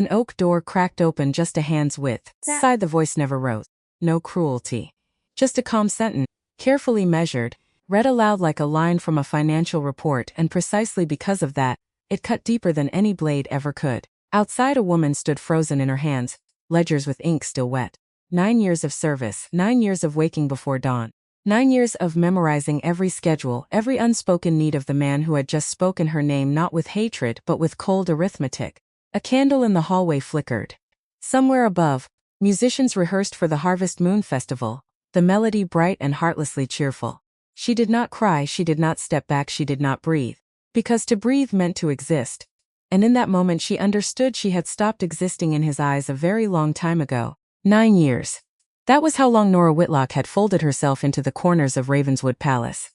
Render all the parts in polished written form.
An oak door cracked open just a hand's width. Inside the voice never rose. No cruelty. Just a calm sentence, carefully measured, read aloud like a line from a financial report, and precisely because of that, it cut deeper than any blade ever could. Outside, a woman stood frozen in her hands, ledgers with ink still wet. 9 years of service, 9 years of waking before dawn. 9 years of memorizing every schedule, every unspoken need of the man who had just spoken her name, not with hatred but with cold arithmetic. A candle in the hallway flickered. Somewhere above, musicians rehearsed for the Harvest Moon Festival, the melody bright and heartlessly cheerful. She did not cry, she did not step back, she did not breathe. Because to breathe meant to exist. And in that moment she understood she had stopped existing in his eyes a very long time ago. 9 years. That was how long Nora Whitlock had folded herself into the corners of Ravenswood Palace.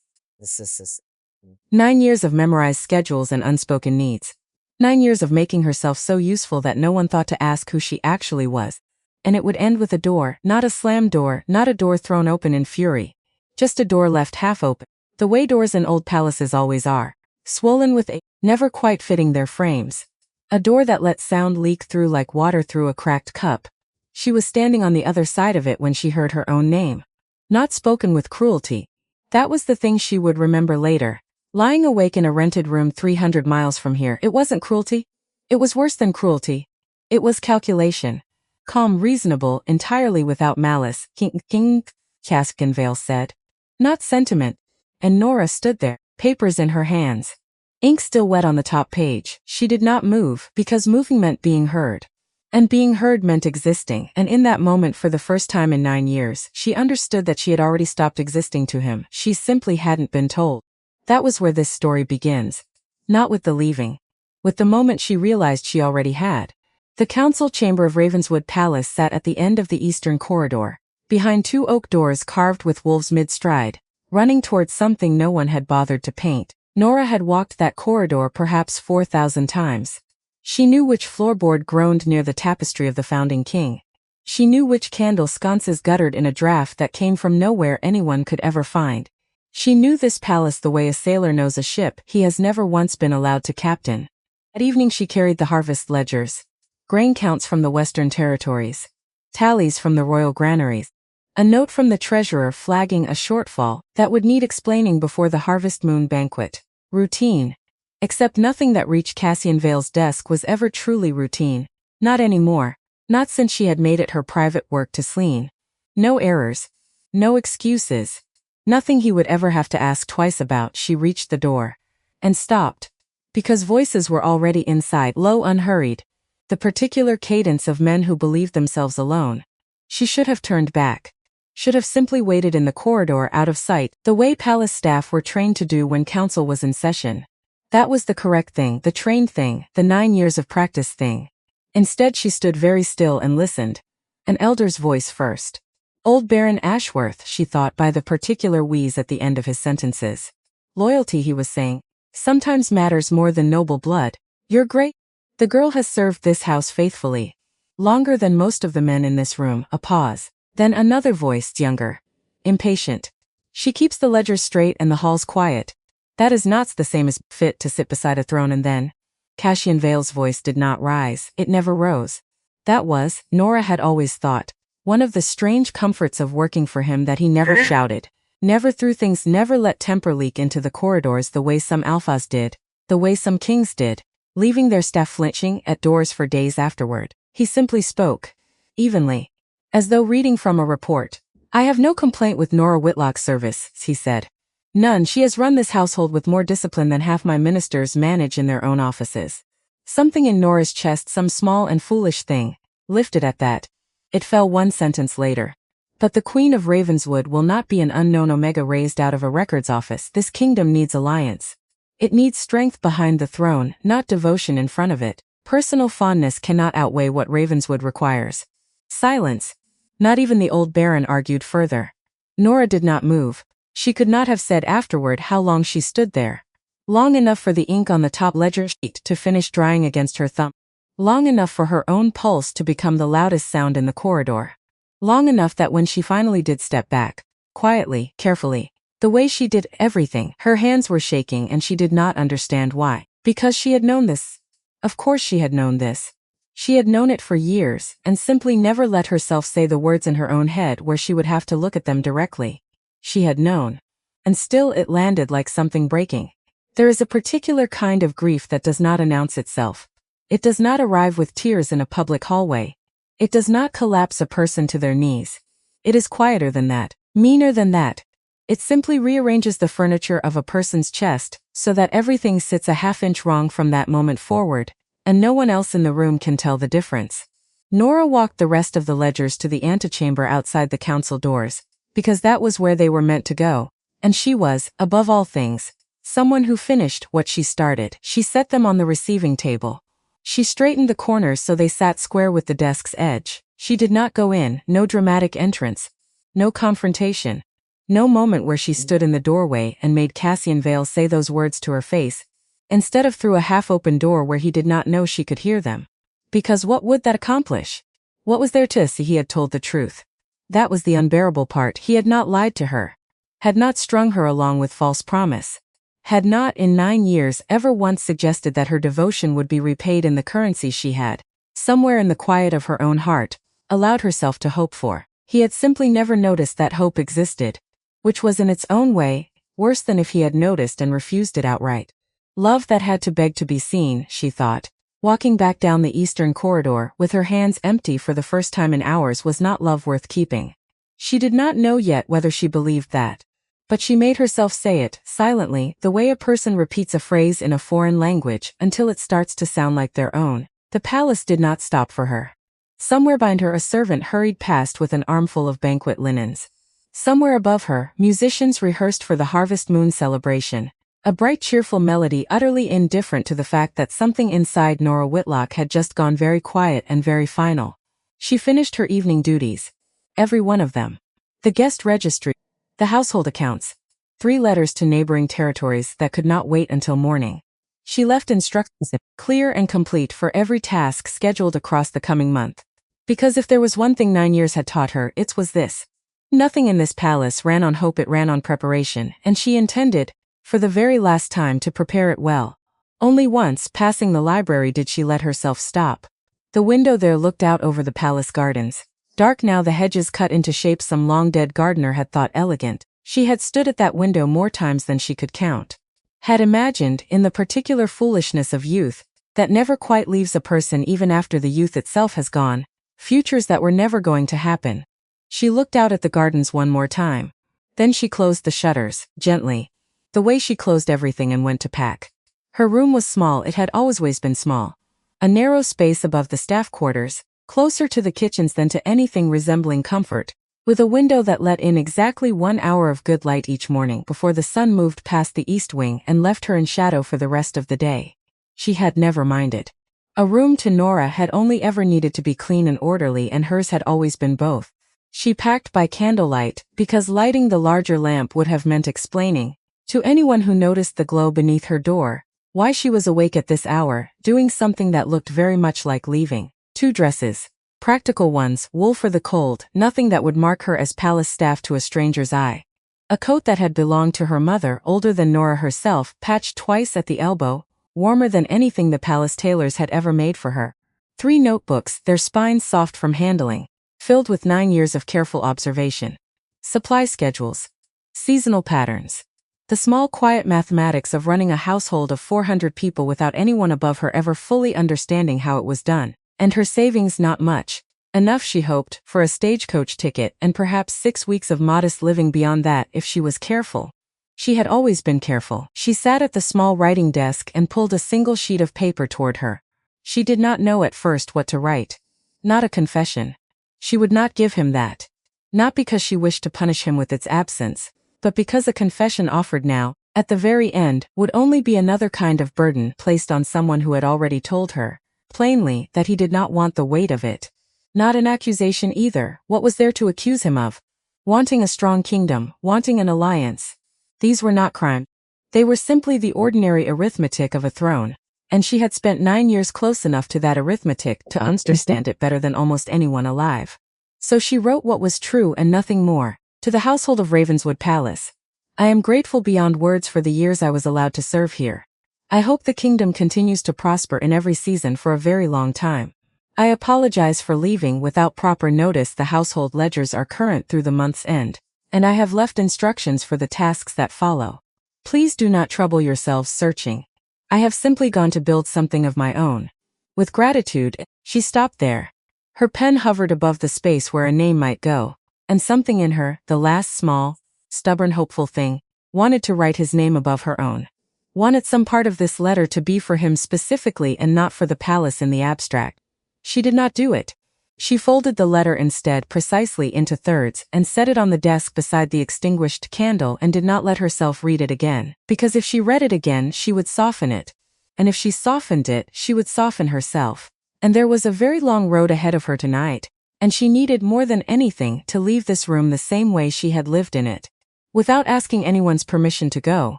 9 years of memorized schedules and unspoken needs. 9 years of making herself so useful that no one thought to ask who she actually was. And it would end with a door, not a slammed door, not a door thrown open in fury. Just a door left half open, the way doors in old palaces always are, swollen with age, never quite fitting their frames. A door that let sound leak through like water through a cracked cup. She was standing on the other side of it when she heard her own name. Not spoken with cruelty. That was the thing she would remember later. Lying awake in a rented room 300 miles from here, it wasn't cruelty. It was worse than cruelty. It was calculation. Calm, reasonable, entirely without malice, King, Caskenvale said. Not sentiment. And Nora stood there, papers in her hands. Ink still wet on the top page. She did not move, because moving meant being heard. And being heard meant existing, and in that moment for the first time in 9 years, she understood that she had already stopped existing to him. She simply hadn't been told. That was where this story begins. Not with the leaving. With the moment she realized she already had. The council chamber of Ravenswood Palace sat at the end of the eastern corridor, behind 2 oak doors carved with wolves mid-stride, running towards something no one had bothered to paint. Nora had walked that corridor perhaps 4,000 times. She knew which floorboard groaned near the tapestry of the founding king. She knew which candle sconces guttered in a draught that came from nowhere anyone could ever find. She knew this palace the way a sailor knows a ship he has never once been allowed to captain. At evening she carried the harvest ledgers, grain counts from the Western Territories, tallies from the royal granaries, a note from the treasurer flagging a shortfall that would need explaining before the Harvest Moon banquet. Routine. Except nothing that reached Cassian Vale's desk was ever truly routine. Not anymore. Not since she had made it her private work to Slean. No errors. No excuses. Nothing he would ever have to ask twice about. She reached the door. And stopped. Because voices were already inside, low, unhurried. The particular cadence of men who believed themselves alone. She should have turned back. Should have simply waited in the corridor out of sight, the way palace staff were trained to do when council was in session. That was the correct thing, the trained thing, the 9 years of practice thing. Instead she stood very still and listened. An elder's voice first. Old Baron Ashworth, she thought by the particular wheeze at the end of his sentences. Loyalty, he was saying, sometimes matters more than noble blood. You're great. The girl has served this house faithfully. Longer than most of the men in this room. A pause. Then another voice, younger. Impatient. She keeps the ledgers straight and the halls quiet. That is not the same as fit to sit beside a throne and then. Cassian Vale's voice did not rise, it never rose. That was, Nora had always thought, one of the strange comforts of working for him, that he never shouted, never threw things, never let temper leak into the corridors the way some alphas did, the way some kings did, leaving their staff flinching at doors for days afterward. He simply spoke, evenly, as though reading from a report. I have no complaint with Nora Whitlock's service, he said. None. She has run this household with more discipline than half my ministers manage in their own offices. Something in Nora's chest, some small and foolish thing, lifted at that. It fell 1 sentence later. But the Queen of Ravenswood will not be an unknown omega raised out of a records office. This kingdom needs alliance. It needs strength behind the throne, not devotion in front of it. Personal fondness cannot outweigh what Ravenswood requires. Silence. Not even the old Baron argued further. Nora did not move. She could not have said afterward how long she stood there. Long enough for the ink on the top ledger sheet to finish drying against her thumb. Long enough for her own pulse to become the loudest sound in the corridor. Long enough that when she finally did step back, quietly, carefully, the way she did everything, her hands were shaking and she did not understand why. Because she had known this. Of course she had known this. She had known it for years, and simply never let herself say the words in her own head where she would have to look at them directly. She had known. And still it landed like something breaking. There is a particular kind of grief that does not announce itself. It does not arrive with tears in a public hallway. It does not collapse a person to their knees. It is quieter than that, meaner than that. It simply rearranges the furniture of a person's chest so that everything sits a half-inch wrong from that moment forward, and no one else in the room can tell the difference. Nora walked the rest of the ledgers to the antechamber outside the council doors, because that was where they were meant to go, and she was, above all things, someone who finished what she started. She set them on the receiving table. She straightened the corners so they sat square with the desk's edge. She did not go in, no dramatic entrance, no confrontation, no moment where she stood in the doorway and made Cassian Vale say those words to her face, instead of through a half-open door where he did not know she could hear them. Because what would that accomplish? What was there to see? He had told the truth. That was the unbearable part. He had not lied to her, had not strung her along with false promise, had not in 9 years ever once suggested that her devotion would be repaid in the currency she had, somewhere in the quiet of her own heart, allowed herself to hope for. He had simply never noticed that hope existed, which was in its own way worse than if he had noticed and refused it outright. Love that had to beg to be seen, she thought. Walking back down the eastern corridor with her hands empty for the first time in hours was not love worth keeping. She did not know yet whether she believed that. But she made herself say it, silently, the way a person repeats a phrase in a foreign language until it starts to sound like their own. The palace did not stop for her. Somewhere behind her a servant hurried past with an armful of banquet linens. Somewhere above her, musicians rehearsed for the harvest moon celebration. A bright cheerful melody utterly indifferent to the fact that something inside Nora Whitlock had just gone very quiet and very final. She finished her evening duties. Every one of them. The guest registry, the household accounts, 3 letters to neighboring territories that could not wait until morning. She left instructions clear and complete for every task scheduled across the coming month. Because if there was one thing 9 years had taught her, it was this. Nothing in this palace ran on hope, it ran on preparation, and she intended, for the very last time, to prepare it well. Only once, passing the library, did she let herself stop. The window there looked out over the palace gardens. Dark now, the hedges cut into shape some long-dead gardener had thought elegant. She had stood at that window more times than she could count. Had imagined, in the particular foolishness of youth, that never quite leaves a person even after the youth itself has gone, futures that were never going to happen. She looked out at the gardens one more time. Then she closed the shutters, gently, the way she closed everything, and went to pack. Her room was small, it had always been small. A narrow space above the staff quarters, closer to the kitchens than to anything resembling comfort, with a window that let in exactly 1 hour of good light each morning before the sun moved past the east wing and left her in shadow for the rest of the day. She had never minded. A room to Nora had only ever needed to be clean and orderly, and hers had always been both. She packed by candlelight, because lighting the larger lamp would have meant explaining, to anyone who noticed the glow beneath her door, why she was awake at this hour, doing something that looked very much like leaving. 2 dresses. Practical ones, wool for the cold, nothing that would mark her as palace staff to a stranger's eye. A coat that had belonged to her mother, older than Nora herself, patched twice at the elbow, warmer than anything the palace tailors had ever made for her. 3 notebooks, their spines soft from handling, filled with 9 years of careful observation. Supply schedules. Seasonal patterns. The small quiet mathematics of running a household of 400 people without anyone above her ever fully understanding how it was done. And her savings not much. Enough, she hoped, for a stagecoach ticket and perhaps 6 weeks of modest living beyond that if she was careful. She had always been careful. She sat at the small writing desk and pulled a single sheet of paper toward her. She did not know at first what to write. Not a confession. She would not give him that. Not because she wished to punish him with its absence, but because a confession offered now, at the very end, would only be another kind of burden placed on someone who had already told her, plainly, that he did not want the weight of it. Not an accusation either. What was there to accuse him of? Wanting a strong kingdom, wanting an alliance. These were not crime. They were simply the ordinary arithmetic of a throne, and she had spent 9 years close enough to that arithmetic to understand it better than almost anyone alive. So she wrote what was true and nothing more. To the household of Ravenswood Palace. I am grateful beyond words for the years I was allowed to serve here. I hope the kingdom continues to prosper in every season for a very long time. I apologize for leaving without proper notice. The household ledgers are current through the month's end, and I have left instructions for the tasks that follow. Please do not trouble yourselves searching. I have simply gone to build something of my own. With gratitude, she stopped there. Her pen hovered above the space where a name might go, and something in her, the last small, stubborn hopeful thing, wanted to write his name above her own. Wanted some part of this letter to be for him specifically and not for the palace in the abstract. She did not do it. She folded the letter instead precisely into thirds and set it on the desk beside the extinguished candle and did not let herself read it again, because if she read it again she would soften it. And if she softened it, she would soften herself. And there was a very long road ahead of her tonight, and she needed more than anything to leave this room the same way she had lived in it, without asking anyone's permission to go.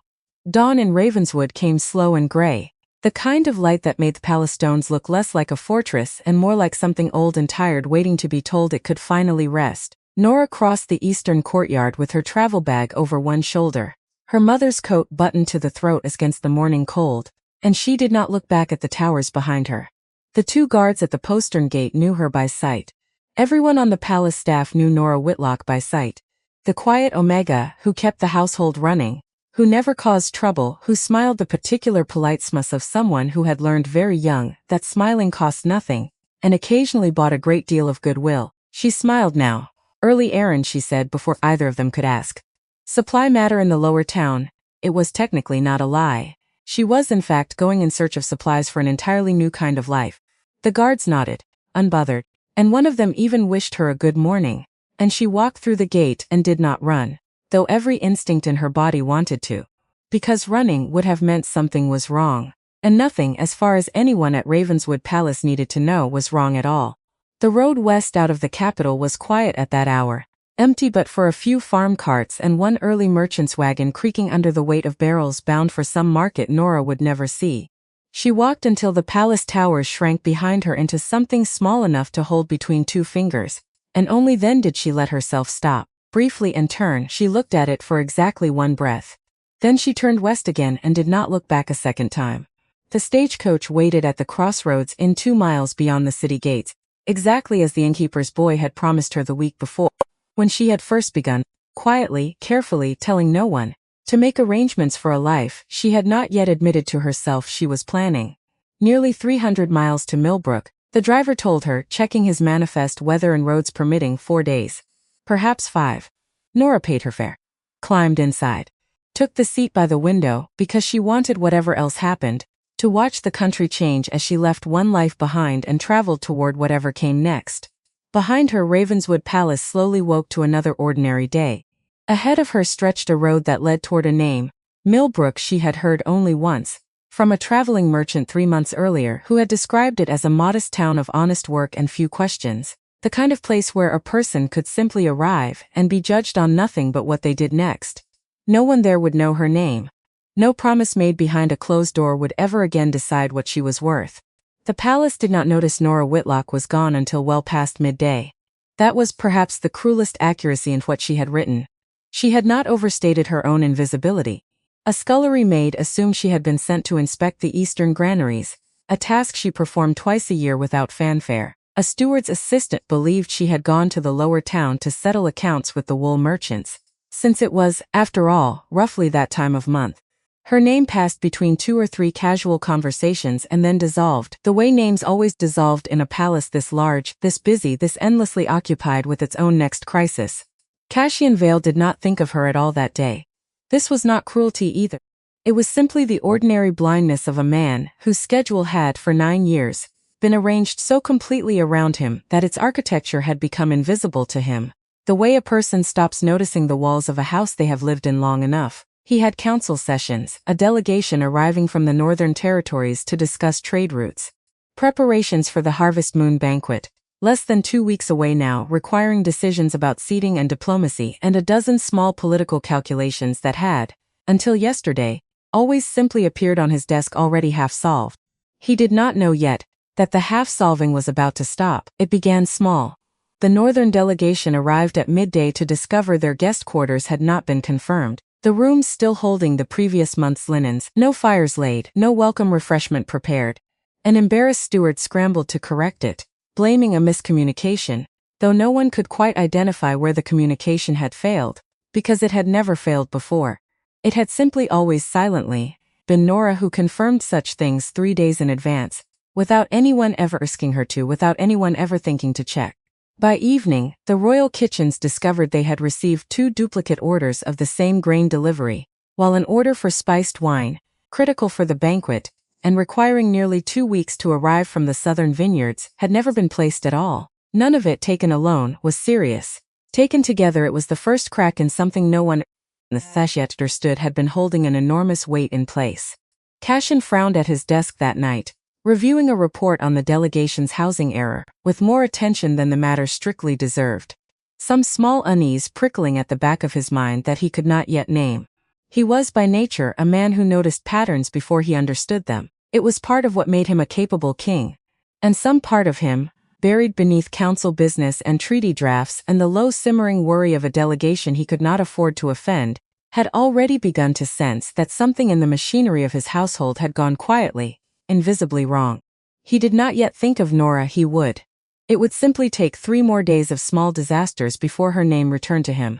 Dawn in Ravenswood came slow and gray, the kind of light that made the palace stones look less like a fortress and more like something old and tired waiting to be told it could finally rest. Nora crossed the eastern courtyard with her travel bag over one shoulder, her mother's coat buttoned to the throat against the morning cold, and she did not look back at the towers behind her. The two guards at the postern gate knew her by sight. Everyone on the palace staff knew Nora Whitlock by sight. The quiet Omega who kept the household running, who never caused trouble, who smiled the particular polite smiles of someone who had learned very young that smiling cost nothing, and occasionally bought a great deal of goodwill. She smiled now. Early errand, she said before either of them could ask. Supply matter in the lower town. It was technically not a lie. She was in fact going in search of supplies for an entirely new kind of life. The guards nodded, unbothered, and one of them even wished her a good morning, and she walked through the gate and did not run, though every instinct in her body wanted to. Because running would have meant something was wrong, and nothing as far as anyone at Ravenswood Palace needed to know was wrong at all. The road west out of the capital was quiet at that hour, empty but for a few farm carts and one early merchant's wagon creaking under the weight of barrels bound for some market Nora would never see. She walked until the palace towers shrank behind her into something small enough to hold between two fingers, and only then did she let herself stop. Briefly and turn. She looked at it for exactly one breath. Then she turned west again and did not look back a second time. The stagecoach waited at the crossroads 2 miles beyond the city gates, exactly as the innkeeper's boy had promised her the week before, when she had first begun, quietly, carefully, telling no one, to make arrangements for a life she had not yet admitted to herself she was planning. Nearly 300 miles to Millbrook, the driver told her, checking his manifest, weather and roads permitting, 4 days. Perhaps 5. Nora paid her fare, climbed inside, took the seat by the window because she wanted, whatever else happened, to watch the country change as she left one life behind and traveled toward whatever came next. Behind her, Ravenswood Palace slowly woke to another ordinary day. Ahead of her stretched a road that led toward a name, Millbrook. She had heard only once, from a traveling merchant 3 months earlier who had described it as a modest town of honest work and few questions. The kind of place where a person could simply arrive and be judged on nothing but what they did next. No one there would know her name. No promise made behind a closed door would ever again decide what she was worth. The palace did not notice Nora Whitlock was gone until well past midday. That was perhaps the cruelest accuracy in what she had written. She had not overstated her own invisibility. A scullery maid assumed she had been sent to inspect the eastern granaries, a task she performed twice a year without fanfare. A steward's assistant believed she had gone to the lower town to settle accounts with the wool merchants, since it was, after all, roughly that time of month. Her name passed between 2 or 3 casual conversations and then dissolved, the way names always dissolved in a palace this large, this busy, this endlessly occupied with its own next crisis. Cassian Vale did not think of her at all that day. This was not cruelty either. It was simply the ordinary blindness of a man whose schedule had, for 9 years, been arranged so completely around him that its architecture had become invisible to him, the way a person stops noticing the walls of a house they have lived in long enough. He had council sessions, a delegation arriving from the northern territories to discuss trade routes, preparations for the Harvest Moon banquet, less than 2 weeks away now, requiring decisions about seating and diplomacy, and a dozen small political calculations that had, until yesterday, always simply appeared on his desk already half solved. He did not know yet that the half-solving was about to stop. It began small. The northern delegation arrived at midday to discover their guest quarters had not been confirmed, the rooms still holding the previous month's linens, no fires laid, no welcome refreshment prepared. An embarrassed steward scrambled to correct it, blaming a miscommunication, though no one could quite identify where the communication had failed, because it had never failed before. It had simply always silently been Nora who confirmed such things 3 days in advance, without anyone ever asking her to, without anyone ever thinking to check. By evening, the royal kitchens discovered they had received 2 duplicate orders of the same grain delivery, while an order for spiced wine, critical for the banquet, and requiring nearly 2 weeks to arrive from the southern vineyards, had never been placed at all. None of it, taken alone, was serious. Taken together, it was the first crack in something no one in the sachet understood had been holding an enormous weight in place. Cashin frowned at his desk that night, reviewing a report on the delegation's housing error, with more attention than the matter strictly deserved. Some small unease prickling at the back of his mind that he could not yet name. He was by nature a man who noticed patterns before he understood them. It was part of what made him a capable king. And some part of him, buried beneath council business and treaty drafts and the low simmering worry of a delegation he could not afford to offend, had already begun to sense that something in the machinery of his household had gone quietly, invisibly wrong. He did not yet think of Nora. He would. It would simply take 3 more days of small disasters before her name returned to him.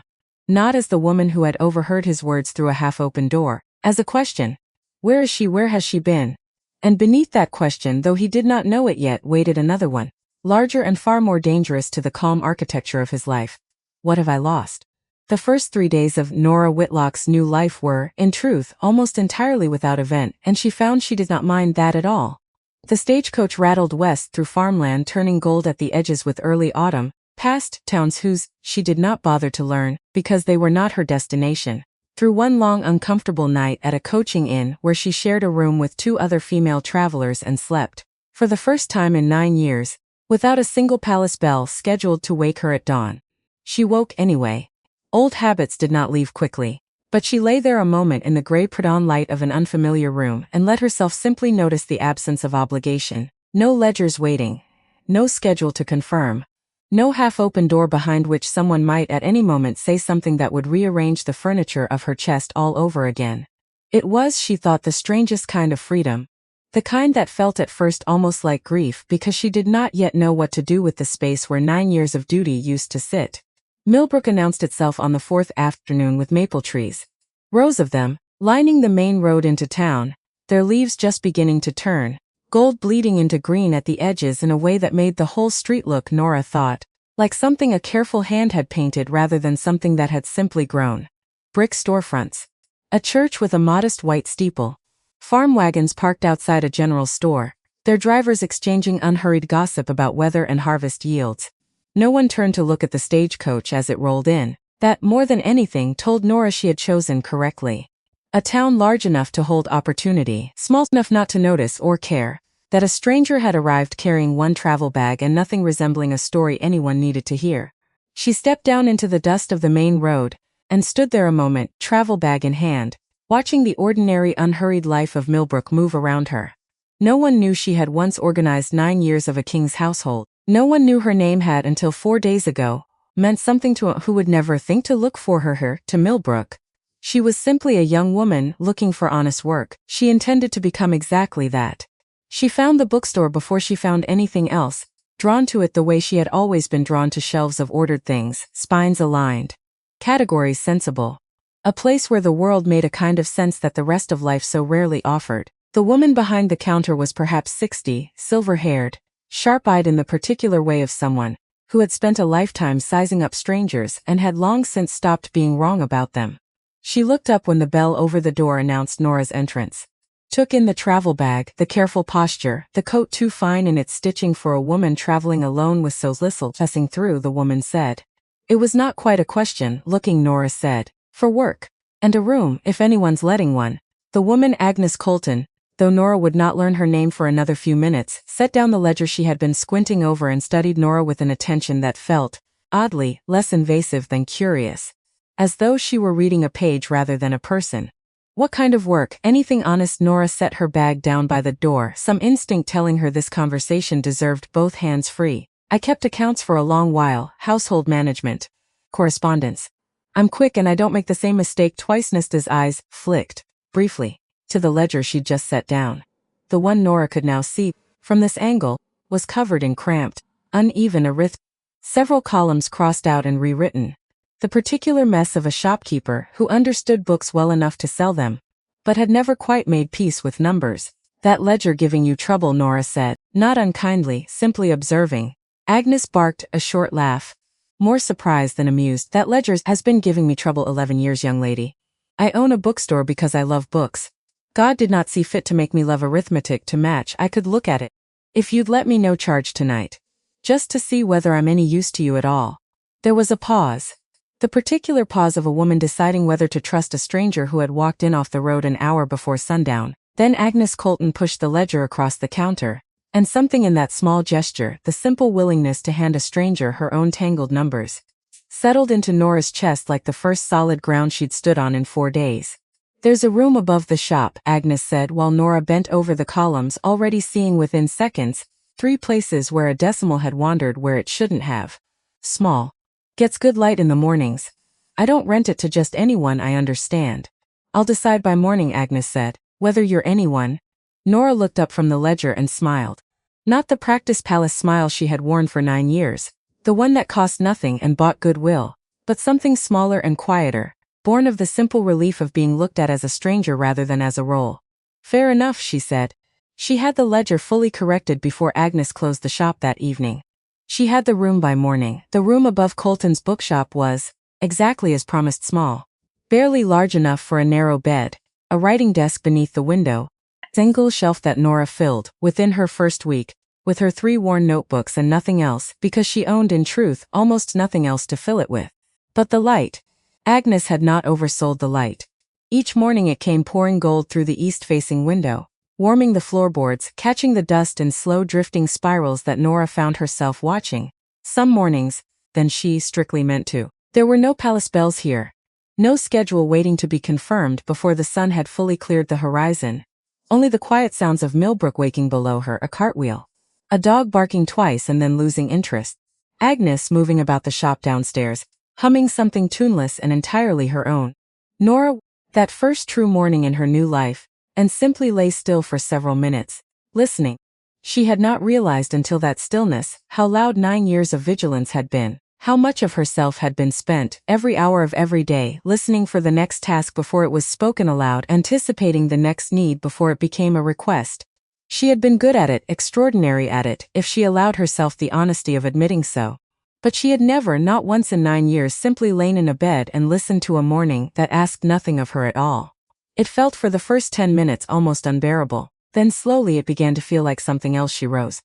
Not as the woman who had overheard his words through a half-open door, as a question. Where is she? Where has she been? And beneath that question, though he did not know it yet, waited another one, larger and far more dangerous to the calm architecture of his life. What have I lost? The first 3 days of Nora Whitlock's new life were, in truth, almost entirely without event, and she found she did not mind that at all. The stagecoach rattled west through farmland, turning gold at the edges with early autumn, past towns whose she did not bother to learn, because they were not her destination, through one long uncomfortable night at a coaching inn where she shared a room with 2 other female travelers and slept, for the first time in 9 years, without a single palace bell scheduled to wake her at dawn. She woke anyway. Old habits did not leave quickly, but she lay there a moment in the gray Pradon light of an unfamiliar room and let herself simply notice the absence of obligation. No ledgers waiting. No schedule to confirm. No half-open door behind which someone might at any moment say something that would rearrange the furniture of her chest all over again. It was, she thought, the strangest kind of freedom. The kind that felt at first almost like grief because she did not yet know what to do with the space where 9 years of duty used to sit. Millbrook announced itself on the 4th afternoon with maple trees. Rows of them, lining the main road into town, their leaves just beginning to turn, gold bleeding into green at the edges in a way that made the whole street look, Nora thought, like something a careful hand had painted rather than something that had simply grown. Brick storefronts. A church with a modest white steeple. Farm wagons parked outside a general store, their drivers exchanging unhurried gossip about weather and harvest yields. No one turned to look at the stagecoach as it rolled in. That, more than anything, told Nora she had chosen correctly. A town large enough to hold opportunity, small enough not to notice or care that a stranger had arrived carrying one travel bag and nothing resembling a story anyone needed to hear. She stepped down into the dust of the main road and stood there a moment, travel bag in hand, watching the ordinary unhurried life of Millbrook move around her. No one knew she had once organized 9 years of a king's household. No one knew her name had, until 4 days ago, meant something to who would never think to look for her, to Millbrook. She was simply a young woman looking for honest work. She intended to become exactly that. She found the bookstore before she found anything else, drawn to it the way she had always been drawn to shelves of ordered things, spines aligned, categories sensible. A place where the world made a kind of sense that the rest of life so rarely offered. The woman behind the counter was perhaps 60, silver-haired, sharp-eyed in the particular way of someone who had spent a lifetime sizing up strangers and had long since stopped being wrong about them. She looked up when the bell over the door announced Nora's entrance. Took in the travel bag, the careful posture, the coat too fine in its stitching for a woman traveling alone with so little passing through, the woman said. It was not quite a question, looking, Nora said. For work. And a room, if anyone's letting one. The woman, Agnes Colton, though Nora would not learn her name for another few minutes, set down the ledger she had been squinting over and studied Nora with an attention that felt, oddly, less invasive than curious. As though she were reading a page rather than a person. What kind of work? Anything honest? Nora set her bag down by the door, some instinct telling her this conversation deserved both hands free. I kept accounts for a long while, household management. Correspondence. I'm quick and I don't make the same mistake twice. Nesta's eyes flicked, briefly, to the ledger she'd just set down. The one Nora could now see, from this angle, was covered in cramped, uneven arithmetic. Several columns crossed out and rewritten. The particular mess of a shopkeeper who understood books well enough to sell them, but had never quite made peace with numbers. That ledger giving you trouble, Nora said, not unkindly, simply observing. Agnes barked a short laugh, more surprised than amused. That ledger has been giving me trouble 11 years, young lady. I own a bookstore because I love books. God did not see fit to make me love arithmetic to match. I could look at it. If you'd let me no charge tonight. Just to see whether I'm any use to you at all. There was a pause. The particular pause of a woman deciding whether to trust a stranger who had walked in off the road an hour before sundown. Then Agnes Colton pushed the ledger across the counter, and something in that small gesture, the simple willingness to hand a stranger her own tangled numbers, settled into Nora's chest like the first solid ground she'd stood on in 4 days. There's a room above the shop, Agnes said while Nora bent over the columns, already seeing within seconds 3 places where a decimal had wandered where it shouldn't have. Small. Gets good light in the mornings. I don't rent it to just anyone, I understand. I'll decide by morning, Agnes said, whether you're anyone. Nora looked up from the ledger and smiled. Not the practice palace smile she had worn for 9 years, the one that cost nothing and bought goodwill, but something smaller and quieter, born of the simple relief of being looked at as a stranger rather than as a role. Fair enough, she said. She had the ledger fully corrected before Agnes closed the shop that evening. She had the room by morning. The room above Colton's bookshop was, exactly as promised, small. Barely large enough for a narrow bed, a writing desk beneath the window, a single shelf that Nora filled, within her first week, with her 3 worn notebooks and nothing else, because she owned in truth almost nothing else to fill it with. But the light. Agnes had not oversold the light. Each morning it came pouring gold through the east-facing window, warming the floorboards, catching the dust and slow drifting spirals that Nora found herself watching. Some mornings, than she strictly meant to. There were no palace bells here. No schedule waiting to be confirmed before the sun had fully cleared the horizon. Only the quiet sounds of Millbrook waking below her, a cartwheel, a dog barking twice and then losing interest, Agnes moving about the shop downstairs, humming something tuneless and entirely her own. Nora, that first true morning in her new life, and simply lay still for several minutes, listening. She had not realized until that stillness how loud 9 years of vigilance had been, how much of herself had been spent, every hour of every day, listening for the next task before it was spoken aloud, anticipating the next need before it became a request. She had been good at it, extraordinary at it, if she allowed herself the honesty of admitting so. But she had never, not once in 9 years, simply lain in a bed and listened to a morning that asked nothing of her at all. It felt for the first 10 minutes almost unbearable. Then slowly it began to feel like something else. She rose.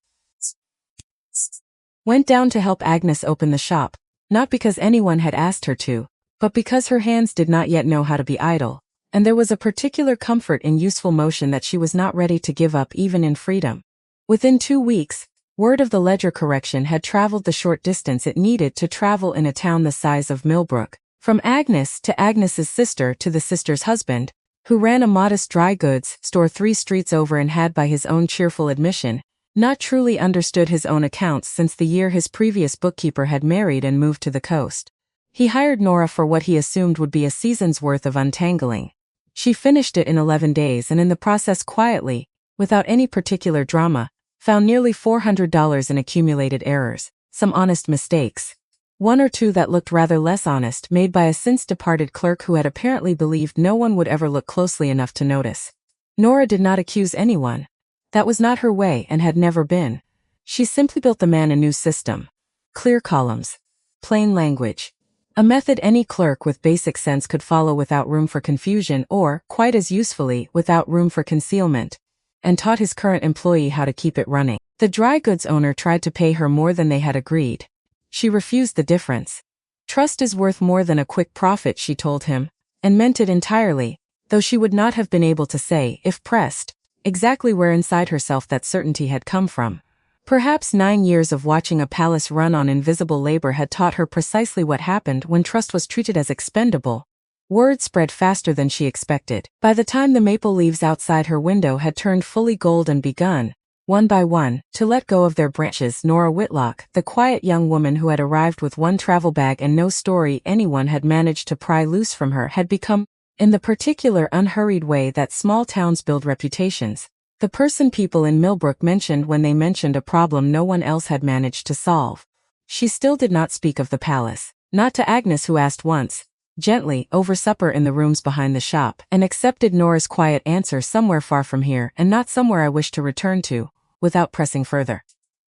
Went down to help Agnes open the shop, not because anyone had asked her to, but because her hands did not yet know how to be idle, and there was a particular comfort in useful motion that she was not ready to give up even in freedom. Within 2 weeks, word of the ledger correction had traveled the short distance it needed to travel in a town the size of Millbrook, from Agnes to Agnes's sister to the sister's husband, who ran a modest dry goods store 3 streets over and had, by his own cheerful admission, not truly understood his own accounts since the year his previous bookkeeper had married and moved to the coast. He hired Nora for what he assumed would be a season's worth of untangling. She finished it in 11 days and in the process quietly, without any particular drama, found nearly $400 in accumulated errors, some honest mistakes, 1 or 2 that looked rather less honest, made by a since-departed clerk who had apparently believed no one would ever look closely enough to notice. Nora did not accuse anyone. That was not her way and had never been. She simply built the man a new system. Clear columns. Plain language. A method any clerk with basic sense could follow without room for confusion or, quite as usefully, without room for concealment. And taught his current employee how to keep it running. The dry goods owner tried to pay her more than they had agreed. She refused the difference. Trust is worth more than a quick profit, she told him, and meant it entirely, though she would not have been able to say, if pressed, exactly where inside herself that certainty had come from. Perhaps 9 years of watching a palace run on invisible labor had taught her precisely what happened when trust was treated as expendable. Word spread faster than she expected. By the time the maple leaves outside her window had turned fully gold and begun, one by one, to let go of their branches, Nora Whitlock, the quiet young woman who had arrived with 1 travel bag and no story anyone had managed to pry loose from her, had become, in the particular unhurried way that small towns build reputations, The person people in Millbrook mentioned when they mentioned a problem no one else had managed to solve. She still did not speak of the palace, not to Agnes, who asked once, gently, over supper in the rooms behind the shop, and accepted Nora's quiet answer, somewhere far from here and not somewhere I wish to return to, without pressing further.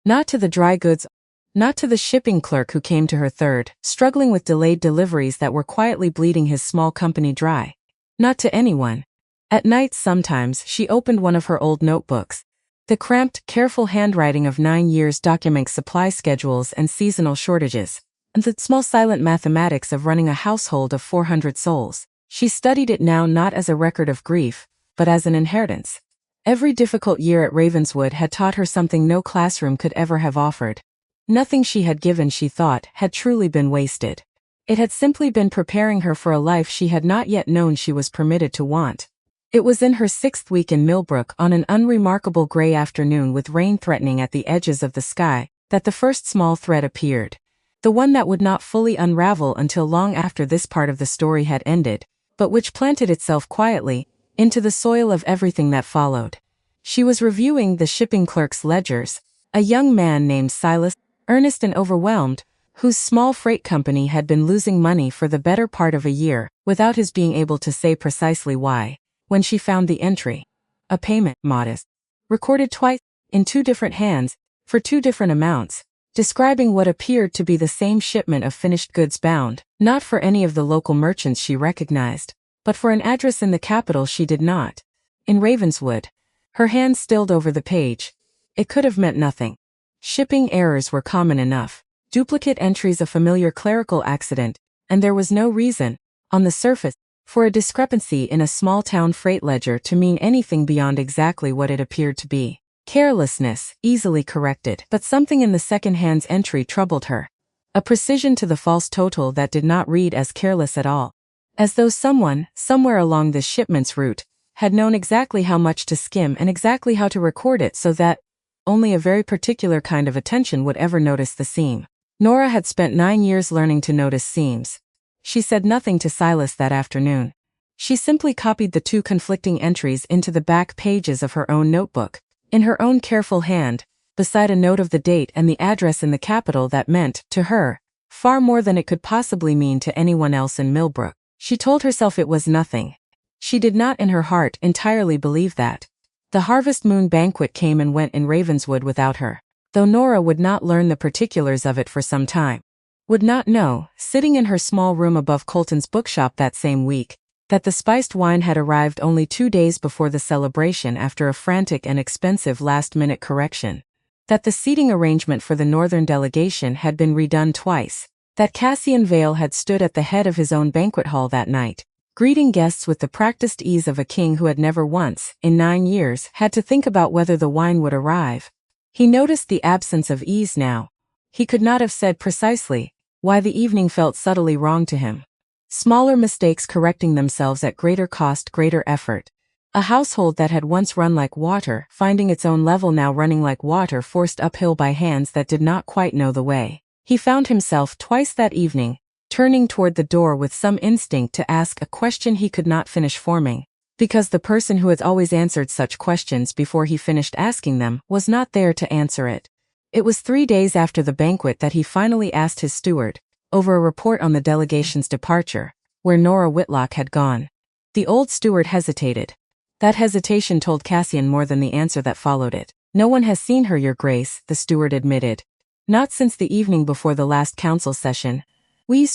Not to the dry goods, not to the shipping clerk who came to her third, struggling with delayed deliveries that were quietly bleeding his small company dry. Not to anyone. At night sometimes she opened one of her old notebooks. The cramped, careful handwriting of 9 years documents supply schedules and seasonal shortages, and the small silent mathematics of running a household of 400 souls. She studied it now not as a record of grief, but as an inheritance. Every difficult year at Ravenswood had taught her something no classroom could ever have offered. Nothing she had given, she thought, had truly been wasted. It had simply been preparing her for a life she had not yet known she was permitted to want. It was in her 6th week in Millbrook, on an unremarkable gray afternoon with rain threatening at the edges of the sky, that the first small thread appeared. The one that would not fully unravel until long after this part of the story had ended, but which planted itself quietly into the soil of everything that followed. She was reviewing the shipping clerk's ledgers. A young man named Silas, earnest and overwhelmed, whose small freight company had been losing money for the better part of a year, without his being able to say precisely why. When she found the entry, a payment, modest, recorded twice, in 2 different hands, for 2 different amounts, describing what appeared to be the same shipment of finished goods bound, not for any of the local merchants she recognized, but for an address in the capital she did not. In Ravenswood. Her hand stilled over the page. It could have meant nothing. Shipping errors were common enough, duplicate entries a familiar clerical accident, and there was no reason, on the surface, for a discrepancy in a small-town freight ledger to mean anything beyond exactly what it appeared to be. Carelessness, easily corrected, but something in the second-hand's entry troubled her. A precision to the false total that did not read as careless at all. As though someone, somewhere along this shipment's route, had known exactly how much to skim and exactly how to record it so that only a very particular kind of attention would ever notice the seam. Nora had spent 9 years learning to notice seams. She said nothing to Silas that afternoon. She simply copied the 2 conflicting entries into the back pages of her own notebook, in her own careful hand, beside a note of the date and the address in the capital that meant, to her, far more than it could possibly mean to anyone else in Millbrook. She told herself it was nothing. She did not in her heart entirely believe that. The Harvest Moon banquet came and went in Ravenswood without her, though Nora would not learn the particulars of it for some time. Would not know, sitting in her small room above Colton's bookshop that same week, that the spiced wine had arrived only 2 days before the celebration after a frantic and expensive last-minute correction. That the seating arrangement for the northern delegation had been redone twice. That Cassian Vale had stood at the head of his own banquet hall that night, greeting guests with the practiced ease of a king who had never once, in 9 years, had to think about whether the wine would arrive. He noticed the absence of ease now. He could not have said precisely why the evening felt subtly wrong to him. Smaller mistakes correcting themselves at greater cost, greater effort. A household that had once run like water, finding its own level now running like water forced uphill by hands that did not quite know the way. He found himself twice that evening, turning toward the door with some instinct to ask a question he could not finish forming, because the person who had always answered such questions before he finished asking them was not there to answer it. It was 3 days after the banquet that he finally asked his steward, over a report on the delegation's departure, where Nora Whitlock had gone. The old steward hesitated. That hesitation told Cassian more than the answer that followed it. "No one has seen her, Your Grace," the steward admitted. "Not since the evening before the last council session. We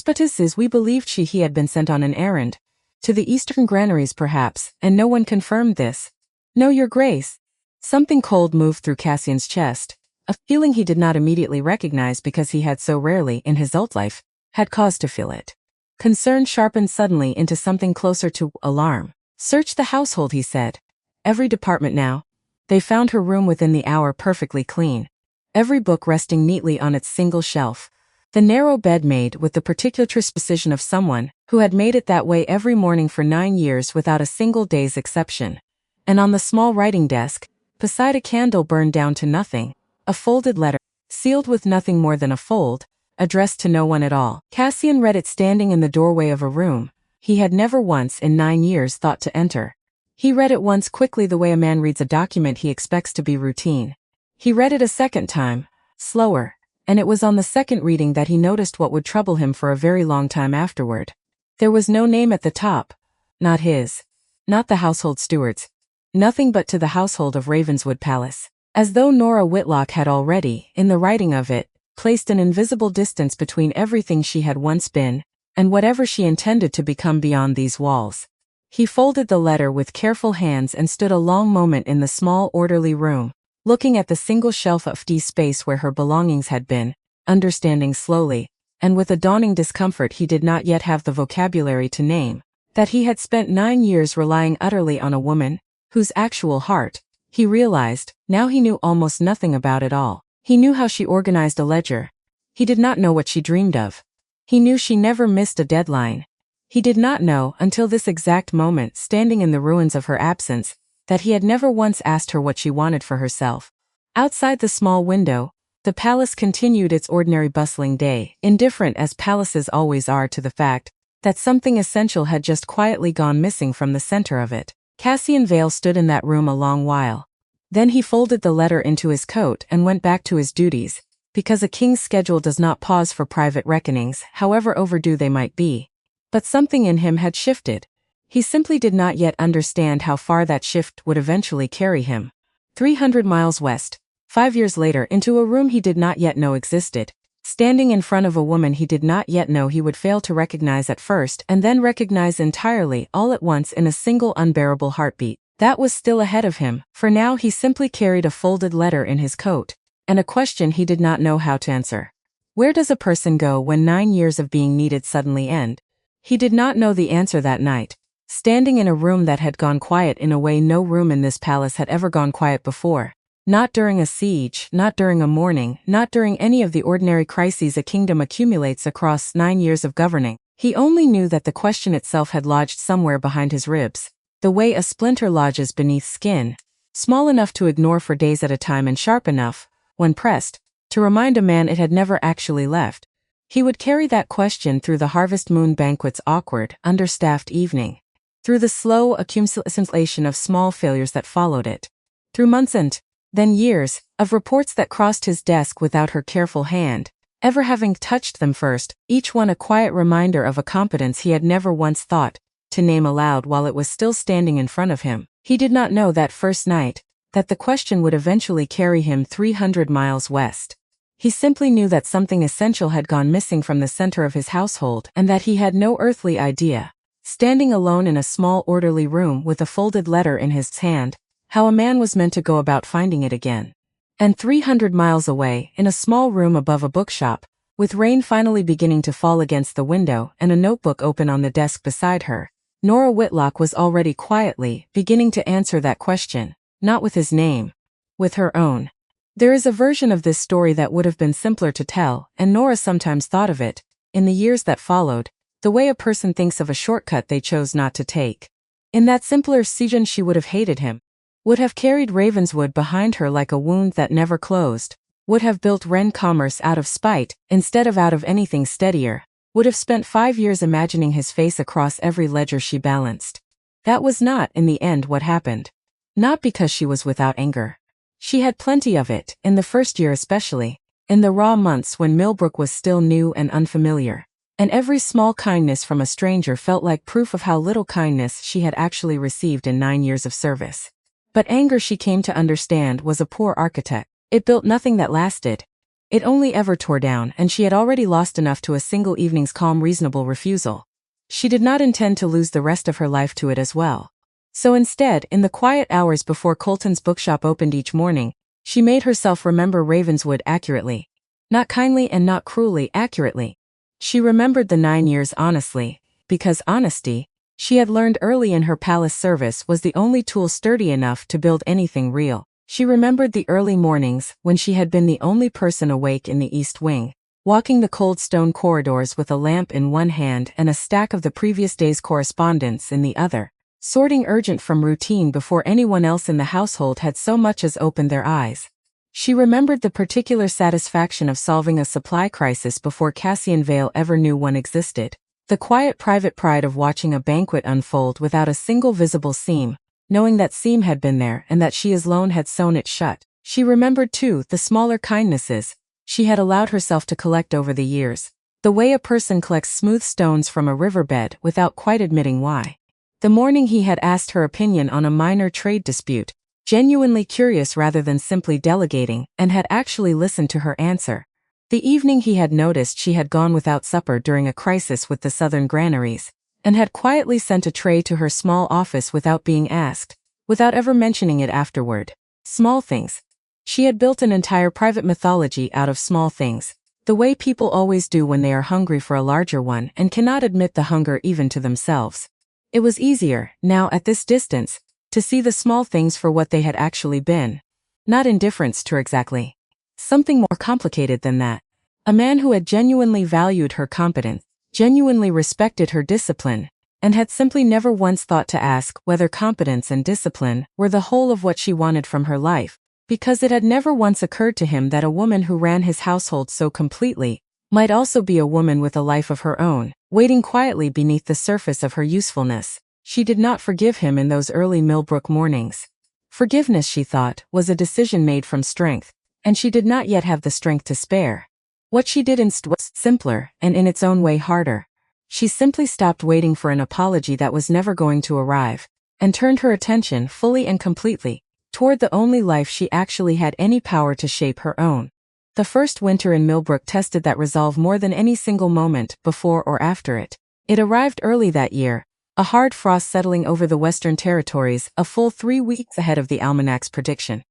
believed he had been sent on an errand. To the eastern granaries perhaps, and no one confirmed this." "No, Your Grace." Something cold moved through Cassian's chest, a feeling he did not immediately recognize because he had so rarely, in his adult life, had cause to feel it. Concern sharpened suddenly into something closer to alarm. "Search the household," he said. "Every department now." They found her room within the hour perfectly clean. Every book resting neatly on its single shelf. The narrow bed made with the particular precision of someone who had made it that way every morning for 9 years without a single day's exception. And on the small writing desk, beside a candle burned down to nothing, a folded letter, sealed with nothing more than a fold, addressed to no one at all. Cassian read it standing in the doorway of a room he had never once in 9 years thought to enter. He read it once quickly the way a man reads a document he expects to be routine. He read it a second time, slower, and it was on the second reading that he noticed what would trouble him for a very long time afterward. There was no name at the top. Not his. Not the household steward's. Nothing but to the household of Ravenswood Palace. As though Nora Whitlock had already, in the writing of it, placed an invisible distance between everything she had once been, and whatever she intended to become beyond these walls. He folded the letter with careful hands and stood a long moment in the small orderly room, looking at the single shelf of empty space where her belongings had been, understanding slowly, and with a dawning discomfort he did not yet have the vocabulary to name, that he had spent 9 years relying utterly on a woman, whose actual heart, he realized, now he knew almost nothing about at all. He knew how she organized a ledger. He did not know what she dreamed of. He knew she never missed a deadline. He did not know, until this exact moment, standing in the ruins of her absence, that he had never once asked her what she wanted for herself. Outside the small window, the palace continued its ordinary bustling day, indifferent as palaces always are to the fact that something essential had just quietly gone missing from the center of it. Cassian Vale stood in that room a long while. Then he folded the letter into his coat and went back to his duties, because a king's schedule does not pause for private reckonings, however overdue they might be. But something in him had shifted. He simply did not yet understand how far that shift would eventually carry him. 300 miles west, 5 years later, into a room he did not yet know existed, standing in front of a woman he did not yet know he would fail to recognize at first and then recognize entirely all at once in a single unbearable heartbeat. That was still ahead of him, for now he simply carried a folded letter in his coat, and a question he did not know how to answer. Where does a person go when 9 years of being needed suddenly end? He did not know the answer that night, standing in a room that had gone quiet in a way no room in this palace had ever gone quiet before. Not during a siege, not during a mourning, not during any of the ordinary crises a kingdom accumulates across 9 years of governing. He only knew that the question itself had lodged somewhere behind his ribs, the way a splinter lodges beneath skin, small enough to ignore for days at a time and sharp enough, when pressed, to remind a man it had never actually left. He would carry that question through the Harvest Moon banquet's awkward, understaffed evening, through the slow accumulation of small failures that followed it, through months and then years of reports that crossed his desk without her careful hand, ever having touched them first, each one a quiet reminder of a competence he had never once thought to name aloud while it was still standing in front of him. He did not know that first night that the question would eventually carry him 300 miles west. He simply knew that something essential had gone missing from the center of his household and that he had no earthly idea, standing alone in a small orderly room with a folded letter in his hand, how a man was meant to go about finding it again. And 300 miles away, in a small room above a bookshop, with rain finally beginning to fall against the window and a notebook open on the desk beside her, Nora Whitlock was already quietly beginning to answer that question, not with his name, with her own. There is a version of this story that would have been simpler to tell, and Nora sometimes thought of it, in the years that followed, the way a person thinks of a shortcut they chose not to take. In that simpler season she would have hated him, would have carried Ravenswood behind her like a wound that never closed, would have built Wren Commerce out of spite instead of out of anything steadier, would have spent 5 years imagining his face across every ledger she balanced. That was not, in the end, what happened. Not because she was without anger. She had plenty of it, in the first year especially, in the raw months when Millbrook was still new and unfamiliar, and every small kindness from a stranger felt like proof of how little kindness she had actually received in 9 years of service. But anger, she came to understand, was a poor architect. It built nothing that lasted. It only ever tore down, and she had already lost enough to a single evening's calm, reasonable refusal. She did not intend to lose the rest of her life to it as well. So instead, in the quiet hours before Colton's bookshop opened each morning, she made herself remember Ravenswood accurately. Not kindly and not cruelly, accurately. She remembered the 9 years honestly, because honesty, she had learned early in her palace service, was the only tool sturdy enough to build anything real. She remembered the early mornings when she had been the only person awake in the East Wing, walking the cold stone corridors with a lamp in one hand and a stack of the previous day's correspondence in the other, sorting urgent from routine before anyone else in the household had so much as opened their eyes. She remembered the particular satisfaction of solving a supply crisis before Cassian Vale ever knew one existed, the quiet private pride of watching a banquet unfold without a single visible seam, knowing that seam had been there and that she alone had sewn it shut. She remembered, too, the smaller kindnesses she had allowed herself to collect over the years. The way a person collects smooth stones from a riverbed without quite admitting why. The morning he had asked her opinion on a minor trade dispute, genuinely curious rather than simply delegating, and had actually listened to her answer. The evening he had noticed she had gone without supper during a crisis with the southern granaries, and had quietly sent a tray to her small office without being asked, without ever mentioning it afterward. Small things. She had built an entire private mythology out of small things, the way people always do when they are hungry for a larger one and cannot admit the hunger even to themselves. It was easier, now at this distance, to see the small things for what they had actually been. Not indifference to her exactly. Something more complicated than that. A man who had genuinely valued her competence, genuinely respected her discipline, and had simply never once thought to ask whether competence and discipline were the whole of what she wanted from her life, because it had never once occurred to him that a woman who ran his household so completely might also be a woman with a life of her own, waiting quietly beneath the surface of her usefulness. She did not forgive him in those early Millbrook mornings. Forgiveness, she thought, was a decision made from strength, and she did not yet have the strength to spare. What she did instead was simpler, and in its own way harder. She simply stopped waiting for an apology that was never going to arrive, and turned her attention fully and completely toward the only life she actually had any power to shape, her own. The first winter in Millbrook tested that resolve more than any single moment before or after it. It arrived early that year, a hard frost settling over the Western Territories a full 3 weeks ahead of the almanac's prediction.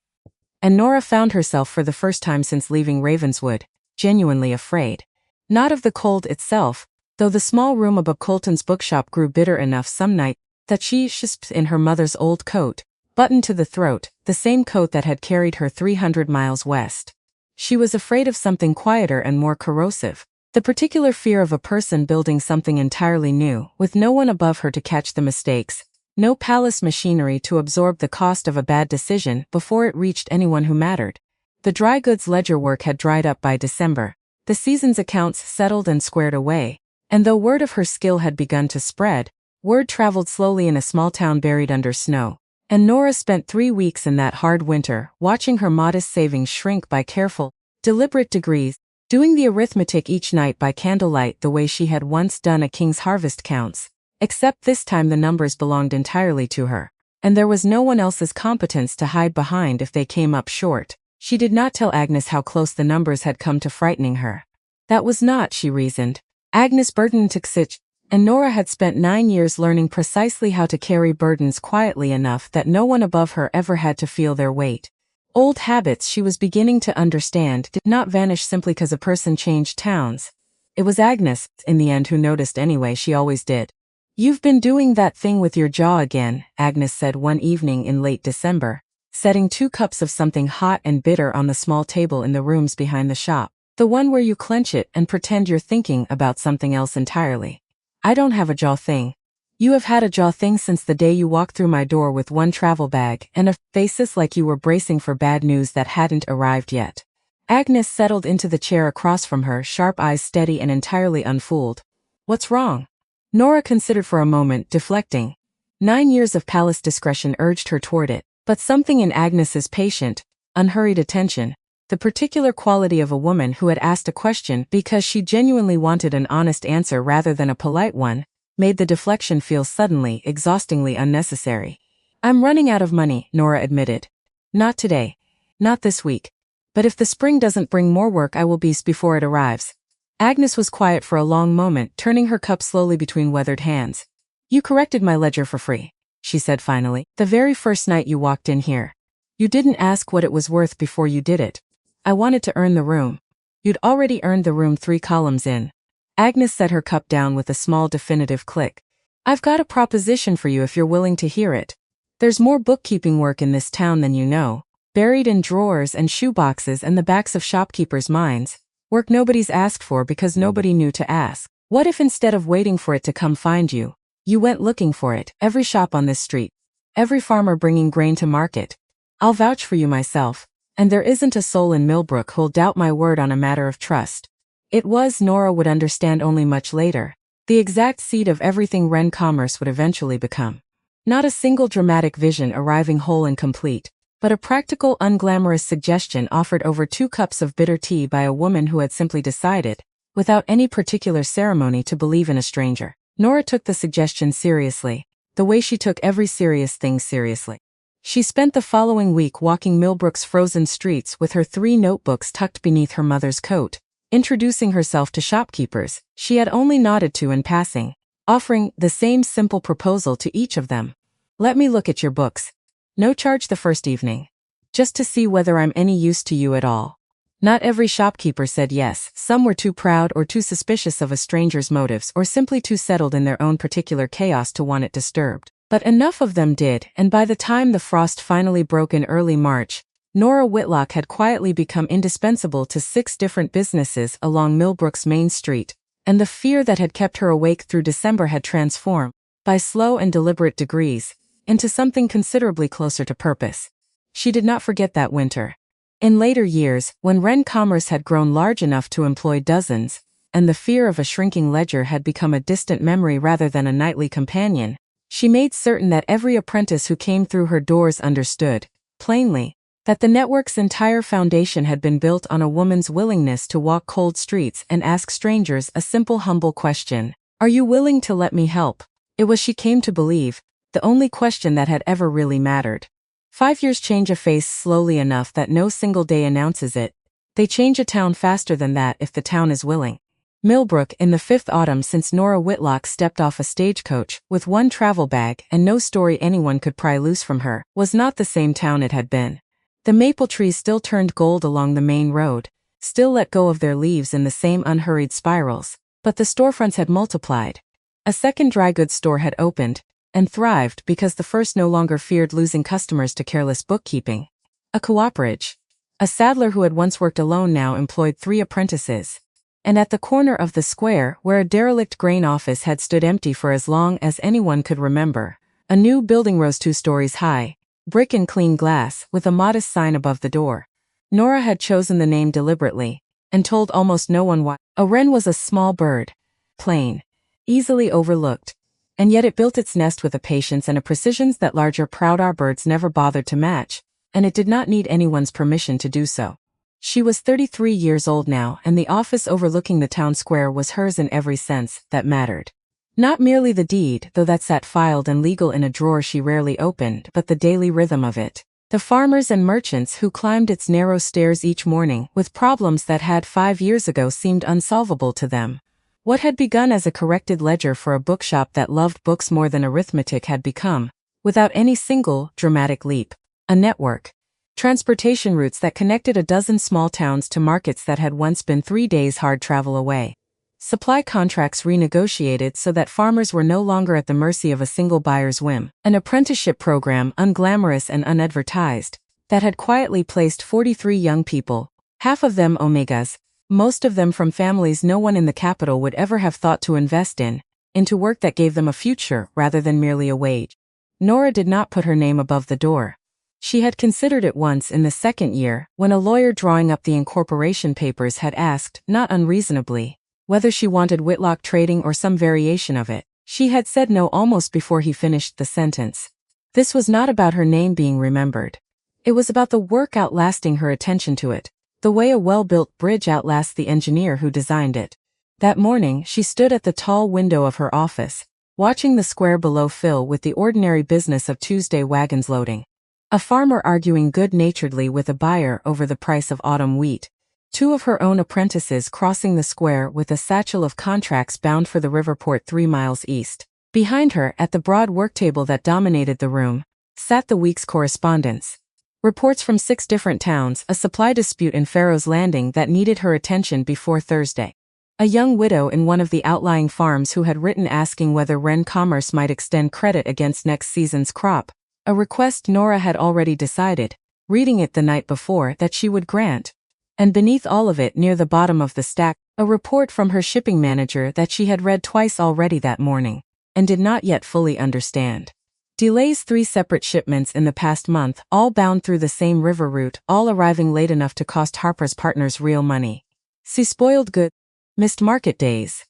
And Nora found herself for the first time since leaving Ravenswood, genuinely afraid. Not of the cold itself, though the small room above Colton's bookshop grew bitter enough some night that she shisped in her mother's old coat, buttoned to the throat, the same coat that had carried her 300 miles west. She was afraid of something quieter and more corrosive, the particular fear of a person building something entirely new, with no one above her to catch the mistakes, no palace machinery to absorb the cost of a bad decision before it reached anyone who mattered. The dry goods ledger work had dried up by December, the season's accounts settled and squared away, and though word of her skill had begun to spread, word traveled slowly in a small town buried under snow. And Nora spent 3 weeks in that hard winter watching her modest savings shrink by careful, deliberate degrees, doing the arithmetic each night by candlelight the way she had once done a king's harvest counts, except this time the numbers belonged entirely to her, and there was no one else's competence to hide behind if they came up short. She did not tell Agnes how close the numbers had come to frightening her. That was not, she reasoned, Agnes' burden to sit, and Nora had spent 9 years learning precisely how to carry burdens quietly enough that no one above her ever had to feel their weight. Old habits, she was beginning to understand, did not vanish simply because a person changed towns. It was Agnes, in the end, who noticed anyway. She always did. "You've been doing that thing with your jaw again," Agnes said one evening in late December, setting 2 cups of something hot and bitter on the small table in the rooms behind the shop. "The one where you clench it and pretend you're thinking about something else entirely." "I don't have a jaw thing." "You have had a jaw thing since the day you walked through my door with one travel bag and a faces like you were bracing for bad news that hadn't arrived yet." Agnes settled into the chair across from her, sharp eyes steady and entirely unfooled. "What's wrong?" Nora considered for a moment, deflecting. 9 years of palace discretion urged her toward it, but something in Agnes's patient, unhurried attention, the particular quality of a woman who had asked a question because she genuinely wanted an honest answer rather than a polite one, made the deflection feel suddenly, exhaustingly unnecessary. "I'm running out of money," Nora admitted. "Not today. Not this week. But if the spring doesn't bring more work, I will be before it arrives." Agnes was quiet for a long moment, turning her cup slowly between weathered hands. "You corrected my ledger for free," she said finally, "the very first night you walked in here. You didn't ask what it was worth before you did it. I wanted to earn the room." "You'd already earned the room 3 columns in." Agnes set her cup down with a small definitive click. "I've got a proposition for you if you're willing to hear it. There's more bookkeeping work in this town than you know, buried in drawers and shoeboxes and the backs of shopkeepers' minds, work nobody's asked for because nobody knew to ask. What if instead of waiting for it to come find you, you went looking for it, every shop on this street, every farmer bringing grain to market? I'll vouch for you myself. And there isn't a soul in Millbrook who'll doubt my word on a matter of trust." It was, Nora would understand only much later, the exact seed of everything Wren Commerce would eventually become. Not a single dramatic vision arriving whole and complete, but a practical, unglamorous suggestion offered over 2 cups of bitter tea by a woman who had simply decided, without any particular ceremony, to believe in a stranger. Nora took the suggestion seriously, the way she took every serious thing seriously. She spent the following week walking Millbrook's frozen streets with her 3 notebooks tucked beneath her mother's coat, introducing herself to shopkeepers she had only nodded to in passing, offering the same simple proposal to each of them. "Let me look at your books. No charge the first evening. Just to see whether I'm any use to you at all." Not every shopkeeper said yes. Some were too proud or too suspicious of a stranger's motives or simply too settled in their own particular chaos to want it disturbed. But enough of them did, and by the time the frost finally broke in early March, Nora Whitlock had quietly become indispensable to 6 different businesses along Millbrook's main street, and the fear that had kept her awake through December had transformed, by slow and deliberate degrees, into something considerably closer to purpose. She did not forget that winter. In later years, when Wren Commerce had grown large enough to employ dozens, and the fear of a shrinking ledger had become a distant memory rather than a nightly companion, she made certain that every apprentice who came through her doors understood, plainly, that the network's entire foundation had been built on a woman's willingness to walk cold streets and ask strangers a simple, humble question: "Are you willing to let me help?" It was, she came to believe, the only question that had ever really mattered. 5 years change a face slowly enough that no single day announces it. They change a town faster than that if the town is willing. Millbrook, in the 5th autumn since Nora Whitlock stepped off a stagecoach, with 1 travel bag and no story anyone could pry loose from her, was not the same town it had been. The maple trees still turned gold along the main road, still let go of their leaves in the same unhurried spirals, but the storefronts had multiplied. A second dry goods store had opened, and thrived because the first no longer feared losing customers to careless bookkeeping. A cooperage. A saddler who had once worked alone now employed 3 apprentices. And at the corner of the square, where a derelict grain office had stood empty for as long as anyone could remember, a new building rose 2 stories high, brick and clean glass, with a modest sign above the door. Nora had chosen the name deliberately, and told almost no one why. A wren was a small bird. Plain. Easily overlooked. And yet it built its nest with a patience and a precision that larger, prouder birds never bothered to match, and it did not need anyone's permission to do so. She was 33 years old now, and the office overlooking the town square was hers in every sense that mattered. Not merely the deed, though that sat filed and legal in a drawer she rarely opened, but the daily rhythm of it. The farmers and merchants who climbed its narrow stairs each morning with problems that had 5 years ago seemed unsolvable to them. What had begun as a corrected ledger for a bookshop that loved books more than arithmetic had become, without any single dramatic leap, a network. Transportation routes that connected a dozen small towns to markets that had once been 3 days hard travel away. Supply contracts renegotiated so that farmers were no longer at the mercy of a single buyer's whim. An apprenticeship program, unglamorous and unadvertised, that had quietly placed 43 young people, half of them Omegas, most of them from families no one in the capital would ever have thought to invest in, into work that gave them a future rather than merely a wage. Nora did not put her name above the door. She had considered it once in the 2nd year, when a lawyer drawing up the incorporation papers had asked, not unreasonably, whether she wanted Whitlock Trading or some variation of it. She had said no almost before he finished the sentence. This was not about her name being remembered. It was about the work outlasting her attention to it, the way a well-built bridge outlasts the engineer who designed it. That morning, she stood at the tall window of her office, watching the square below fill with the ordinary business of Tuesday wagons loading. A farmer arguing good-naturedly with a buyer over the price of autumn wheat. 2 of her own apprentices crossing the square with a satchel of contracts bound for the river port 3 miles east. Behind her, at the broad worktable that dominated the room, sat the week's correspondence. Reports from 6 different towns, a supply dispute in Farrow's Landing that needed her attention before Thursday. A young widow in one of the outlying farms who had written asking whether Wren Commerce might extend credit against next season's crop, a request Nora had already decided, reading it the night before, that she would grant. And beneath all of it, near the bottom of the stack, a report from her shipping manager that she had read twice already that morning, and did not yet fully understand. Delays 3 separate shipments in the past month, all bound through the same river route, all arriving late enough to cost Harper's partners real money. See spoiled goods. Missed market days.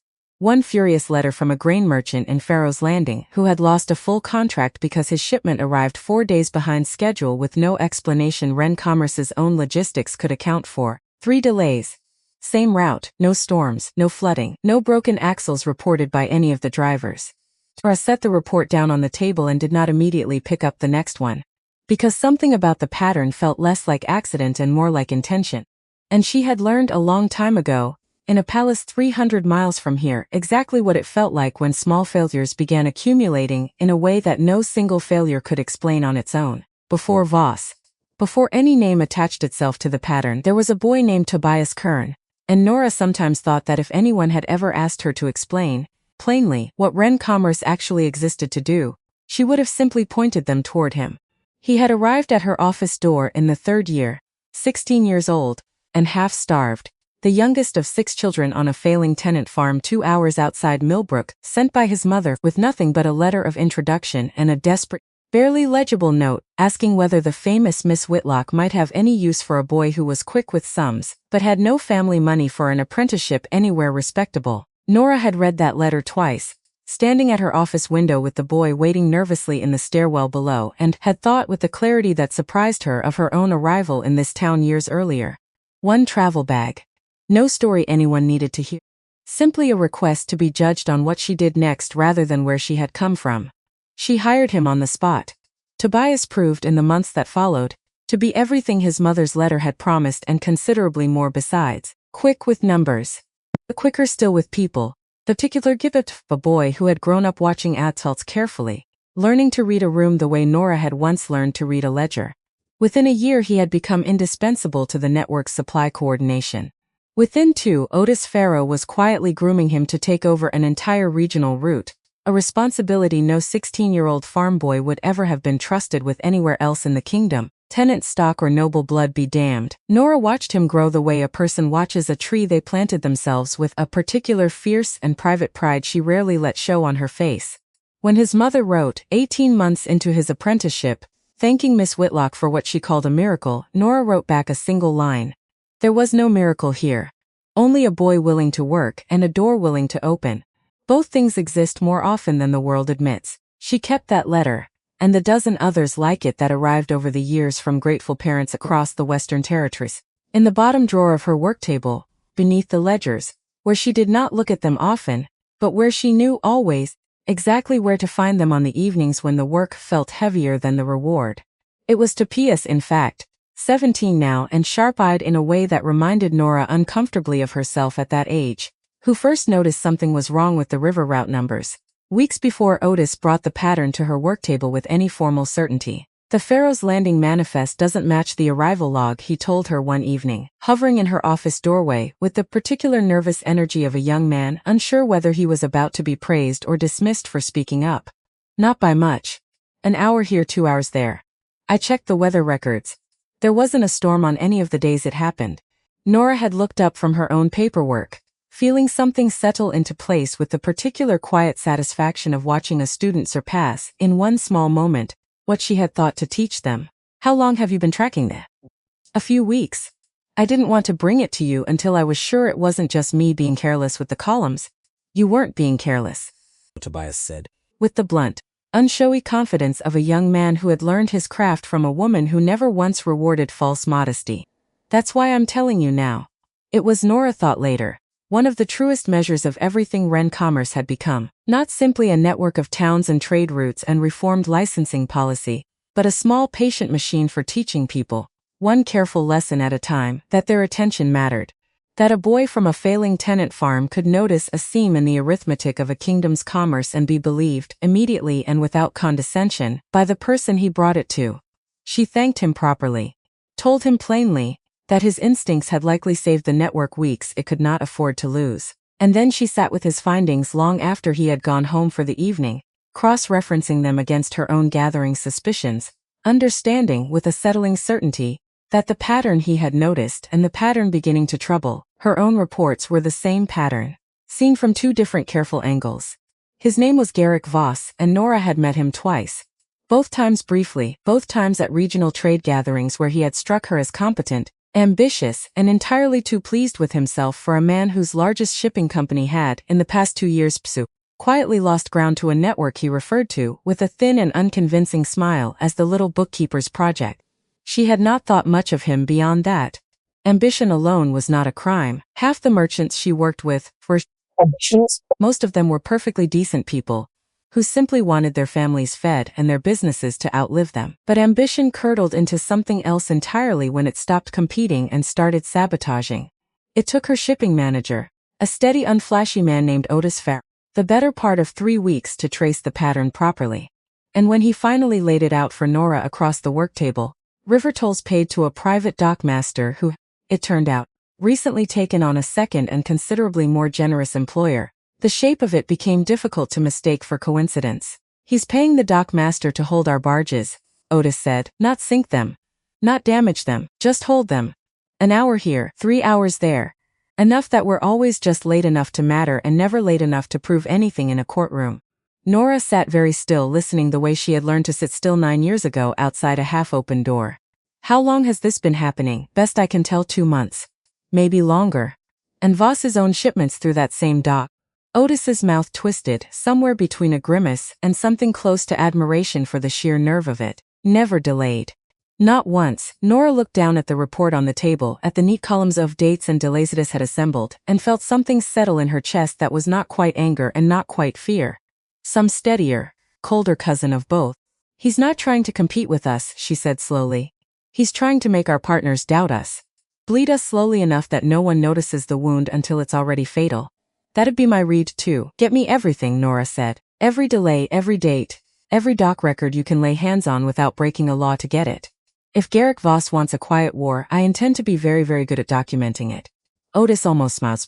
One furious letter from a grain merchant in Pharaoh's Landing who had lost a full contract because his shipment arrived 4 days behind schedule with no explanation Ren Commerce's own logistics could account for. 3 delays. Same route, no storms, no flooding, no broken axles reported by any of the drivers. Nora set the report down on the table and did not immediately pick up the next one. Because something about the pattern felt less like accident and more like intention. And she had learned a long time ago, in a palace 300 miles from here, exactly what it felt like when small failures began accumulating in a way that no single failure could explain on its own. Before Voss. Before any name attached itself to the pattern, there was a boy named Tobias Kern, and Nora sometimes thought that if anyone had ever asked her to explain, plainly, what Ren Commerce actually existed to do, she would have simply pointed them toward him. He had arrived at her office door in the 3rd year, 16 years old, and half-starved, the youngest of 6 children on a failing tenant farm 2 hours outside Millbrook, sent by his mother with nothing but a letter of introduction and a desperate, barely legible note asking whether the famous Miss Whitlock might have any use for a boy who was quick with sums, but had no family money for an apprenticeship anywhere respectable. Nora had read that letter twice, standing at her office window with the boy waiting nervously in the stairwell below, and had thought with the clarity that surprised her of her own arrival in this town years earlier. One travel bag. No story anyone needed to hear. Simply a request to be judged on what she did next rather than where she had come from. She hired him on the spot. Tobias proved in the months that followed to be everything his mother's letter had promised and considerably more besides. Quick with numbers. But quicker still with people. The particular gift of a boy who had grown up watching adults carefully, learning to read a room the way Nora had once learned to read a ledger. Within a year he had become indispensable to the network's supply coordination. Within 2, Otis Farrow was quietly grooming him to take over an entire regional route, a responsibility no 16-year-old farm boy would ever have been trusted with anywhere else in the kingdom. Tenant stock or noble blood be damned. Nora watched him grow the way a person watches a tree they planted themselves with a particular fierce and private pride she rarely let show on her face. When his mother wrote, 18 months into his apprenticeship, thanking Miss Whitlock for what she called a miracle, Nora wrote back a single line. There was no miracle here. Only a boy willing to work and a door willing to open. Both things exist more often than the world admits. She kept that letter, and the dozen others like it that arrived over the years from grateful parents across the Western Territories, in the bottom drawer of her work table, beneath the ledgers, where she did not look at them often, but where she knew always exactly where to find them on the evenings when the work felt heavier than the reward. It was Tobias, in fact, 17 now and sharp-eyed in a way that reminded Nora uncomfortably of herself at that age, who first noticed something was wrong with the river route numbers. Weeks before Otis brought the pattern to her work table with any formal certainty. The Pharaoh's Landing manifest doesn't match the arrival log, he told her one evening, hovering in her office doorway with the particular nervous energy of a young man unsure whether he was about to be praised or dismissed for speaking up. Not by much. An hour here, 2 hours there. I checked the weather records. There wasn't a storm on any of the days it happened. Nora had looked up from her own paperwork, feeling something settle into place with the particular quiet satisfaction of watching a student surpass, in one small moment, what she had thought to teach them. How long have you been tracking that? A few weeks. I didn't want to bring it to you until I was sure it wasn't just me being careless with the columns. You weren't being careless, Tobias said, with the blunt, unshowy confidence of a young man who had learned his craft from a woman who never once rewarded false modesty. That's why I'm telling you now. It was, Nora thought later, one of the truest measures of everything Ren Commerce had become, not simply a network of towns and trade routes and reformed licensing policy, but a small patient machine for teaching people, one careful lesson at a time, that their attention mattered. That a boy from a failing tenant farm could notice a seam in the arithmetic of a kingdom's commerce and be believed, immediately and without condescension, by the person he brought it to. She thanked him properly, told him plainly that his instincts had likely saved the network weeks it could not afford to lose. And then she sat with his findings long after he had gone home for the evening, cross-referencing them against her own gathering suspicions, understanding with a settling certainty that the pattern he had noticed and the pattern beginning to trouble her own reports were the same pattern, seen from 2 different careful angles. His name was Garrick Voss, and Nora had met him twice. Both times briefly, both times at regional trade gatherings where he had struck her as competent, ambitious, and entirely too pleased with himself for a man whose largest shipping company had, in the past 2 years, quietly lost ground to a network he referred to, with a thin and unconvincing smile, as the little bookkeeper's project. She had not thought much of him beyond that. Ambition alone was not a crime. Half the merchants she worked with were ambitions. Most of them were perfectly decent people, who simply wanted their families fed and their businesses to outlive them. But ambition curdled into something else entirely when it stopped competing and started sabotaging. It took her shipping manager, a steady, unflashy man named Otis Farr, the better part of 3 weeks to trace the pattern properly. And when he finally laid it out for Nora across the work table, river tolls paid to a private dockmaster who, it turned out, recently taken on a second and considerably more generous employer, the shape of it became difficult to mistake for coincidence. "He's paying the dockmaster to hold our barges," Otis said, "not sink them, not damage them, just hold them. An hour here, 3 hours there. Enough that we're always just late enough to matter and never late enough to prove anything in a courtroom." Nora sat very still, listening the way she had learned to sit still 9 years ago outside a half-open door. "How long has this been happening?" "Best I can tell, 2 months. Maybe longer. And Voss's own shipments through that same dock." Otis's mouth twisted, somewhere between a grimace and something close to admiration for the sheer nerve of it. "Never delayed." Not once. Nora looked down at the report on the table, at the neat columns of dates and delays Otis had assembled, and felt something settle in her chest that was not quite anger and not quite fear. Some steadier, colder cousin of both. "He's not trying to compete with us," she said slowly. "He's trying to make our partners doubt us. Bleed us slowly enough that no one notices the wound until it's already fatal." "That'd be my read too." "Get me everything," Nora said. "Every delay, every date, every dock record you can lay hands on without breaking a law to get it. If Garrick Voss wants a quiet war, I intend to be very, very good at documenting it." Otis almost smiled.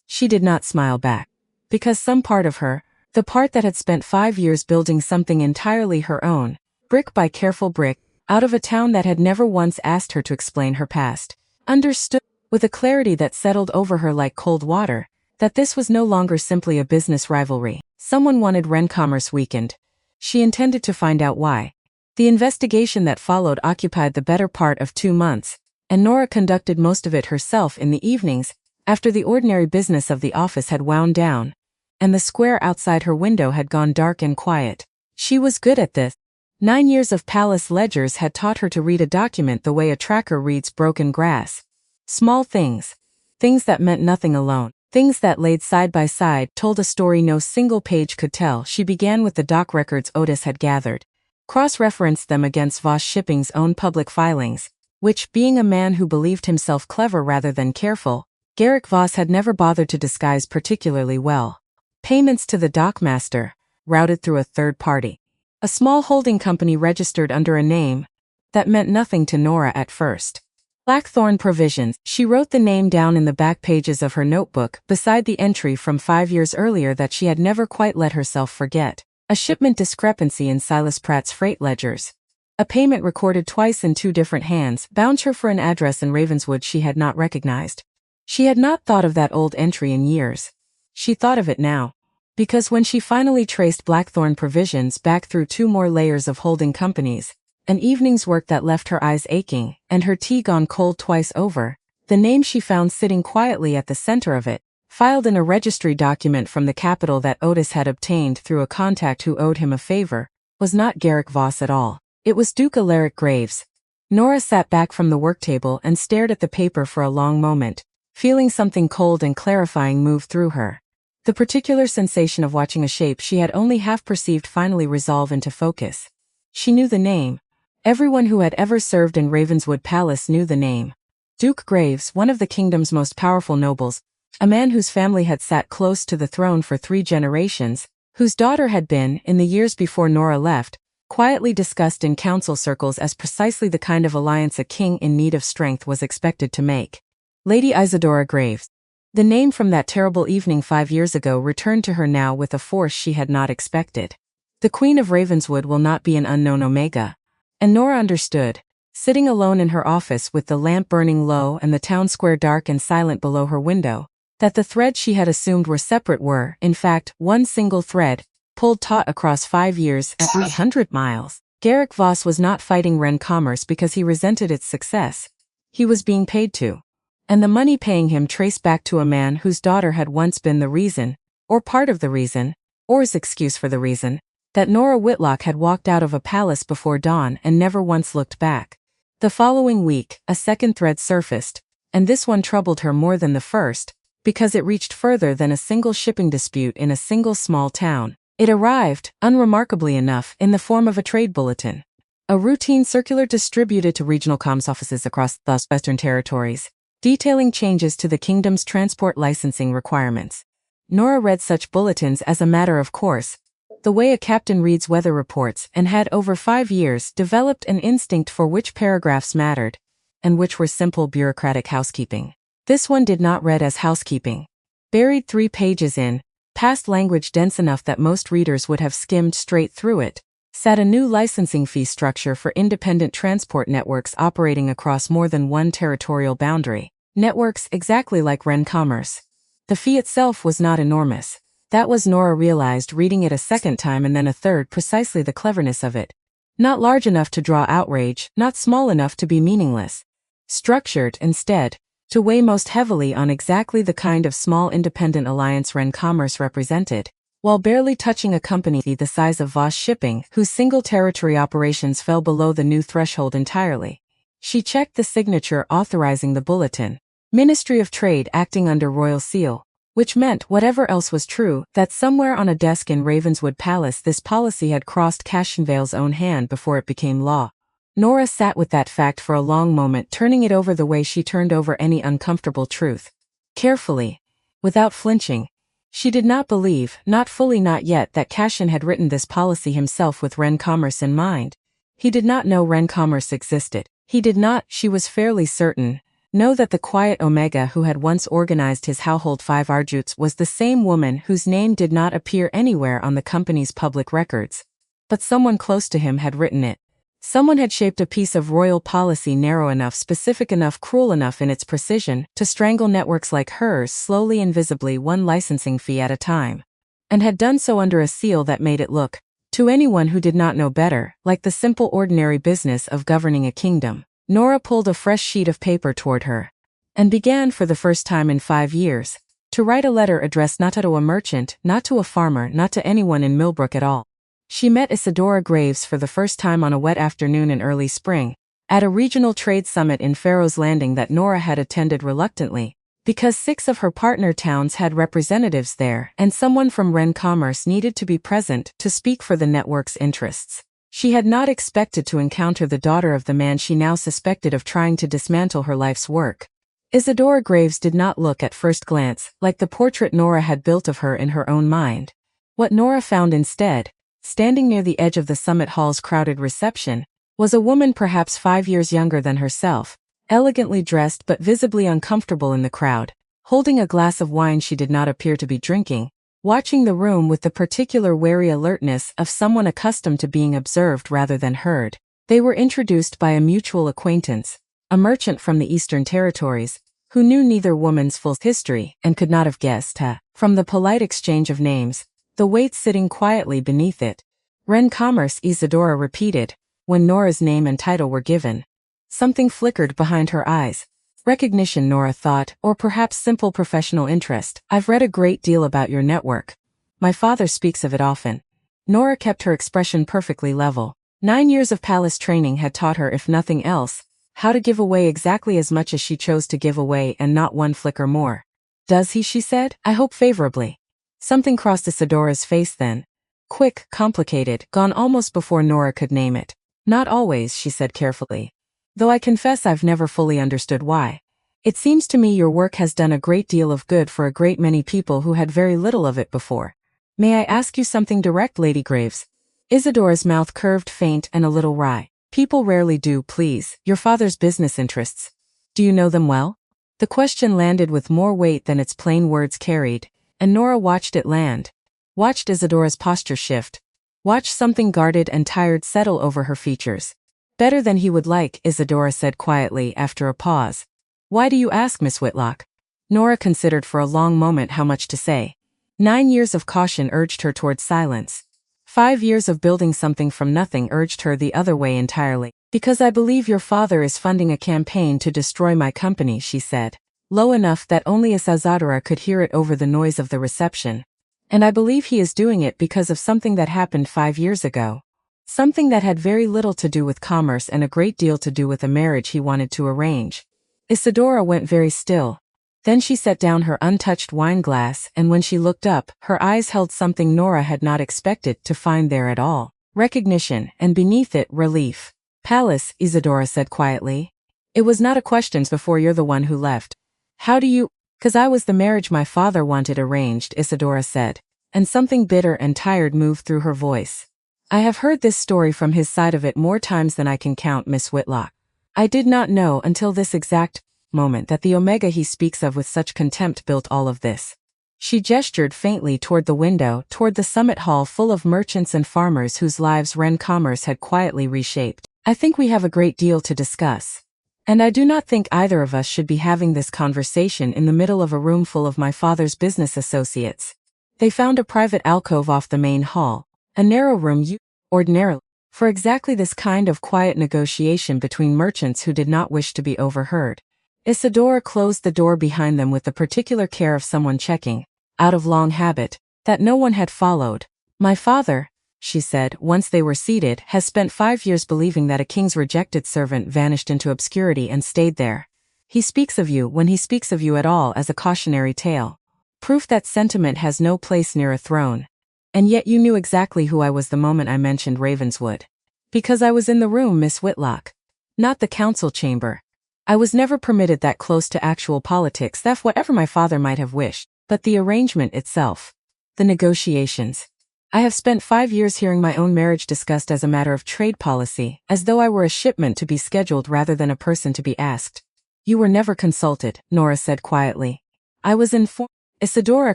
She did not smile back. Because some part of her, the part that had spent 5 years building something entirely her own, brick by careful brick, out of a town that had never once asked her to explain her past, understood, with a clarity that settled over her like cold water, that this was no longer simply a business rivalry. Someone wanted Ren Commerce weakened. She intended to find out why. The investigation that followed occupied the better part of 2 months, and Nora conducted most of it herself in the evenings, after the ordinary business of the office had wound down, and the square outside her window had gone dark and quiet. She was good at this. 9 years of palace ledgers had taught her to read a document the way a tracker reads broken grass. Small things. Things that meant nothing alone. Things that laid side by side told a story no single page could tell. She began with the dock records Otis had gathered, cross-referenced them against Voss Shipping's own public filings, which, being a man who believed himself clever rather than careful, Garrick Voss had never bothered to disguise particularly well. Payments to the dockmaster, routed through a third party. A small holding company registered under a name that meant nothing to Nora at first. Blackthorn Provisions. She wrote the name down in the back pages of her notebook, beside the entry from 5 years earlier that she had never quite let herself forget. A shipment discrepancy in Silas Pratt's freight ledgers. A payment recorded twice in 2 different hands bound her for an address in Ravenswood she had not recognized. She had not thought of that old entry in years. She thought of it now. Because when she finally traced Blackthorn Provisions back through 2 more layers of holding companies, an evening's work that left her eyes aching and her tea gone cold twice over, the name she found sitting quietly at the center of it, filed in a registry document from the capital that Otis had obtained through a contact who owed him a favor, was not Garrick Voss at all. It was Duke Alaric Graves. Nora sat back from the work table and stared at the paper for a long moment, feeling something cold and clarifying move through her. The particular sensation of watching a shape she had only half perceived finally resolve into focus. She knew the name. Everyone who had ever served in Ravenswood Palace knew the name. Duke Graves, one of the kingdom's most powerful nobles, a man whose family had sat close to the throne for 3 generations, whose daughter had been, in the years before Nora left, quietly discussed in council circles as precisely the kind of alliance a king in need of strength was expected to make. Lady Isadora Graves. The name from that terrible evening 5 years ago returned to her now with a force she had not expected. The Queen of Ravenswood will not be an unknown Omega. And Nora understood, sitting alone in her office with the lamp burning low and the town square dark and silent below her window, that the threads she had assumed were separate were, in fact, one single thread, pulled taut across 5 years at 300 miles. Garrick Voss was not fighting Ren Commerce because he resented its success. He was being paid to. And the money paying him traced back to a man whose daughter had once been the reason, or part of the reason, or his excuse for the reason, that Nora Whitlock had walked out of a palace before dawn and never once looked back. The following week, a second thread surfaced, and this one troubled her more than the first, because it reached further than a single shipping dispute in a single small town. It arrived, unremarkably enough, in the form of a trade bulletin. A routine circular distributed to regional comms offices across the Western Territories, detailing changes to the kingdom's transport licensing requirements. Nora read such bulletins as a matter of course, the way a captain reads weather reports, and had over 5 years developed an instinct for which paragraphs mattered, and which were simple bureaucratic housekeeping. This one did not read as housekeeping. Buried 3 pages in, past language dense enough that most readers would have skimmed straight through it, sat a new licensing fee structure for independent transport networks operating across more than one territorial boundary. Networks exactly like Ren Commerce. The fee itself was not enormous. That was, Nora realized reading it a second time and then a third, precisely the cleverness of it. Not large enough to draw outrage, not small enough to be meaningless. Structured, instead, to weigh most heavily on exactly the kind of small independent alliance Ren Commerce represented, while barely touching a company the size of Voss Shipping, whose single territory operations fell below the new threshold entirely. She checked the signature authorizing the bulletin. Ministry of Trade acting under royal seal. Which meant, whatever else was true, that somewhere on a desk in Ravenswood Palace this policy had crossed Cashinvale's own hand before it became law. Nora sat with that fact for a long moment, turning it over the way she turned over any uncomfortable truth. Carefully. Without flinching. She did not believe, not fully not yet, that Cashin had written this policy himself with Ren Commerce in mind. He did not know Ren Commerce existed. He did not, she was fairly certain, know that the quiet Omega who had once organized his household 5 Arjutes was the same woman whose name did not appear anywhere on the company's public records. But someone close to him had written it. Someone had shaped a piece of royal policy narrow enough, specific enough, cruel enough in its precision, to strangle networks like hers slowly and visibly, one licensing fee at a time. And had done so under a seal that made it look, to anyone who did not know better, like the simple ordinary business of governing a kingdom. Nora pulled a fresh sheet of paper toward her, and began, for the first time in 5 years, to write a letter addressed not to a merchant, not to a farmer, not to anyone in Millbrook at all. She met Isadora Graves for the first time on a wet afternoon in early spring, at a regional trade summit in Farrow's Landing that Nora had attended reluctantly, because 6 of her partner towns had representatives there, and someone from Ren Commerce needed to be present to speak for the network's interests. She had not expected to encounter the daughter of the man she now suspected of trying to dismantle her life's work. Isadora Graves did not look at first glance like the portrait Nora had built of her in her own mind. What Nora found instead, standing near the edge of the summit hall's crowded reception, was a woman perhaps 5 years younger than herself, elegantly dressed but visibly uncomfortable in the crowd, holding a glass of wine she did not appear to be drinking, watching the room with the particular wary alertness of someone accustomed to being observed rather than heard. They were introduced by a mutual acquaintance, a merchant from the Eastern Territories, who knew neither woman's full history and could not have guessed her, from the polite exchange of names, the weight sitting quietly beneath it. Ren Commerce, Isadora repeated, when Nora's name and title were given. Something flickered behind her eyes. Recognition, Nora thought, or perhaps simple professional interest. I've read a great deal about your network. My father speaks of it often. Nora kept her expression perfectly level. 9 years of palace training had taught her, if nothing else, how to give away exactly as much as she chose to give away and not one flicker more. Does he? She said. I hope favorably. Something crossed Isadora's face then. Quick, complicated, gone almost before Nora could name it. Not always, she said carefully. Though I confess I've never fully understood why. It seems to me your work has done a great deal of good for a great many people who had very little of it before. May I ask you something direct, Lady Graves? Isadora's mouth curved faint and a little wry. People rarely do, please. Your father's business interests. Do you know them well? The question landed with more weight than its plain words carried, and Nora watched it land. Watched Isadora's posture shift. Watched something guarded and tired settle over her features. Better than he would like, Isadora said quietly after a pause. Why do you ask, Miss Whitlock? Nora considered for a long moment how much to say. 9 years of caution urged her toward silence. 5 years of building something from nothing urged her the other way entirely. Because I believe your father is funding a campaign to destroy my company, she said, low enough that only Isadora could hear it over the noise of the reception. And I believe he is doing it because of something that happened 5 years ago. Something that had very little to do with commerce and a great deal to do with a marriage he wanted to arrange. Isadora went very still. Then she set down her untouched wine glass, and when she looked up, her eyes held something Nora had not expected to find there at all. Recognition, and beneath it, relief. Palace, Isadora said quietly. It was not a questions before you're the one who left. How do you— 'Cause I was the marriage my father wanted arranged, Isadora said, and something bitter and tired moved through her voice. I have heard this story from his side of it more times than I can count, Miss Whitlock. I did not know until this exact moment that the Omega he speaks of with such contempt built all of this. She gestured faintly toward the window, toward the summit hall full of merchants and farmers whose lives Ren commerce had quietly reshaped. I think we have a great deal to discuss. And I do not think either of us should be having this conversation in the middle of a room full of my father's business associates. They found a private alcove off the main hall, a narrow room ordinarily, for exactly this kind of quiet negotiation between merchants who did not wish to be overheard. Isadora closed the door behind them with the particular care of someone checking, out of long habit, that no one had followed. My father, she said, once they were seated, has spent 5 years believing that a king's rejected servant vanished into obscurity and stayed there. He speaks of you, when he speaks of you at all, as a cautionary tale. Proof that sentiment has no place near a throne. And yet you knew exactly who I was the moment I mentioned Ravenswood. Because I was in the room, Miss Whitlock. Not the council chamber. I was never permitted that close to actual politics, that's whatever my father might have wished, but the arrangement itself. The negotiations. I have spent 5 years hearing my own marriage discussed as a matter of trade policy, as though I were a shipment to be scheduled rather than a person to be asked. You were never consulted, Nora said quietly. I was informed. Isadora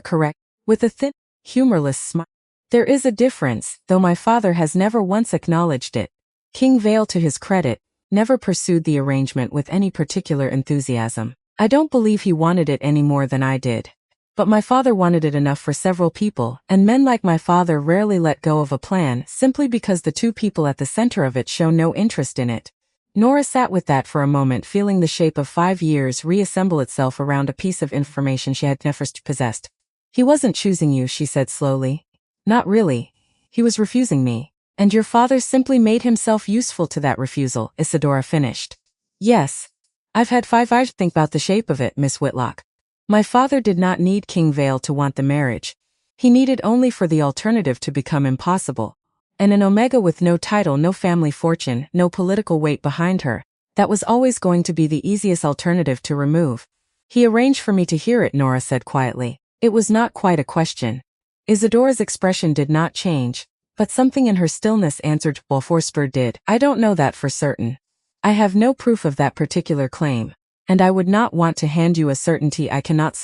correct, with a thin, humorless smile. There is a difference, though my father has never once acknowledged it. King Vale, to his credit, never pursued the arrangement with any particular enthusiasm. I don't believe he wanted it any more than I did. But my father wanted it enough for several people, and men like my father rarely let go of a plan simply because the two people at the center of it show no interest in it. Nora sat with that for a moment, feeling the shape of 5 years reassemble itself around a piece of information she had never possessed. He wasn't choosing you, she said slowly. Not really. He was refusing me. And your father simply made himself useful to that refusal, Isadora finished. Yes. I've had 5 hours to think about the shape of it, Miss Whitlock. My father did not need King Vale to want the marriage. He needed only for the alternative to become impossible. And an Omega with no title, no family fortune, no political weight behind her, that was always going to be the easiest alternative to remove. He arranged for me to hear it, Nora said quietly. It was not quite a question. Isadora's expression did not change, but something in her stillness answered, while Forspur did. I don't know that for certain. I have no proof of that particular claim. And I would not want to hand you a certainty I cannot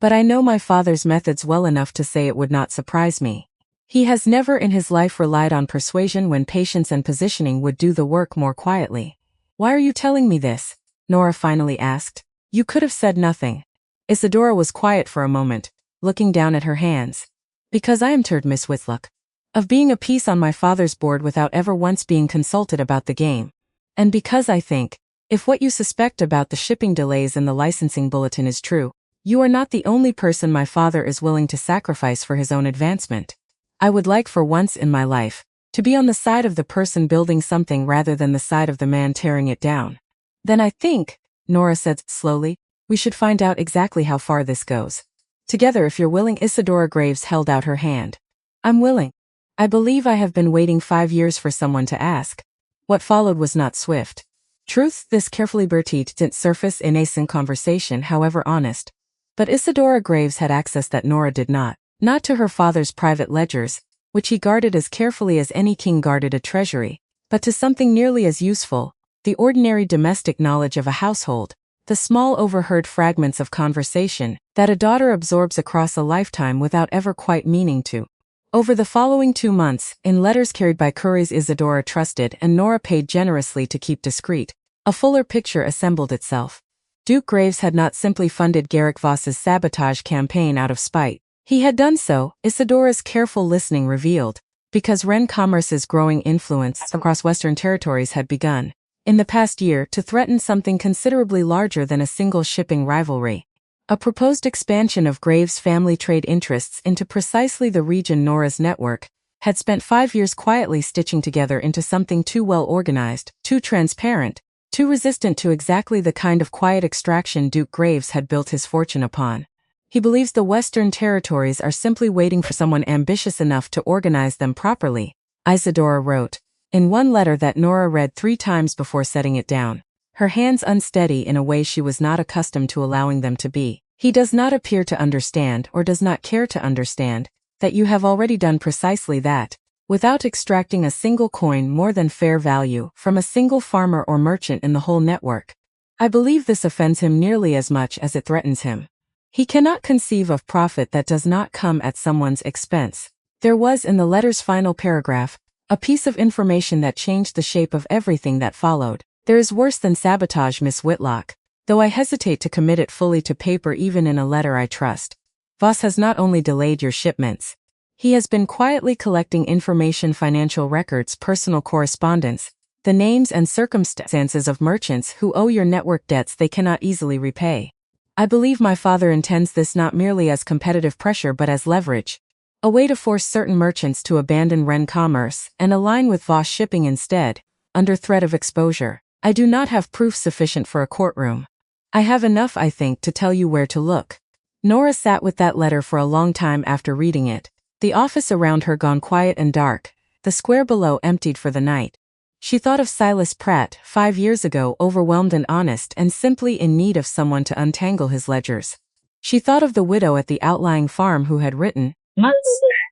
but I know my father's methods well enough to say it would not surprise me. He has never in his life relied on persuasion when patience and positioning would do the work more quietly. Why are you telling me this? Nora finally asked. You could have said nothing. Isadora was quiet for a moment, looking down at her hands. Because I am tired, Miss Whitlock, of being a piece on my father's board without ever once being consulted about the game. And because I think, if what you suspect about the shipping delays in the licensing bulletin is true, you are not the only person my father is willing to sacrifice for his own advancement. I would like for once in my life to be on the side of the person building something rather than the side of the man tearing it down. Then I think, Nora said slowly, we should find out exactly how far this goes. Together if you're willing. Isadora Graves held out her hand. I'm willing. I believe I have been waiting 5 years for someone to ask. What followed was not swift. Truth, this carefully bertite didn't surface in a conversation, however honest. But Isadora Graves had access that Nora did not to her father's private ledgers, which he guarded as carefully as any king guarded a treasury, but to something nearly as useful, the ordinary domestic knowledge of a household, the small overheard fragments of conversation that a daughter absorbs across a lifetime without ever quite meaning to. Over the following 2 months, in letters carried by couriers Isadora trusted and Nora paid generously to keep discreet, a fuller picture assembled itself. Duke Graves had not simply funded Garrick Voss's sabotage campaign out of spite. He had done so, Isadora's careful listening revealed, because Ren Commerce's growing influence across Western territories had begun. in the past year to threaten something considerably larger than a single shipping rivalry. A proposed expansion of Graves' family trade interests into precisely the region Nora's network had spent 5 years quietly stitching together into something too well organized, too transparent, too resistant to exactly the kind of quiet extraction Duke Graves had built his fortune upon. He believes the Western Territories are simply waiting for someone ambitious enough to organize them properly, Isadora wrote, in one letter that Nora read 3 times before setting it down, her hands unsteady in a way she was not accustomed to allowing them to be. He does not appear to understand or does not care to understand that you have already done precisely that, without extracting a single coin more than fair value from a single farmer or merchant in the whole network. I believe this offends him nearly as much as it threatens him. He cannot conceive of profit that does not come at someone's expense. There was in the letter's final paragraph a piece of information that changed the shape of everything that followed. There is worse than sabotage, Miss Whitlock, though I hesitate to commit it fully to paper even in a letter I trust. Voss has not only delayed your shipments. He has been quietly collecting information, financial records, personal correspondence, the names and circumstances of merchants who owe your network debts they cannot easily repay. I believe my father intends this not merely as competitive pressure but as leverage. A way to force certain merchants to abandon Ren commerce and align with Voss shipping instead, under threat of exposure. I do not have proof sufficient for a courtroom. I have enough, I think, to tell you where to look. Nora sat with that letter for a long time after reading it, the office around her gone quiet and dark, the square below emptied for the night. She thought of Silas Pratt, 5 years ago, overwhelmed and honest and simply in need of someone to untangle his ledgers. She thought of the widow at the outlying farm who had written,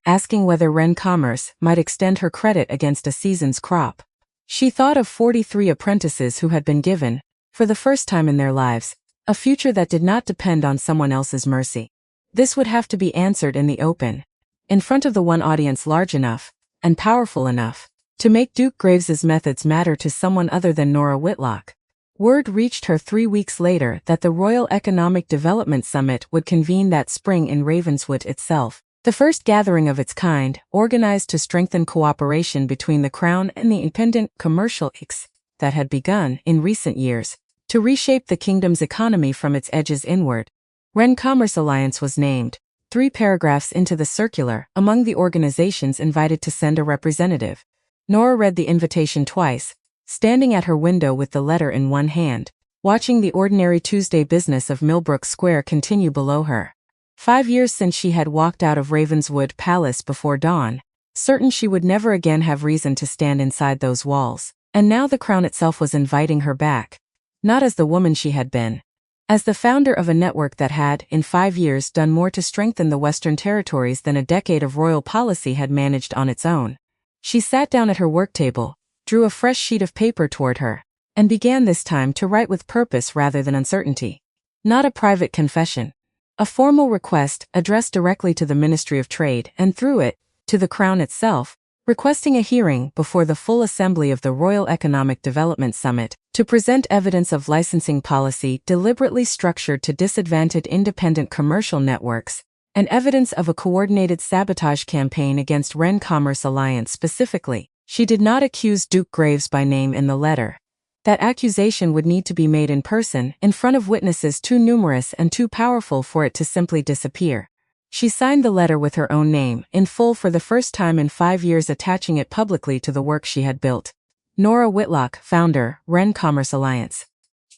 asking whether Ren Commerce might extend her credit against a season's crop. She thought of 43 apprentices who had been given, for the first time in their lives, a future that did not depend on someone else's mercy. This would have to be answered in the open, in front of the one audience large enough, and powerful enough, to make Duke Graves's methods matter to someone other than Nora Whitlock. Word reached her 3 weeks later that the Royal Economic Development Summit would convene that spring in Ravenswood itself, the first gathering of its kind, organized to strengthen cooperation between the Crown and the independent commercial cliques that had begun, in recent years, to reshape the kingdom's economy from its edges inward. Ren Commerce Alliance was named, 3 paragraphs into the circular, among the organizations invited to send a representative. Nora read the invitation twice, standing at her window with the letter in one hand, watching the ordinary Tuesday business of Millbrook Square continue below her. 5 years since she had walked out of Ravenswood Palace before dawn, certain she would never again have reason to stand inside those walls, and now the Crown itself was inviting her back, not as the woman she had been, as the founder of a network that had, in 5 years, done more to strengthen the Western Territories than a decade of royal policy had managed on its own. She sat down at her work table, drew a fresh sheet of paper toward her, and began this time to write with purpose rather than uncertainty. Not a private confession. A formal request addressed directly to the Ministry of Trade and through it, to the Crown itself, requesting a hearing before the full assembly of the Royal Economic Development Summit to present evidence of licensing policy deliberately structured to disadvantage independent commercial networks, and evidence of a coordinated sabotage campaign against Ren Commerce Alliance specifically. She did not accuse Duke Graves by name in the letter. That accusation would need to be made in person, in front of witnesses too numerous and too powerful for it to simply disappear. She signed the letter with her own name, in full for the first time in 5 years, attaching it publicly to the work she had built. Nora Whitlock, founder, Ren Commerce Alliance.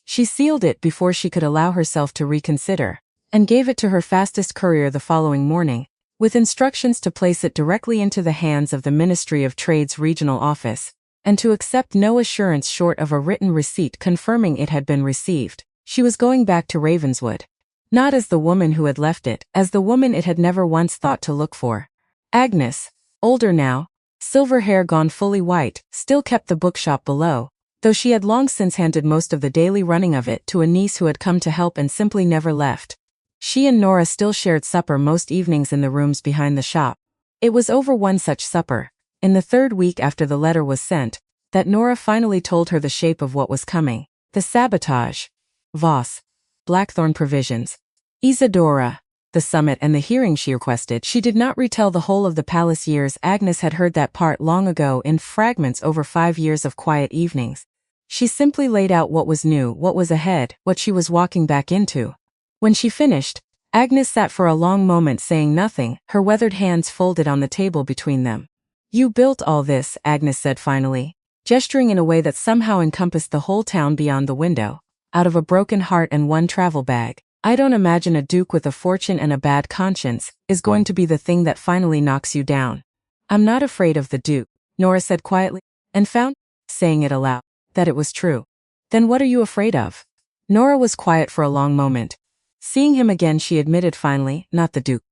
She sealed it before she could allow herself to reconsider, and gave it to her fastest courier the following morning, with instructions to place it directly into the hands of the Ministry of Trade's regional office, and to accept no assurance short of a written receipt confirming it had been received. She was going back to Ravenswood. Not as the woman who had left it, as the woman it had never once thought to look for. Agnes, older now, silver hair gone fully white, still kept the bookshop below, though she had long since handed most of the daily running of it to a niece who had come to help and simply never left. She and Nora still shared supper most evenings in the rooms behind the shop. It was over one such supper, in the 3rd week after the letter was sent, that Nora finally told her the shape of what was coming. The sabotage. Voss. Blackthorn provisions. Isadora. The summit and the hearing she requested. She did not retell the whole of the palace years. Agnes had heard that part long ago in fragments over 5 years of quiet evenings. She simply laid out what was new, what was ahead, what she was walking back into. When she finished, Agnes sat for a long moment saying nothing, her weathered hands folded on the table between them. "You built all this," Agnes said finally, gesturing in a way that somehow encompassed the whole town beyond the window, "out of a broken heart and one travel bag. I don't imagine a duke with a fortune and a bad conscience is going to be the thing that finally knocks you down." "I'm not afraid of the duke," Nora said quietly, and found, saying it aloud, that it was true. "Then what are you afraid of?" Nora was quiet for a long moment. Seeing him again, she admitted finally, "Not the duke.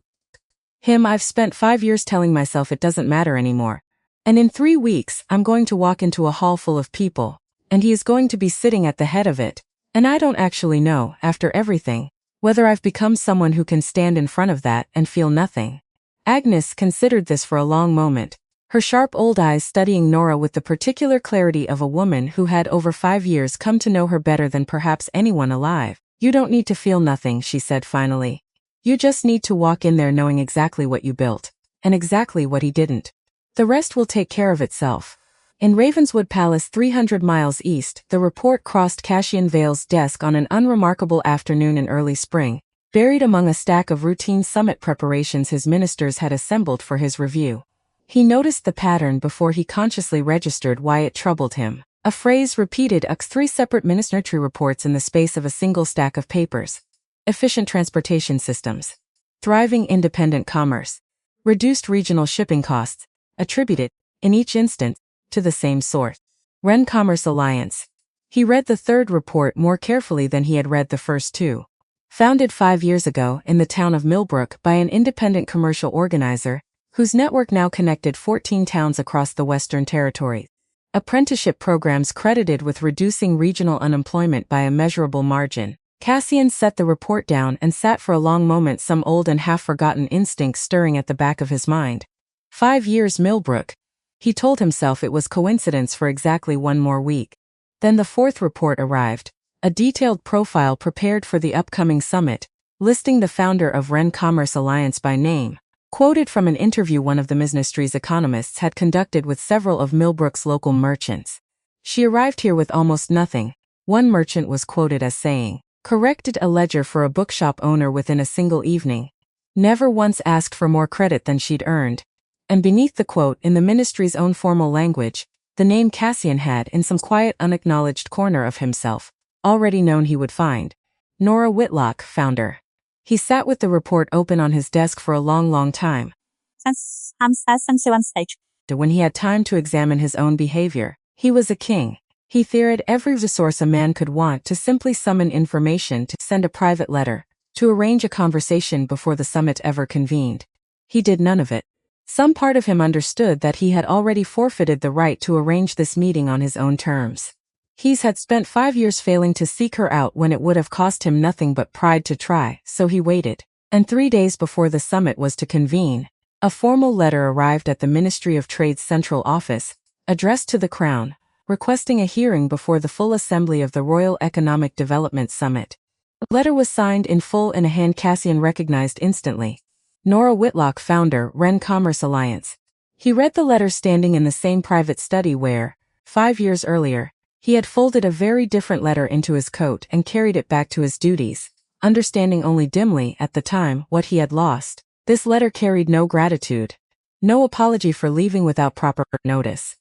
Him, I've spent 5 years telling myself it doesn't matter anymore. And in 3 weeks, I'm going to walk into a hall full of people, and he is going to be sitting at the head of it. And I don't actually know, after everything, whether I've become someone who can stand in front of that and feel nothing." Agnes considered this for a long moment, her sharp old eyes studying Nora with the particular clarity of a woman who had over 5 years come to know her better than perhaps anyone alive. "You don't need to feel nothing," she said finally. "You just need to walk in there knowing exactly what you built, and exactly what he didn't. The rest will take care of itself." In Ravenswood Palace 300 miles east, the report crossed Cassian Vale's desk on an unremarkable afternoon in early spring, buried among a stack of routine summit preparations his ministers had assembled for his review. He noticed the pattern before he consciously registered why it troubled him. A phrase repeated among 3 separate ministry reports in the space of a single stack of papers. Efficient transportation systems. Thriving independent commerce. Reduced regional shipping costs, attributed, in each instance, to the same source. Ren Commerce Alliance. He read the third report more carefully than he had read the first 2. Founded 5 years ago in the town of Millbrook by an independent commercial organizer, whose network now connected 14 towns across the Western Territories. Apprenticeship programs credited with reducing regional unemployment by a measurable margin. Cassian set the report down and sat for a long moment, some old and half-forgotten instinct stirring at the back of his mind. 5 years Millbrook. He told himself it was coincidence for exactly 1 more week. Then the 4th report arrived, a detailed profile prepared for the upcoming summit, listing the founder of Ren Commerce Alliance by name, quoted from an interview one of the ministry's economists had conducted with several of Millbrook's local merchants. "She arrived here with almost nothing," one merchant was quoted as saying. "Corrected a ledger for a bookshop owner within a single evening. Never once asked for more credit than she'd earned." And beneath the quote, in the ministry's own formal language, the name Cassian had in some quiet unacknowledged corner of himself, already known he would find. Nora Whitlock, founder. He sat with the report open on his desk for a long time. When he had time to examine his own behavior, he was a king. He feared every resource a man could want to simply summon information, to send a private letter, to arrange a conversation before the summit ever convened. He did none of it. Some part of him understood that he had already forfeited the right to arrange this meeting on his own terms. He had spent 5 years failing to seek her out when it would have cost him nothing but pride to try, so he waited. And 3 days before the summit was to convene, a formal letter arrived at the Ministry of Trade's central office, addressed to the Crown, requesting a hearing before the full assembly of the Royal Economic Development Summit. The letter was signed in full in a hand Cassian recognized instantly. Nora Whitlock, founder, Ren Commerce Alliance. He read the letter standing in the same private study where, 5 years earlier, he had folded a very different letter into his coat and carried it back to his duties, understanding only dimly at the time what he had lost. This letter carried no gratitude, no apology for leaving without proper notice.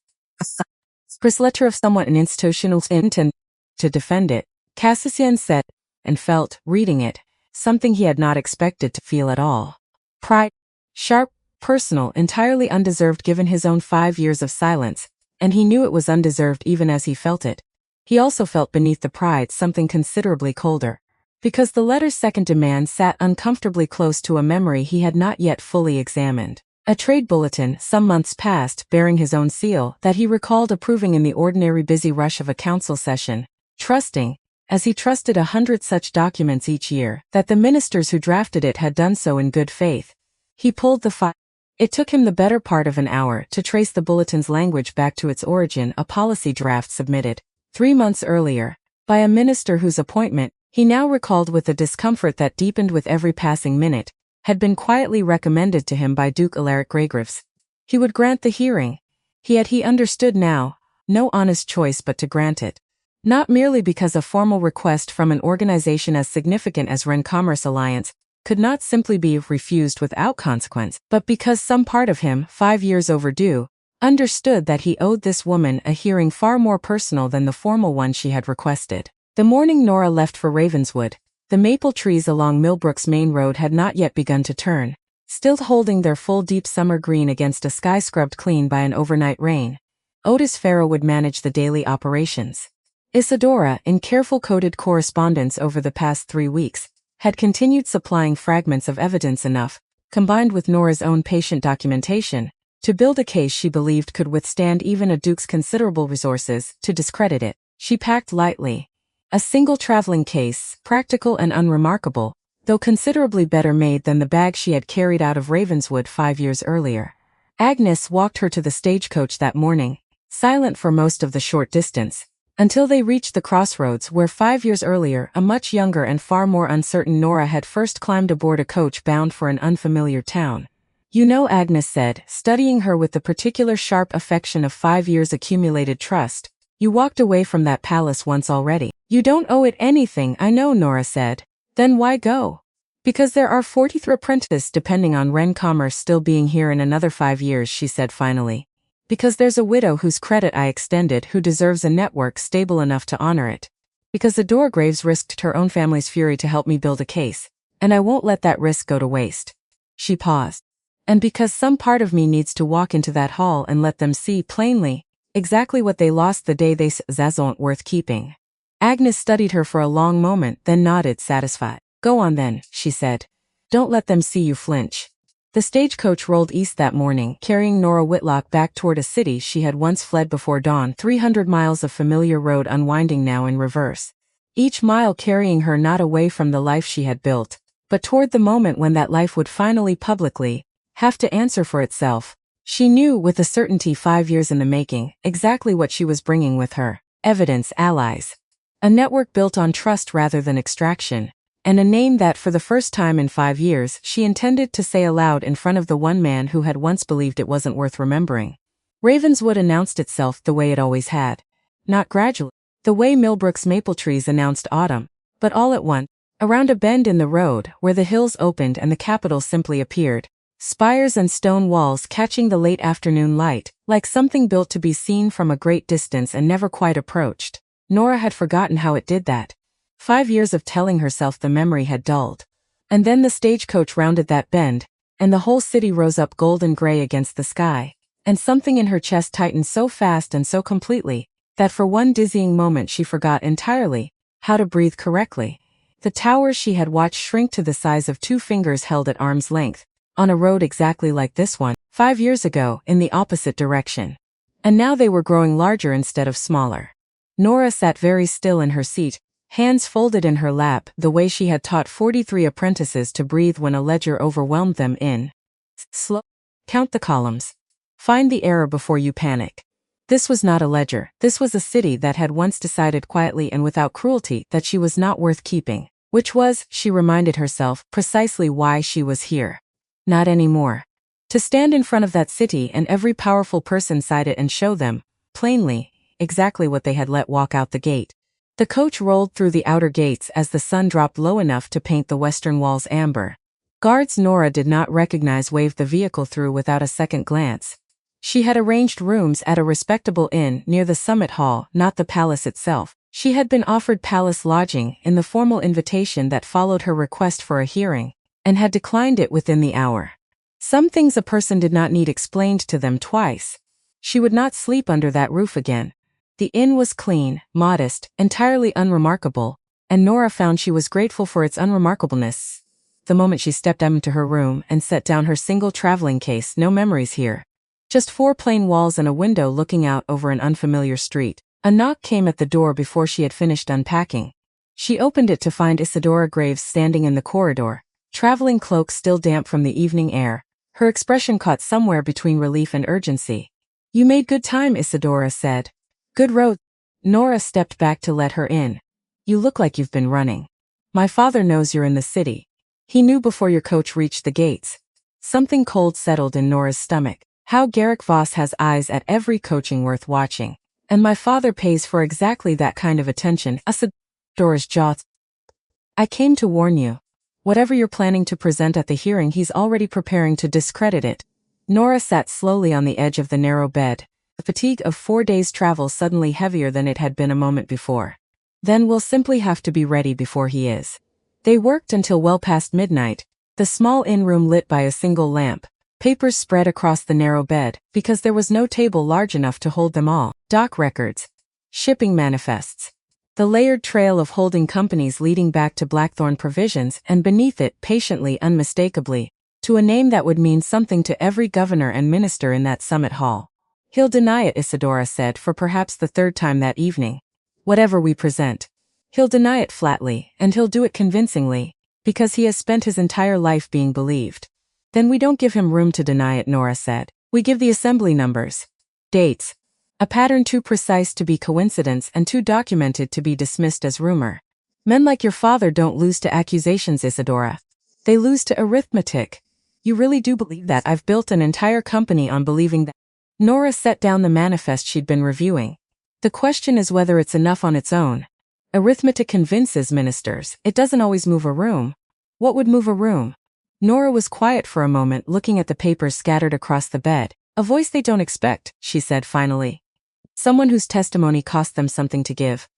This letter of somewhat an institutional intent to defend it, Cassian said, and felt, reading it, something he had not expected to feel at all. Pride, sharp, personal, entirely undeserved given his own 5 years of silence, and he knew it was undeserved even as he felt it. He also felt beneath the pride something considerably colder, because the letter's second demand sat uncomfortably close to a memory he had not yet fully examined. A trade bulletin, some months past, bearing his own seal, that he recalled approving in the ordinary busy rush of a council session, trusting, as he trusted 100 such documents each year, that the ministers who drafted it had done so in good faith. He pulled the file. It took him the better part of an hour to trace the bulletin's language back to its origin, a policy draft submitted 3 months earlier by a minister whose appointment, he now recalled with a discomfort that deepened with every passing minute, had been quietly recommended to him by Duke Alaric Greygraves. He would grant the hearing. He understood now, no honest choice but to grant it. Not merely because a formal request from an organization as significant as Ren Commerce Alliance could not simply be refused without consequence, but because some part of him, 5 years overdue, understood that he owed this woman a hearing far more personal than the formal one she had requested. The morning Nora left for Ravenswood, the maple trees along Millbrook's main road had not yet begun to turn, still holding their full deep summer green against a sky scrubbed clean by an overnight rain. Otis Farrow would manage the daily operations. Isadora, in careful coded correspondence over the past 3 weeks, had continued supplying fragments of evidence enough, combined with Nora's own patient documentation, to build a case she believed could withstand even a Duke's considerable resources to discredit it. She packed lightly. A single traveling case, practical and unremarkable, though considerably better made than the bag she had carried out of Ravenswood 5 years earlier. Agnes walked her to the stagecoach that morning, silent for most of the short distance, until they reached the crossroads where 5 years earlier a much younger and far more uncertain Nora had first climbed aboard a coach bound for an unfamiliar town. "You know," Agnes said, studying her with the particular sharp affection of 5 years accumulated trust, "you walked away from that palace once already." "You don't owe it anything, I know," Nora said. "Then why go?" "Because there are 43 apprentices depending on Ren Commerce still being here in another 5 years," she said finally. "Because there's a widow whose credit I extended who deserves a network stable enough to honor it. Because Adora Graves risked her own family's fury to help me build a case, and I won't let that risk go to waste." She paused. "And because some part of me needs to walk into that hall and let them see plainly exactly what they lost the day they zazont worth keeping." Agnes studied her for a long moment, then nodded, satisfied. "Go on then," she said. "Don't let them see you flinch." The stagecoach rolled east that morning, carrying Nora Whitlock back toward a city she had once fled before dawn, 300 miles of familiar road unwinding now in reverse. Each mile carrying her not away from the life she had built, but toward the moment when that life would finally publicly have to answer for itself. She knew with a certainty 5 years in the making exactly what she was bringing with her: evidence, allies, a network built on trust rather than extraction, and a name that for the first time in 5 years she intended to say aloud in front of the one man who had once believed it wasn't worth remembering. Ravenswood announced itself the way it always had. Not gradually, the way Millbrook's maple trees announced autumn, but all at once, around a bend in the road where the hills opened and the capital simply appeared. Spires and stone walls catching the late afternoon light, like something built to be seen from a great distance and never quite approached. Nora had forgotten how it did that. 5 years of telling herself the memory had dulled. And then the stagecoach rounded that bend, and the whole city rose up golden gray against the sky, and something in her chest tightened so fast and so completely, that for one dizzying moment she forgot entirely how to breathe correctly. The towers she had watched shrink to the size of 2 fingers held at arm's length, on a road exactly like this one, 5 years ago, in the opposite direction. And now they were growing larger instead of smaller. Nora sat very still in her seat, hands folded in her lap, the way she had taught 43 apprentices to breathe when a ledger overwhelmed them in. Slow. Count the columns. Find the error before you panic. This was not a ledger. This was a city that had once decided quietly and without cruelty that she was not worth keeping, which was, she reminded herself, precisely why she was here. Not anymore. To stand in front of that city and every powerful person side it and show them, plainly, exactly what they had let walk out the gate. The coach rolled through the outer gates as the sun dropped low enough to paint the western walls amber. Guards Nora did not recognize waved the vehicle through without a second glance. She had arranged rooms at a respectable inn near the summit hall, not the palace itself. She had been offered palace lodging in the formal invitation that followed her request for a hearing, and had declined it within the hour. Some things a person did not need explained to them twice. She would not sleep under that roof again. The inn was clean, modest, entirely unremarkable, and Nora found she was grateful for its unremarkableness. The moment she stepped into her room and set down her single traveling case, no memories here. Just 4 plain walls and a window looking out over an unfamiliar street. A knock came at the door before she had finished unpacking. She opened it to find Isadora Graves standing in the corridor, traveling cloak still damp from the evening air, her expression caught somewhere between relief and urgency. "You made good time," Isadora said. "Good road." Nora stepped back to let her in. "You look like you've been running. My father knows you're in the city. He knew before your coach reached the gates." Something cold settled in Nora's stomach. How Garrick Voss has eyes at every coaching worth watching. And my father pays for exactly that kind of attention. Isidora's jaw. I came to warn you. Whatever you're planning to present at the hearing, he's already preparing to discredit it. Nora sat slowly on the edge of the narrow bed, the fatigue of 4 days' travel suddenly heavier than it had been a moment before. Then we'll simply have to be ready before he is. They worked until well past midnight, the small inn-room lit by a single lamp, papers spread across the narrow bed, because there was no table large enough to hold them all, dock records, shipping manifests, the layered trail of holding companies leading back to Blackthorn Provisions, and beneath it, patiently, unmistakably, to a name that would mean something to every governor and minister in that summit hall. He'll deny it, Isadora said for perhaps the third time that evening. Whatever we present. He'll deny it flatly, and he'll do it convincingly, because he has spent his entire life being believed. Then we don't give him room to deny it, Nora said. We give the assembly numbers. Dates. A pattern too precise to be coincidence and too documented to be dismissed as rumor. Men like your father don't lose to accusations, Isadora. They lose to arithmetic. You really do believe that? I've built an entire company on believing that. Nora set down the manifest she'd been reviewing. The question is whether it's enough on its own. Arithmetic convinces ministers. It doesn't always move a room. What would move a room? Nora was quiet for a moment, looking at the papers scattered across the bed. A voice they don't expect, she said finally. Someone whose testimony cost them something to give.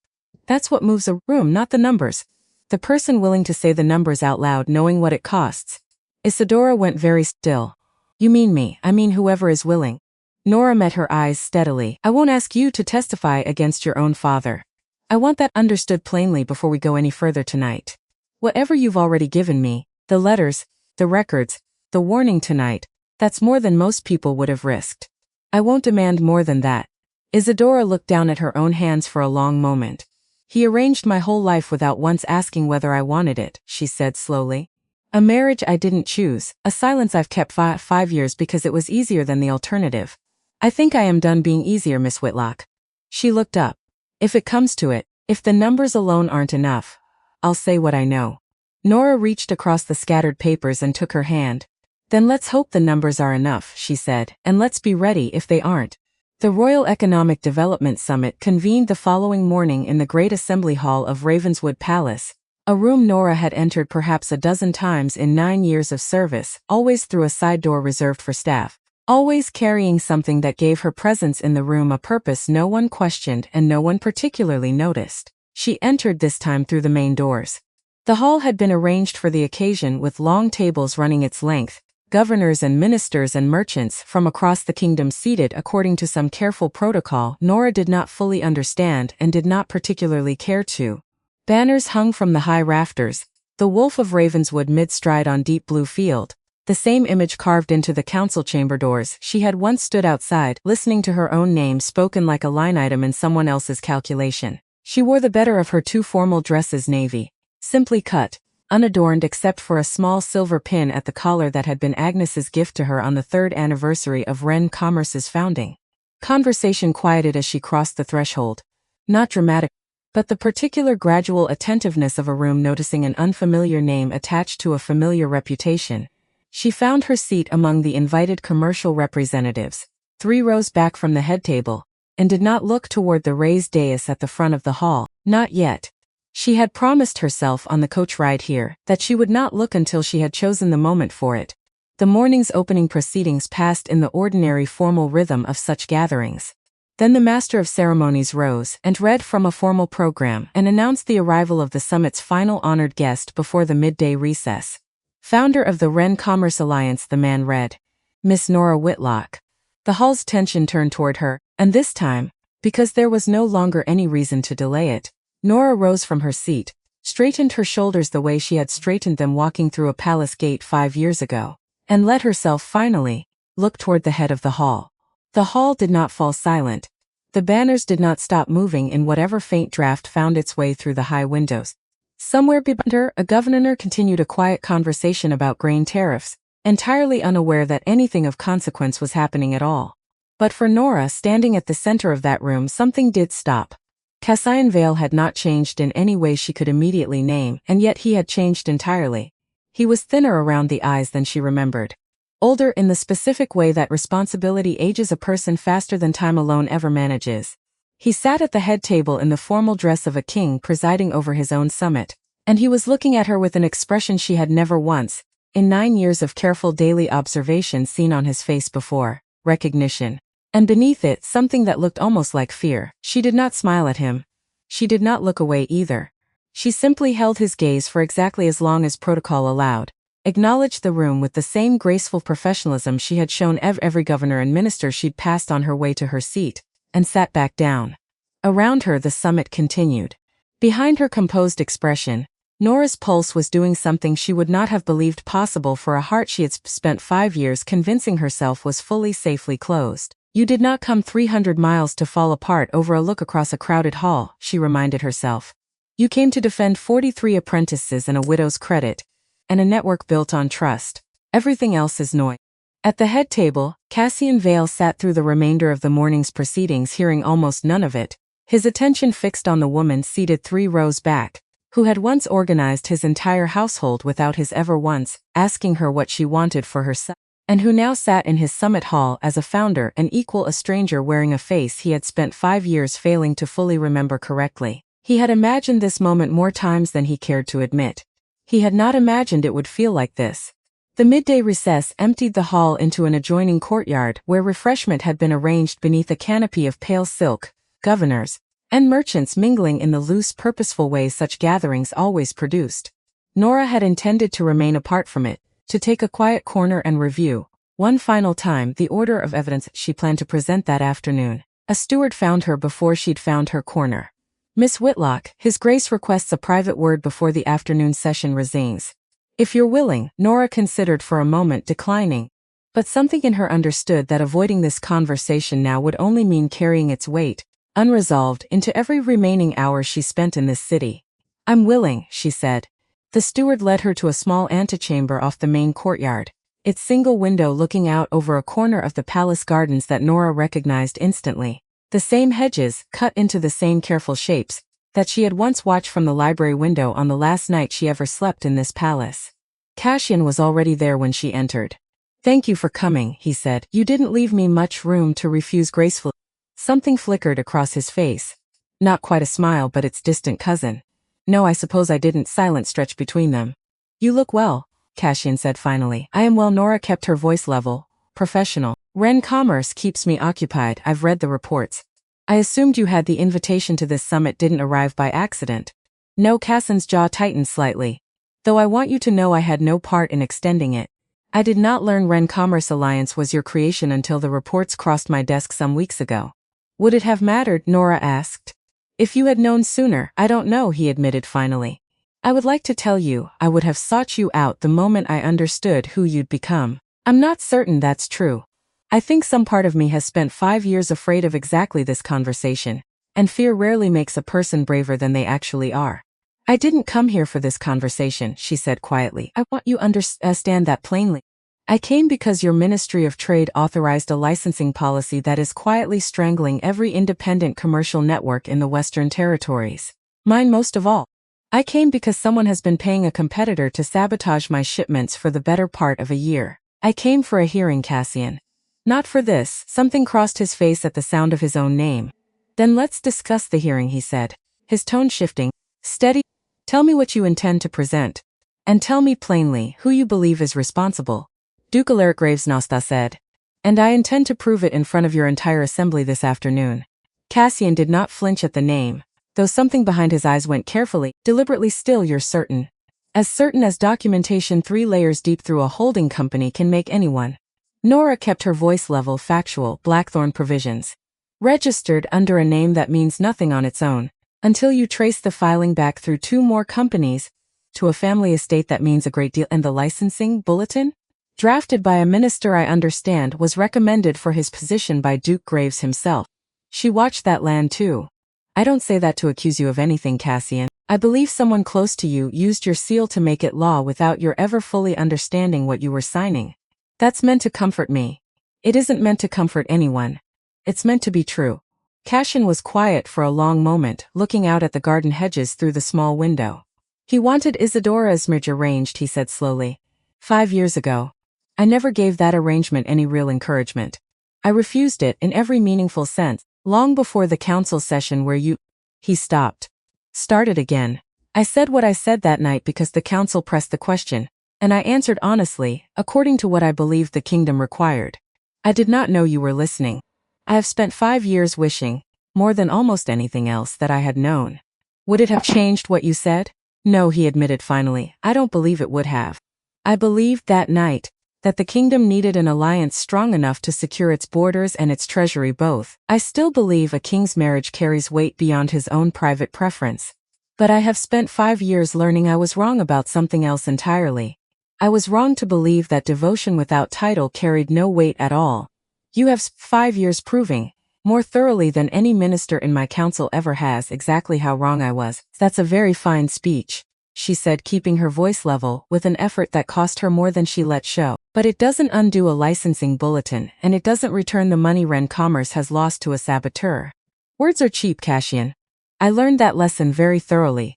That's what moves a room, not the numbers. The person willing to say the numbers out loud, knowing what it costs. Isadora went very still. You mean me? I mean whoever is willing. Nora met her eyes steadily. I won't ask you to testify against your own father. I want that understood plainly before we go any further tonight. Whatever you've already given me, the letters, the records, the warning tonight, that's more than most people would have risked. I won't demand more than that. Isadora looked down at her own hands for a long moment. He arranged my whole life without once asking whether I wanted it, she said slowly. A marriage I didn't choose, a silence I've kept 5 years because it was easier than the alternative. I think I am done being easier, Miss Whitlock. She looked up. If it comes to it, if the numbers alone aren't enough, I'll say what I know. Nora reached across the scattered papers and took her hand. Then let's hope the numbers are enough, she said, and let's be ready if they aren't. The Royal Economic Development Summit convened the following morning in the Great Assembly Hall of Ravenswood Palace, a room Nora had entered perhaps a dozen times in 9 years of service, always through a side door reserved for staff, always carrying something that gave her presence in the room a purpose no one questioned and no one particularly noticed. She entered this time through the main doors. The hall had been arranged for the occasion with long tables running its length, governors and ministers and merchants from across the kingdom seated according to some careful protocol Nora did not fully understand and did not particularly care to. Banners hung from the high rafters, the Wolf of Ravenswood mid-stride on deep blue field, the same image carved into the council chamber doors. She had once stood outside, listening to her own name spoken like a line item in someone else's calculation. She wore the better of her 2 formal dresses, navy, simply cut, unadorned except for a small silver pin at the collar that had been Agnes's gift to her on the 3rd anniversary of Wren Commerce's founding. Conversation quieted as she crossed the threshold. Not dramatic, but the particular gradual attentiveness of a room noticing an unfamiliar name attached to a familiar reputation. She found her seat among the invited commercial representatives, 3 rows back from the head table, and did not look toward the raised dais at the front of the hall, not yet. She had promised herself on the coach ride here that she would not look until she had chosen the moment for it. The morning's opening proceedings passed in the ordinary formal rhythm of such gatherings. Then the master of ceremonies rose and read from a formal program and announced the arrival of the summit's final honored guest before the midday recess. Founder of the Wren Commerce Alliance, the man read. Miss Nora Whitlock. The hall's attention turned toward her, and this time, because there was no longer any reason to delay it, Nora rose from her seat, straightened her shoulders the way she had straightened them walking through a palace gate 5 years ago, and let herself finally look toward the head of the hall. The hall did not fall silent. The banners did not stop moving in whatever faint draft found its way through the high windows. Somewhere beyond her, a governor continued a quiet conversation about grain tariffs, entirely unaware that anything of consequence was happening at all. But for Nora, standing at the center of that room, something did stop. Cassian Vale had not changed in any way she could immediately name, and yet he had changed entirely. He was thinner around the eyes than she remembered. Older in the specific way that responsibility ages a person faster than time alone ever manages. He sat at the head table in the formal dress of a king presiding over his own summit, and he was looking at her with an expression she had never once, in 9 years of careful daily observation, seen on his face before: recognition. And beneath it, something that looked almost like fear. She did not smile at him. She did not look away either. She simply held his gaze for exactly as long as protocol allowed, acknowledged the room with the same graceful professionalism she had shown every governor and minister she'd passed on her way to her seat, and sat back down. Around her the summit continued. Behind her composed expression, Nora's pulse was doing something she would not have believed possible for a heart she had spent 5 years convincing herself was fully safely closed. You did not come 300 miles to fall apart over a look across a crowded hall, she reminded herself. You came to defend 43 apprentices and a widow's credit, and a network built on trust. Everything else is noise. At the head table, Cassian Vale sat through the remainder of the morning's proceedings, hearing almost none of it, his attention fixed on the woman seated 3 rows back, who had once organized his entire household without his ever once asking her what she wanted for herself, and who now sat in his summit hall as a founder and equal, a stranger wearing a face he had spent 5 years failing to fully remember correctly. He had imagined this moment more times than he cared to admit. He had not imagined it would feel like this. The midday recess emptied the hall into an adjoining courtyard where refreshment had been arranged beneath a canopy of pale silk, governors and merchants mingling in the loose, purposeful way such gatherings always produced. Nora had intended to remain apart from it, to take a quiet corner and review, one final time, the order of evidence she planned to present that afternoon. A steward found her before she'd found her corner. Miss Whitlock, His Grace requests a private word before the afternoon session resumes. If you're willing, Nora considered for a moment declining. But something in her understood that avoiding this conversation now would only mean carrying its weight, unresolved, into every remaining hour she spent in this city. I'm willing, she said. The steward led her to a small antechamber off the main courtyard, its single window looking out over a corner of the palace gardens that Nora recognized instantly. The same hedges, cut into the same careful shapes, that she had once watched from the library window on the last night she ever slept in this palace. Cassian was already there when she entered. Thank you for coming, he said. You didn't leave me much room to refuse gracefully. Something flickered across his face. Not quite a smile, but its distant cousin. No, I suppose I didn't. Silence stretched between them. You look well, Cassian said finally. I am well. Nora kept her voice level, professional. Ren Commerce keeps me occupied. I've read the reports. I assumed you had the invitation to this summit didn't arrive by accident. No, Cassian's jaw tightened slightly. Though I want you to know I had no part in extending it. I did not learn Ren Commerce Alliance was your creation until the reports crossed my desk some weeks ago. Would it have mattered? Nora asked. If you had known sooner, I don't know, he admitted finally. I would like to tell you, I would have sought you out the moment I understood who you'd become. I'm not certain that's true. I think some part of me has spent 5 years afraid of exactly this conversation, and fear rarely makes a person braver than they actually are. I didn't come here for this conversation, she said quietly. I want you to understand that plainly. I came because your Ministry of Trade authorized a licensing policy that is quietly strangling every independent commercial network in the Western Territories. Mine most of all. I came because someone has been paying a competitor to sabotage my shipments for the better part of a year. I came for a hearing, Cassian. Not for this. Something crossed his face at the sound of his own name. Then let's discuss the hearing, he said, his tone shifting. Steady. Tell me what you intend to present. And tell me plainly who you believe is responsible. Duke Alaric Gravesnosta said. And I intend to prove it in front of your entire assembly this afternoon. Cassian did not flinch at the name, though something behind his eyes went carefully, deliberately still. You're certain. As certain as documentation 3 layers deep through a holding company can make anyone. Nora kept her voice level. Factual. Blackthorn provisions. Registered under a name that means nothing on its own, until you trace the filing back through 2 more companies, to a family estate that means a great deal. And the licensing bulletin? Drafted by a minister I understand was recommended for his position by Duke Graves himself. She watched that land too. I don't say that to accuse you of anything, Cassian. I believe someone close to you used your seal to make it law without your ever fully understanding what you were signing. That's meant to comfort me. It isn't meant to comfort anyone. It's meant to be true. Cassian was quiet for a long moment, looking out at the garden hedges through the small window. He wanted Isadora's marriage arranged, he said slowly. 5 years ago. I never gave that arrangement any real encouragement. I refused it in every meaningful sense. Long before the council session where you... He stopped. Started again. I said what I said that night because the council pressed the question, and I answered honestly, according to what I believed the kingdom required. I did not know you were listening. I have spent 5 years wishing, more than almost anything else, that I had known. Would it have changed what you said? No, he admitted finally. I don't believe it would have. I believed that night that the kingdom needed an alliance strong enough to secure its borders and its treasury both. I still believe a king's marriage carries weight beyond his own private preference. But I have spent 5 years learning I was wrong about something else entirely. I was wrong to believe that devotion without title carried no weight at all. You have 5 years proving, more thoroughly than any minister in my council ever has, exactly how wrong I was. That's a very fine speech, she said, keeping her voice level with an effort that cost her more than she let show. But it doesn't undo a licensing bulletin, and it doesn't return the money Ren Commerce has lost to a saboteur. Words are cheap, Cassian. I learned that lesson very thoroughly.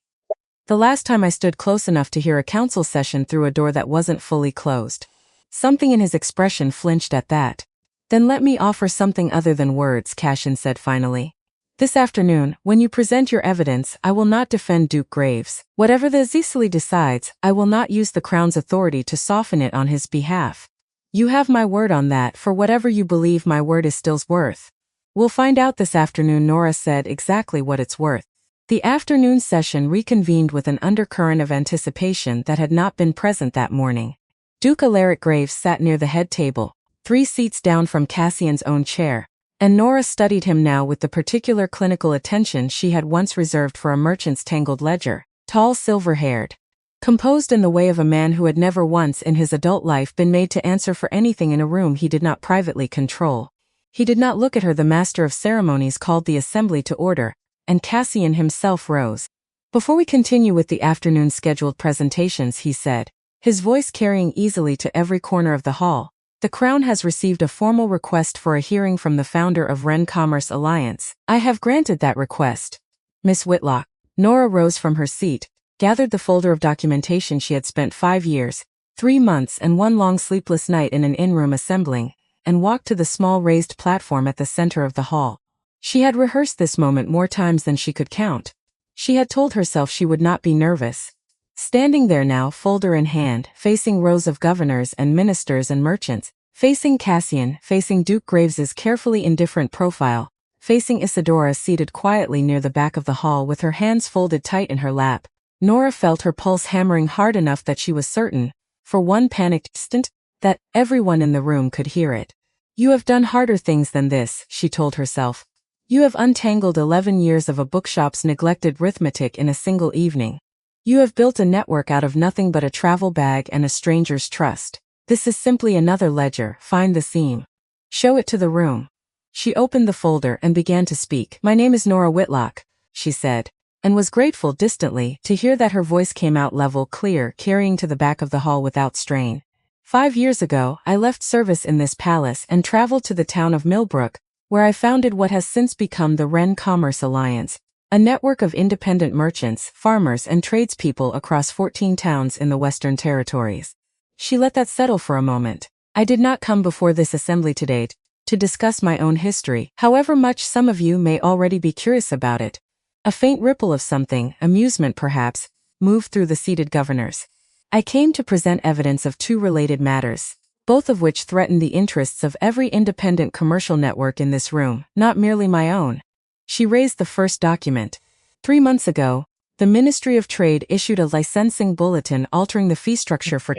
The last time I stood close enough to hear a council session through a door that wasn't fully closed. Something in his expression flinched at that. Then let me offer something other than words, Cassian said finally. This afternoon, when you present your evidence, I will not defend Duke Graves. Whatever the Zisili decides, I will not use the Crown's authority to soften it on his behalf. You have my word on that. For whatever you believe my word is still worth. We'll find out this afternoon, Nora said, exactly what it's worth. The afternoon session reconvened with an undercurrent of anticipation that had not been present that morning. Duke Alaric Graves sat near the head table, 3 seats down from Cassian's own chair, and Nora studied him now with the particular clinical attention she had once reserved for a merchant's tangled ledger. Tall, silver-haired, composed in the way of a man who had never once in his adult life been made to answer for anything in a room he did not privately control. He did not look at her. The master of ceremonies called the assembly to order, and Cassian himself rose. Before we continue with the afternoon's scheduled presentations, he said, his voice carrying easily to every corner of the hall, the Crown has received a formal request for a hearing from the founder of Ren Commerce Alliance. I have granted that request. Miss Whitlock. Nora rose from her seat, gathered the folder of documentation she had spent 5 years, 3 months and 1 long sleepless night in an inn-room assembling, and walked to the small raised platform at the center of the hall. She had rehearsed this moment more times than she could count. She had told herself she would not be nervous. Standing there now, folder in hand, facing rows of governors and ministers and merchants, facing Cassian, facing Duke Graves's carefully indifferent profile, facing Isadora seated quietly near the back of the hall with her hands folded tight in her lap, Nora felt her pulse hammering hard enough that she was certain, for one panicked instant, that everyone in the room could hear it. You have done harder things than this, she told herself. You have untangled 11 years of a bookshop's neglected arithmetic in a single evening. You have built a network out of nothing but a travel bag and a stranger's trust. This is simply another ledger. Find the seam. Show it to the room. She opened the folder and began to speak. My name is Nora Whitlock, she said, and was grateful distantly to hear that her voice came out level, clear, carrying to the back of the hall without strain. 5 years ago, I left service in this palace and traveled to the town of Millbrook, where I founded what has since become the Ren Commerce Alliance, a network of independent merchants, farmers and tradespeople across 14 towns in the Western Territories. She let that settle for a moment. I did not come before this assembly today to discuss my own history, however much some of you may already be curious about it. A faint ripple of something, amusement perhaps, moved through the seated governors. I came to present evidence of 2 related matters, both of which threaten the interests of every independent commercial network in this room, not merely my own. She raised the first document. 3 months ago, the Ministry of Trade issued a licensing bulletin altering the fee structure for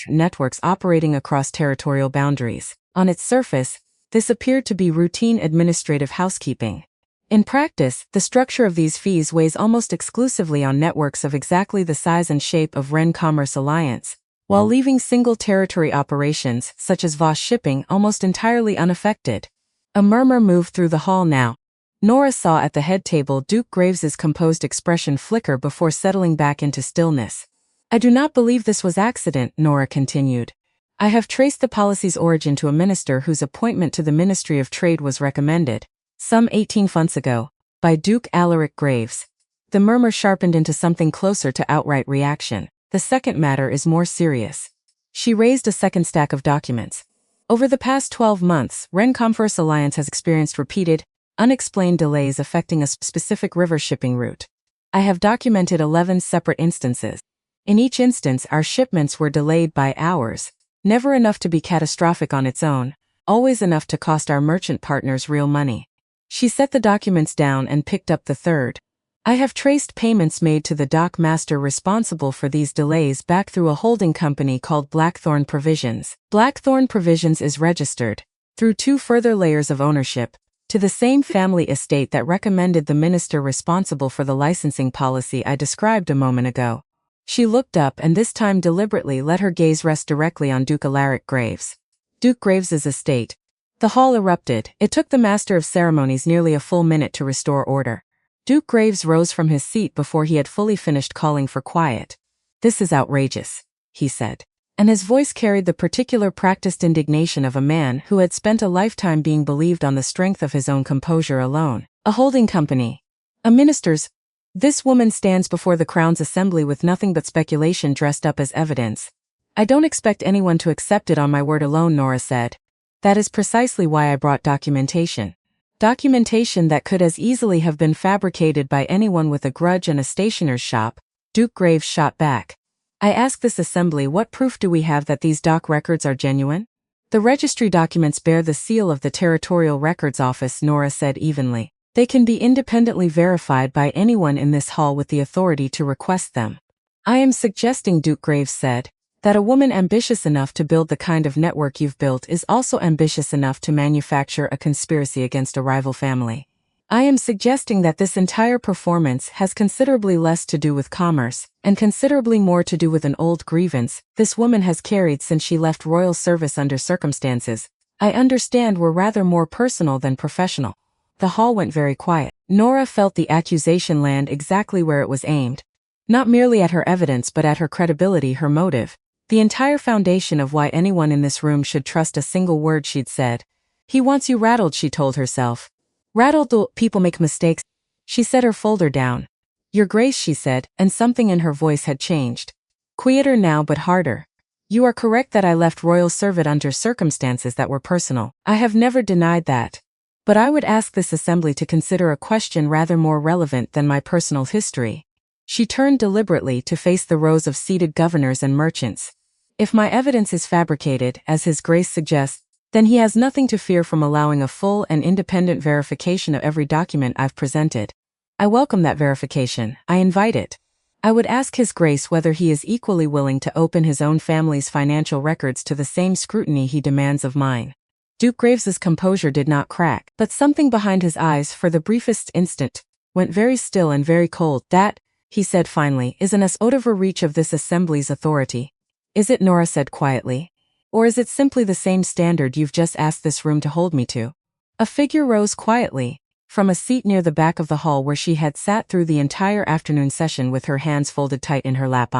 networks operating across territorial boundaries. On its surface, this appeared to be routine administrative housekeeping. In practice, the structure of these fees weighs almost exclusively on networks of exactly the size and shape of Ren Commerce Alliance, while leaving single territory operations, such as Voss shipping, almost entirely unaffected. A murmur moved through the hall now. Nora saw at the head table Duke Graves's composed expression flicker before settling back into stillness. I do not believe this was accident, Nora continued. I have traced the policy's origin to a minister whose appointment to the Ministry of Trade was recommended, some 18 months ago, by Duke Alaric Graves. The murmur sharpened into something closer to outright reaction. The second matter is more serious. She raised a second stack of documents. Over the past 12 months, Ren Commerce Alliance has experienced repeated, unexplained delays affecting a specific river shipping route. I have documented 11 separate instances. In each instance, our shipments were delayed by hours, never enough to be catastrophic on its own, always enough to cost our merchant partners real money. She set the documents down and picked up the third. I have traced payments made to the dock master responsible for these delays back through a holding company called Blackthorn Provisions. Blackthorn Provisions is registered, through 2 further layers of ownership, to the same family estate that recommended the minister responsible for the licensing policy I described a moment ago. She looked up and this time deliberately let her gaze rest directly on Duke Alaric Graves. Duke Graves's estate. The hall erupted. It took the master of ceremonies nearly a full minute to restore order. Duke Graves rose from his seat before he had fully finished calling for quiet. "This is outrageous," he said, and his voice carried the particular practiced indignation of a man who had spent a lifetime being believed on the strength of his own composure alone. "A holding company. A minister's. This woman stands before the Crown's assembly with nothing but speculation dressed up as evidence. I don't expect anyone to accept it on my word alone," Nora said. "That is precisely why I brought documentation. Documentation that could as easily have been fabricated by anyone with a grudge and a stationer's shop." Duke Graves shot back. "I ask this assembly, what proof do we have that these dock records are genuine?" "The registry documents bear the seal of the Territorial Records Office," Nora said evenly. "They can be independently verified by anyone in this hall with the authority to request them." "I am suggesting," Duke Graves said, "that a woman ambitious enough to build the kind of network you've built is also ambitious enough to manufacture a conspiracy against a rival family. I am suggesting that this entire performance has considerably less to do with commerce, and considerably more to do with an old grievance this woman has carried since she left royal service under circumstances I understand were rather more personal than professional." The hall went very quiet. Nora felt the accusation land exactly where it was aimed. Not merely at her evidence but at her credibility, her motive. The entire foundation of why anyone in this room should trust a single word she'd said. "He wants you rattled," she told herself. "Rattled? People make mistakes." She set her folder down. "Your Grace," she said, and something in her voice had changed. Quieter now but harder. "You are correct that I left royal service under circumstances that were personal. I have never denied that. But I would ask this assembly to consider a question rather more relevant than my personal history." She turned deliberately to face the rows of seated governors and merchants. "If my evidence is fabricated, as His Grace suggests, then he has nothing to fear from allowing a full and independent verification of every document I've presented. I welcome that verification. I invite it. I would ask His Grace whether he is equally willing to open his own family's financial records to the same scrutiny he demands of mine." Duke Graves's composure did not crack, but something behind his eyes, for the briefest instant, went very still and very cold. "That," he said finally, "isn't us out of reach of this assembly's authority." "Is it?" Nora said quietly. "Or is it simply the same standard you've just asked this room to hold me to?" A figure rose quietly from a seat near the back of the hall where she had sat through the entire afternoon session with her hands folded tight in her lap.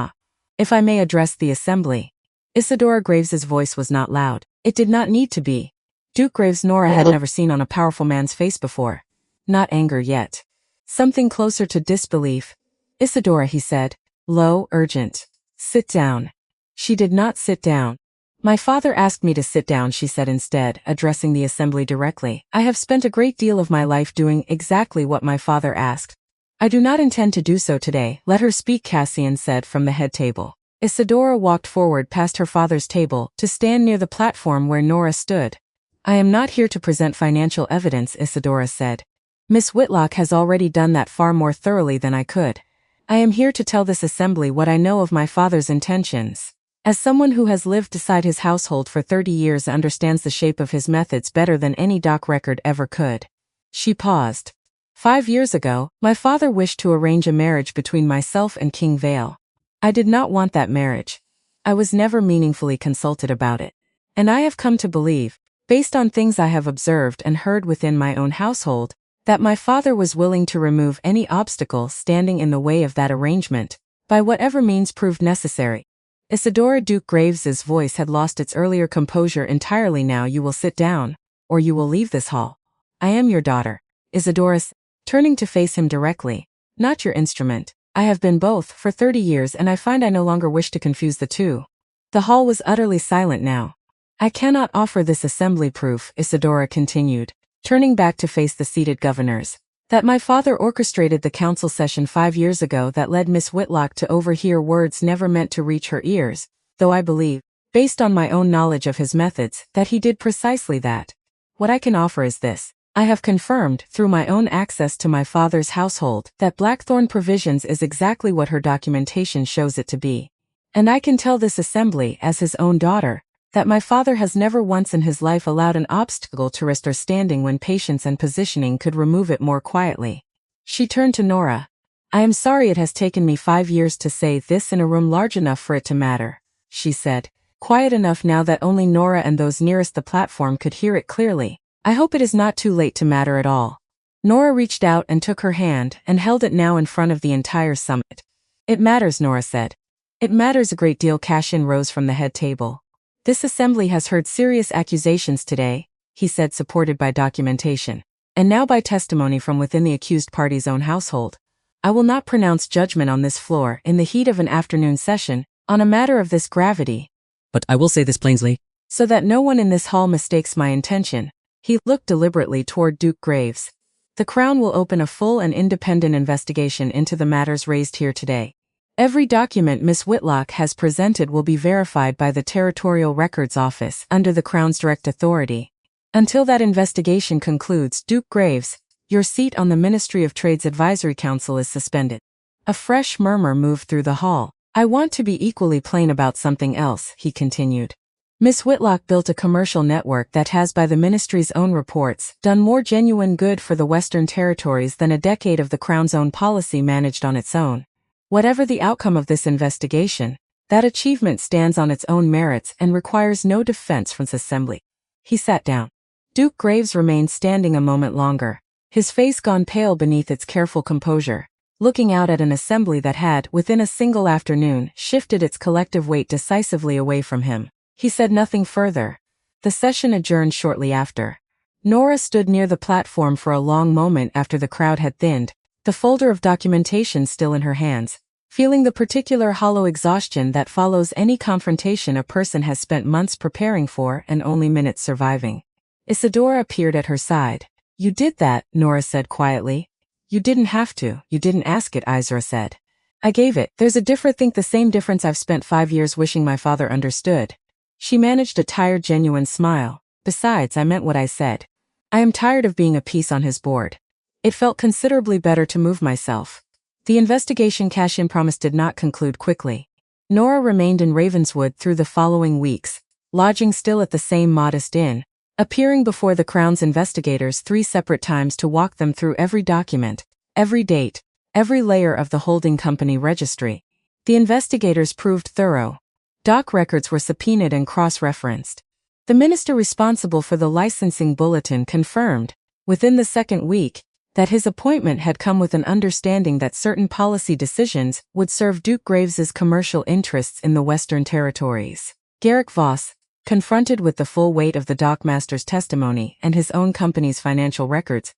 "If I may address the assembly." Isadora Graves's voice was not loud. It did not need to be. Duke Graves Nora had never seen on a powerful man's face before. Not anger yet. Something closer to disbelief. "Isadora," he said, low, urgent. "Sit down." She did not sit down. "My father asked me to sit down," she said instead, addressing the assembly directly. "I have spent a great deal of my life doing exactly what my father asked. I do not intend to do so today." "Let her speak," Cassian said from the head table. Isadora walked forward past her father's table to stand near the platform where Nora stood. "I am not here to present financial evidence," Isadora said. "Miss Whitlock has already done that far more thoroughly than I could. I am here to tell this assembly what I know of my father's intentions. As someone who has lived beside his household for 30 years and understands the shape of his methods better than any dock record ever could." She paused. 5 years ago, my father wished to arrange a marriage between myself and King Vale. I did not want that marriage. I was never meaningfully consulted about it. And I have come to believe, based on things I have observed and heard within my own household, that my father was willing to remove any obstacle standing in the way of that arrangement, by whatever means proved necessary. Isadora Duke Graves's voice had lost its earlier composure entirely now. "You will sit down, or you will leave this hall. I am your daughter." Isadora said, turning to face him directly. "Not your instrument. I have been both for 30 years and I find I no longer wish to confuse the two." The hall was utterly silent now. "I cannot offer this assembly proof," Isadora continued, turning back to face the seated governors. That my father orchestrated the council session 5 years ago that led Miss Whitlock to overhear words never meant to reach her ears, though I believe, based on my own knowledge of his methods, that he did precisely that. What I can offer is this. I have confirmed, through my own access to my father's household, that Blackthorn Provisions is exactly what her documentation shows it to be. And I can tell this assembly, as his own daughter, that my father has never once in his life allowed an obstacle to rest or standing when patience and positioning could remove it more quietly. She turned to Nora. I am sorry it has taken me 5 years to say this in a room large enough for it to matter, she said, quiet enough now that only Nora and those nearest the platform could hear it clearly. I hope it is not too late to matter at all. Nora reached out and took her hand and held it now in front of the entire summit. It matters, Nora said. It matters a great deal. Cashin rose from the head table. This assembly has heard serious accusations today, he said, supported by documentation, and now by testimony from within the accused party's own household. I will not pronounce judgment on this floor in the heat of an afternoon session on a matter of this gravity. But I will say this plainly, so that no one in this hall mistakes my intention. He looked deliberately toward Duke Graves. The Crown will open a full and independent investigation into the matters raised here today. Every document Miss Whitlock has presented will be verified by the Territorial Records Office under the Crown's direct authority. Until that investigation concludes, Duke Graves, your seat on the Ministry of Trade's Advisory Council is suspended. A fresh murmur moved through the hall. I want to be equally plain about something else, he continued. Miss Whitlock built a commercial network that has, by the Ministry's own reports, done more genuine good for the Western Territories than a decade of the Crown's own policy managed on its own. Whatever the outcome of this investigation, that achievement stands on its own merits and requires no defense from this assembly. He sat down. Duke Graves remained standing a moment longer, his face gone pale beneath its careful composure, looking out at an assembly that had, within a single afternoon, shifted its collective weight decisively away from him. He said nothing further. The session adjourned shortly after. Nora stood near the platform for a long moment after the crowd had thinned, the folder of documentation still in her hands, feeling the particular hollow exhaustion that follows any confrontation a person has spent months preparing for and only minutes surviving. Isadora appeared at her side. You did that, Nora said quietly. You didn't have to, you didn't ask it, Isra said. I gave it. There's a difference. Think the same difference. I've spent 5 years wishing my father understood. She managed a tired, genuine smile. Besides, I meant what I said. I am tired of being a piece on his board. It felt considerably better to move myself. The investigation Cashin promised did not conclude quickly. Nora remained in Ravenswood through the following weeks, lodging still at the same modest inn, appearing before the Crown's investigators 3 separate times to walk them through every document, every date, every layer of the holding company registry. The investigators proved thorough. Doc records were subpoenaed and cross-referenced. The minister responsible for the licensing bulletin confirmed, within the second week, that his appointment had come with an understanding that certain policy decisions would serve Duke Graves's commercial interests in the Western Territories. Garrick Voss, confronted with the full weight of the dockmaster's testimony and his own company's financial records,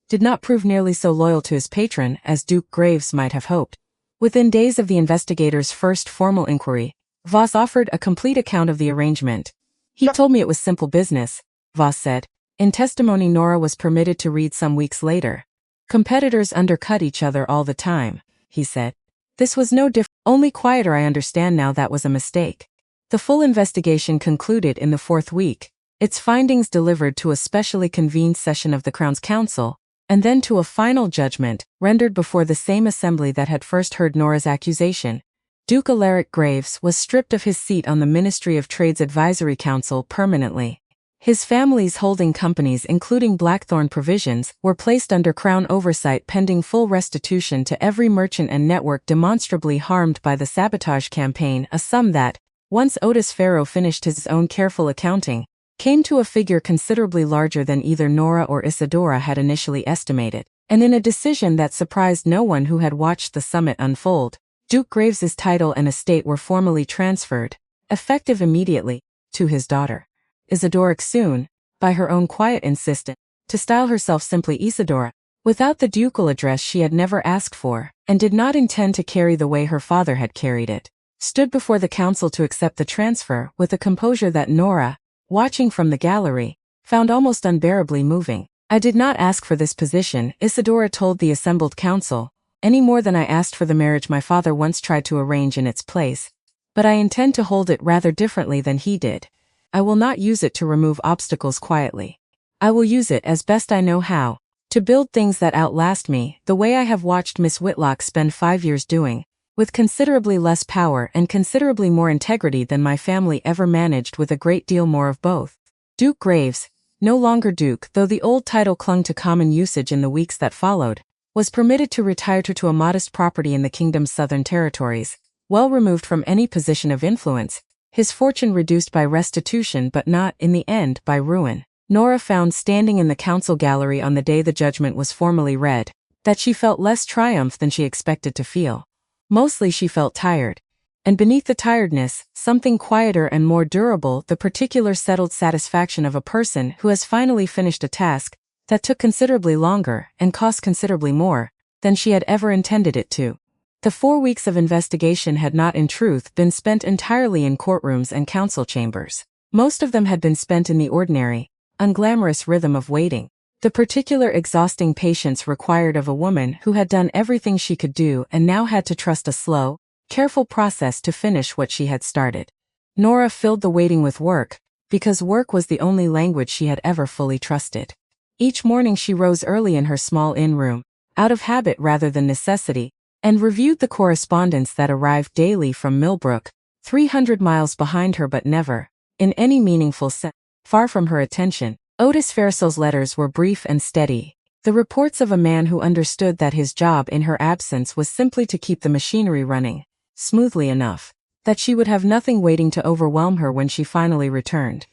did not prove nearly so loyal to his patron as Duke Graves might have hoped. Within days of the investigators' first formal inquiry, Voss offered a complete account of the arrangement. He told me it was simple business, Voss said. In testimony Nora was permitted to read some weeks later. Competitors undercut each other all the time, he said. This was no different, only quieter. I understand now that was a mistake. The full investigation concluded in the 4th week, its findings delivered to a specially convened session of the Crown's Council, and then to a final judgment, rendered before the same assembly that had first heard Nora's accusation. Duke Alaric Graves was stripped of his seat on the Ministry of Trade's Advisory Council permanently. His family's holding companies, including Blackthorn Provisions, were placed under Crown oversight pending full restitution to every merchant and network demonstrably harmed by the sabotage campaign, a sum that, once Otis Farrow finished his own careful accounting, came to a figure considerably larger than either Nora or Isadora had initially estimated. And in a decision that surprised no one who had watched the summit unfold, Duke Graves's title and estate were formally transferred, effective immediately, to his daughter. Isadora soon, by her own quiet insistence, to style herself simply Isadora, without the ducal address she had never asked for, and did not intend to carry the way her father had carried it, stood before the council to accept the transfer with a composure that Nora, watching from the gallery, found almost unbearably moving. I did not ask for this position, Isadora told the assembled council, any more than I asked for the marriage my father once tried to arrange in its place. But I intend to hold it rather differently than he did. I will not use it to remove obstacles quietly. I will use it as best I know how, to build things that outlast me, the way I have watched Miss Whitlock spend 5 years doing, with considerably less power and considerably more integrity than my family ever managed with a great deal more of both. Duke Graves, no longer Duke, though the old title clung to common usage in the weeks that followed, was permitted to retire to a modest property in the kingdom's southern territories, well removed from any position of influence, his fortune reduced by restitution but not, in the end, by ruin. Nora found standing in the council gallery on the day the judgment was formally read, that she felt less triumph than she expected to feel. Mostly she felt tired. And beneath the tiredness, something quieter and more durable, the particular settled satisfaction of a person who has finally finished a task that took considerably longer and cost considerably more than she had ever intended it to. The 4 weeks of investigation had not in truth been spent entirely in courtrooms and council chambers. Most of them had been spent in the ordinary, unglamorous rhythm of waiting. The particular exhausting patience required of a woman who had done everything she could do and now had to trust a slow, careful process to finish what she had started. Nora filled the waiting with work, because work was the only language she had ever fully trusted. Each morning she rose early in her small inn room, out of habit rather than necessity, and reviewed the correspondence that arrived daily from Millbrook, 300 miles behind her but never, in any meaningful sense, far from her attention. Otis Fairsel's letters were brief and steady, the reports of a man who understood that his job in her absence was simply to keep the machinery running smoothly enough, that she would have nothing waiting to overwhelm her when she finally returned.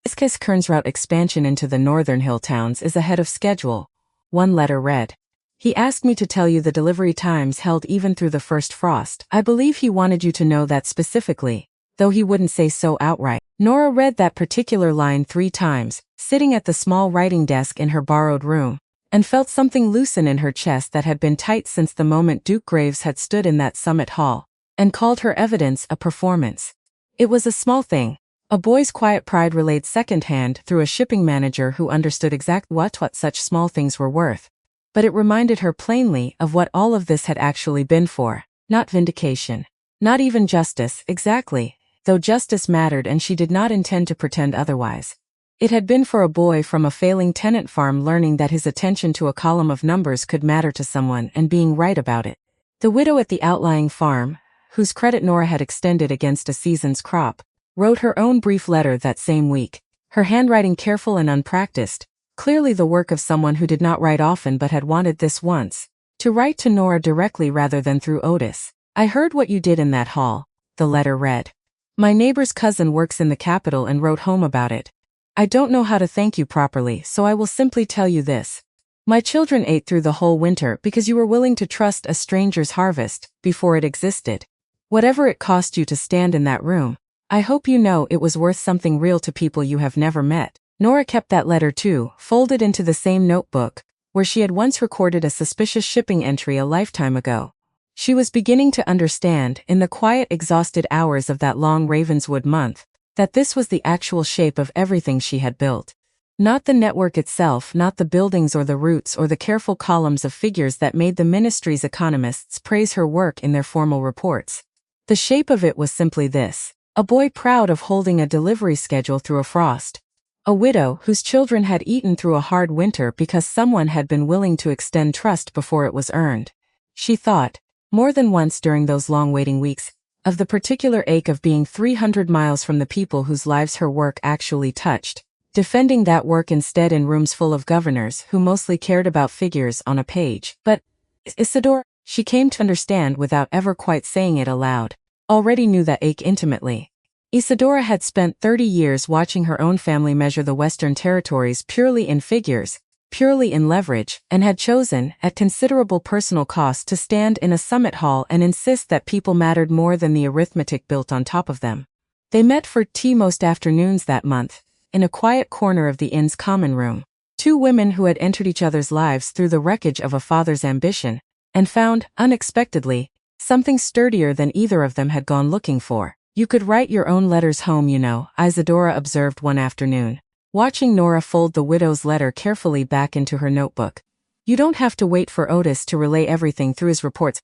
Iskis Kern's route expansion into the northern hill towns is ahead of schedule, one letter read. He asked me to tell you the delivery times held even through the first frost. I believe he wanted you to know that specifically, though he wouldn't say so outright. Nora read that particular line 3 times, sitting at the small writing desk in her borrowed room, and felt something loosen in her chest that had been tight since the moment Duke Graves had stood in that summit hall, and called her evidence a performance. It was a small thing. A boy's quiet pride relayed secondhand through a shipping manager who understood exactly what such small things were worth. But it reminded her plainly of what all of this had actually been for. Not vindication. Not even justice, exactly, though justice mattered and she did not intend to pretend otherwise. It had been for a boy from a failing tenant farm learning that his attention to a column of numbers could matter to someone and being right about it. The widow at the outlying farm, whose credit Nora had extended against a season's crop, wrote her own brief letter that same week, her handwriting careful and unpracticed, clearly the work of someone who did not write often but had wanted this once, to write to Nora directly rather than through Otis. I heard what you did in that hall, the letter read. My neighbor's cousin works in the capital and wrote home about it. I don't know how to thank you properly, so I will simply tell you this. My children ate through the whole winter because you were willing to trust a stranger's harvest before it existed. Whatever it cost you to stand in that room, I hope you know it was worth something real to people you have never met. Nora kept that letter too, folded into the same notebook, where she had once recorded a suspicious shipping entry a lifetime ago. She was beginning to understand, in the quiet, exhausted hours of that long Ravenswood month, that this was the actual shape of everything she had built. Not the network itself, not the buildings or the routes or the careful columns of figures that made the ministry's economists praise her work in their formal reports. The shape of it was simply this: a boy proud of holding a delivery schedule through a frost. A widow whose children had eaten through a hard winter because someone had been willing to extend trust before it was earned. She thought, more than once during those long waiting weeks, of the particular ache of being 300 miles from the people whose lives her work actually touched, defending that work instead in rooms full of governors who mostly cared about figures on a page. But Isadora, she came to understand without ever quite saying it aloud, already knew that ache intimately. Isadora had spent 30 years watching her own family measure the Western territories purely in figures, purely in leverage, and had chosen, at considerable personal cost, to stand in a summit hall and insist that people mattered more than the arithmetic built on top of them. They met for tea most afternoons that month, in a quiet corner of the inn's common room. 2 women who had entered each other's lives through the wreckage of a father's ambition, and found, unexpectedly, something sturdier than either of them had gone looking for. You could write your own letters home, you know, Isadora observed one afternoon. watching Nora fold the widow's letter carefully back into her notebook. You don't have to wait for Otis to relay everything through his reports.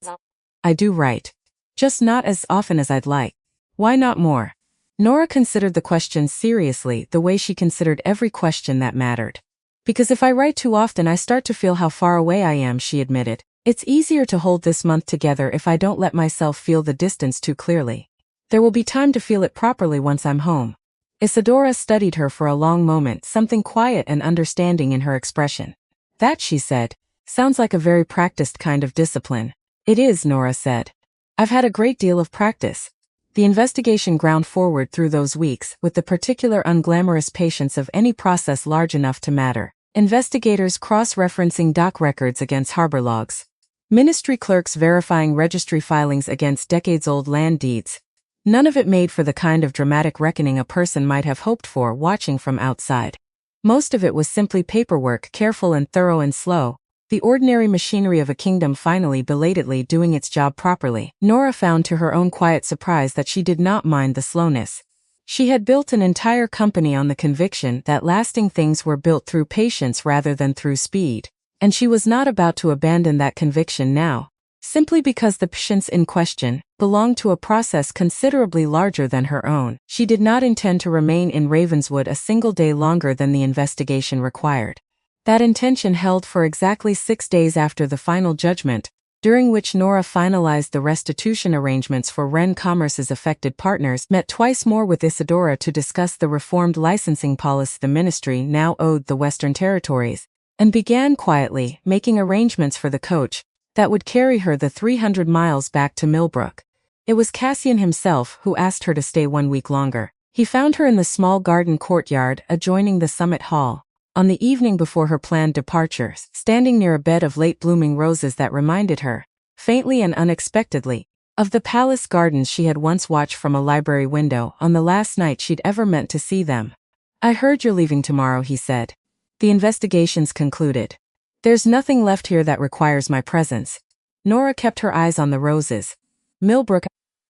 I do write. Just not as often as I'd like. Why not more? Nora considered the question seriously, the way she considered every question that mattered. Because if I write too often I start to feel how far away I am, she admitted. It's easier to hold this month together if I don't let myself feel the distance too clearly. There will be time to feel it properly once I'm home. Isadora studied her for a long moment, something quiet and understanding in her expression. That, she said, sounds like a very practiced kind of discipline. It is, Nora said. I've had a great deal of practice. The investigation ground forward through those weeks with the particular unglamorous patience of any process large enough to matter. Investigators cross-referencing dock records against harbor logs. Ministry clerks verifying registry filings against decades-old land deeds. None of it made for the kind of dramatic reckoning a person might have hoped for watching from outside. Most of it was simply paperwork, careful and thorough and slow. The ordinary machinery of a kingdom finally belatedly doing its job properly. Nora found to her own quiet surprise that she did not mind the slowness. She had built an entire company on the conviction that lasting things were built through patience rather than through speed. And she was not about to abandon that conviction now, simply because the patience in question belonged to a process considerably larger than her own. She did not intend to remain in Ravenswood a single day longer than the investigation required. That intention held for exactly 6 days after the final judgment, during which Nora finalized the restitution arrangements for Wren Commerce's affected partners, met twice more with Isadora to discuss the reformed licensing policy the ministry now owed the Western Territories, and began quietly making arrangements for the coach that would carry her the 300 miles back to Millbrook. It was Cassian himself who asked her to stay 1 week longer. He found her in the small garden courtyard adjoining the Summit Hall, on the evening before her planned departure, standing near a bed of late-blooming roses that reminded her, faintly and unexpectedly, of the palace gardens she had once watched from a library window on the last night she'd ever meant to see them. I heard you're leaving tomorrow, he said. The investigation's concluded. There's nothing left here that requires my presence. Nora kept her eyes on the roses. Millbrook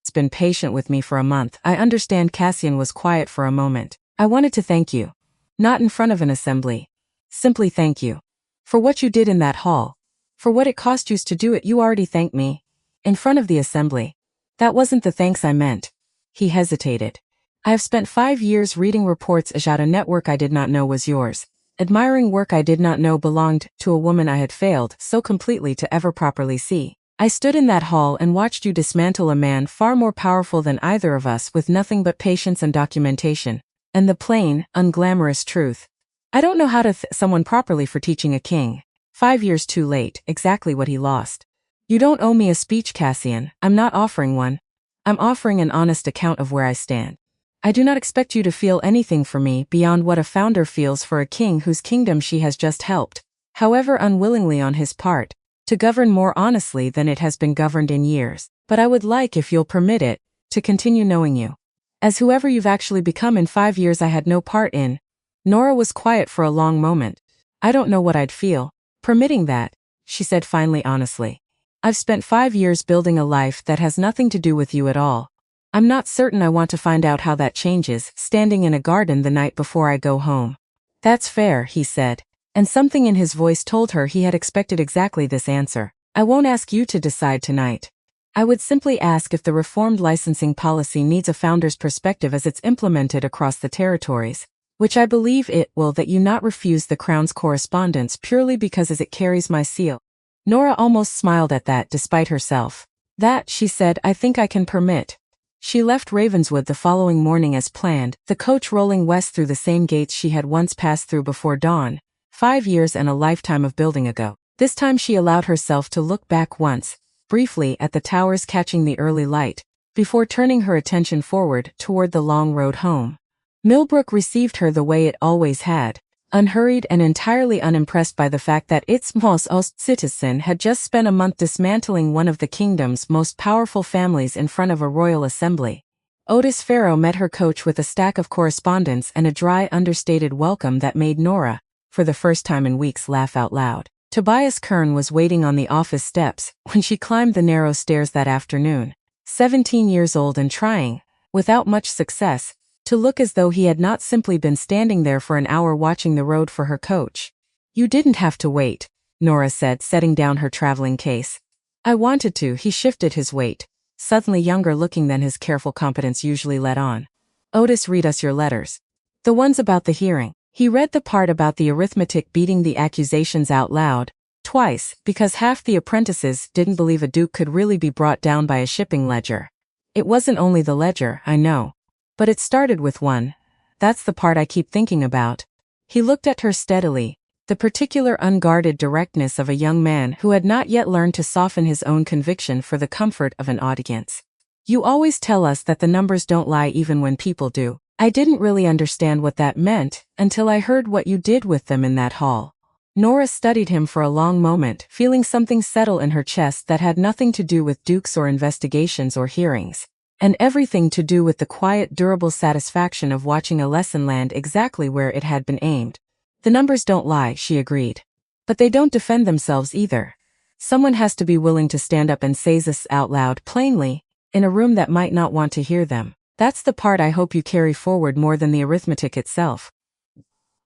has been patient with me for a month. I understand. Cassian was quiet for a moment. I wanted to thank you. Not in front of an assembly. Simply thank you. For what you did in that hall. For what it cost you to do it. You already thanked me. In front of the assembly. That wasn't the thanks I meant. He hesitated. I have spent 5 years reading reports about a network I did not know was yours. Admiring work I did not know belonged to a woman I had failed so completely to ever properly see. I stood in that hall and watched you dismantle a man far more powerful than either of us with nothing but patience and documentation. And the plain, unglamorous truth. I don't know how to someone properly for teaching a king. 5 years too late, exactly what he lost. You don't owe me a speech, Cassian. I'm not offering one. I'm offering an honest account of where I stand. I do not expect you to feel anything for me beyond what a founder feels for a king whose kingdom she has just helped, however unwillingly on his part, to govern more honestly than it has been governed in years. But I would like, if you'll permit it, to continue knowing you. As whoever you've actually become in 5 years I had no part in. Nora was quiet for a long moment. I don't know what I'd feel, permitting that, she said finally honestly. I've spent 5 years building a life that has nothing to do with you at all. I'm not certain I want to find out how that changes, standing in a garden the night before I go home. That's fair, he said, and something in his voice told her he had expected exactly this answer. I won't ask you to decide tonight. I would simply ask if the reformed licensing policy needs a founder's perspective as it's implemented across the territories, which I believe it will, that you not refuse the Crown's correspondence purely because as it carries my seal. Nora almost smiled at that despite herself. That, she said, I think I can permit. She left Ravenswood the following morning as planned, the coach rolling west through the same gates she had once passed through before dawn, 5 years and a lifetime of building ago. This time she allowed herself to look back once, briefly at the towers catching the early light, before turning her attention forward toward the long road home. Millbrook received her the way it always had, unhurried and entirely unimpressed by the fact that its most citizen had just spent a month dismantling one of the kingdom's most powerful families in front of a royal assembly. Otis Farrow met her coach with a stack of correspondence and a dry, understated welcome that made Nora, for the first time in weeks, laugh out loud. Tobias Kern was waiting on the office steps when she climbed the narrow stairs that afternoon, 17 years old and trying, without much success, to look as though he had not simply been standing there for an hour watching the road for her coach. "You didn't have to wait," Nora said, setting down her traveling case. "I wanted to." He shifted his weight, suddenly younger looking than his careful competence usually let on. "Otis, read us your letters. The ones about the hearing." He read the part about the arithmetic beating the accusations out loud, twice, because half the apprentices didn't believe a duke could really be brought down by a shipping ledger. "It wasn't only the ledger, I know. But it started with one. That's the part I keep thinking about." He looked at her steadily, the particular unguarded directness of a young man who had not yet learned to soften his own conviction for the comfort of an audience. "You always tell us that the numbers don't lie even when people do." I didn't really understand what that meant until I heard what you did with them in that hall. Nora studied him for a long moment, feeling something settle in her chest that had nothing to do with dukes or investigations or hearings, and everything to do with the quiet, durable satisfaction of watching a lesson land exactly where it had been aimed. "The numbers don't lie," she agreed. "But they don't defend themselves either. Someone has to be willing to stand up and say this out loud, plainly, in a room that might not want to hear them. That's the part I hope you carry forward more than the arithmetic itself."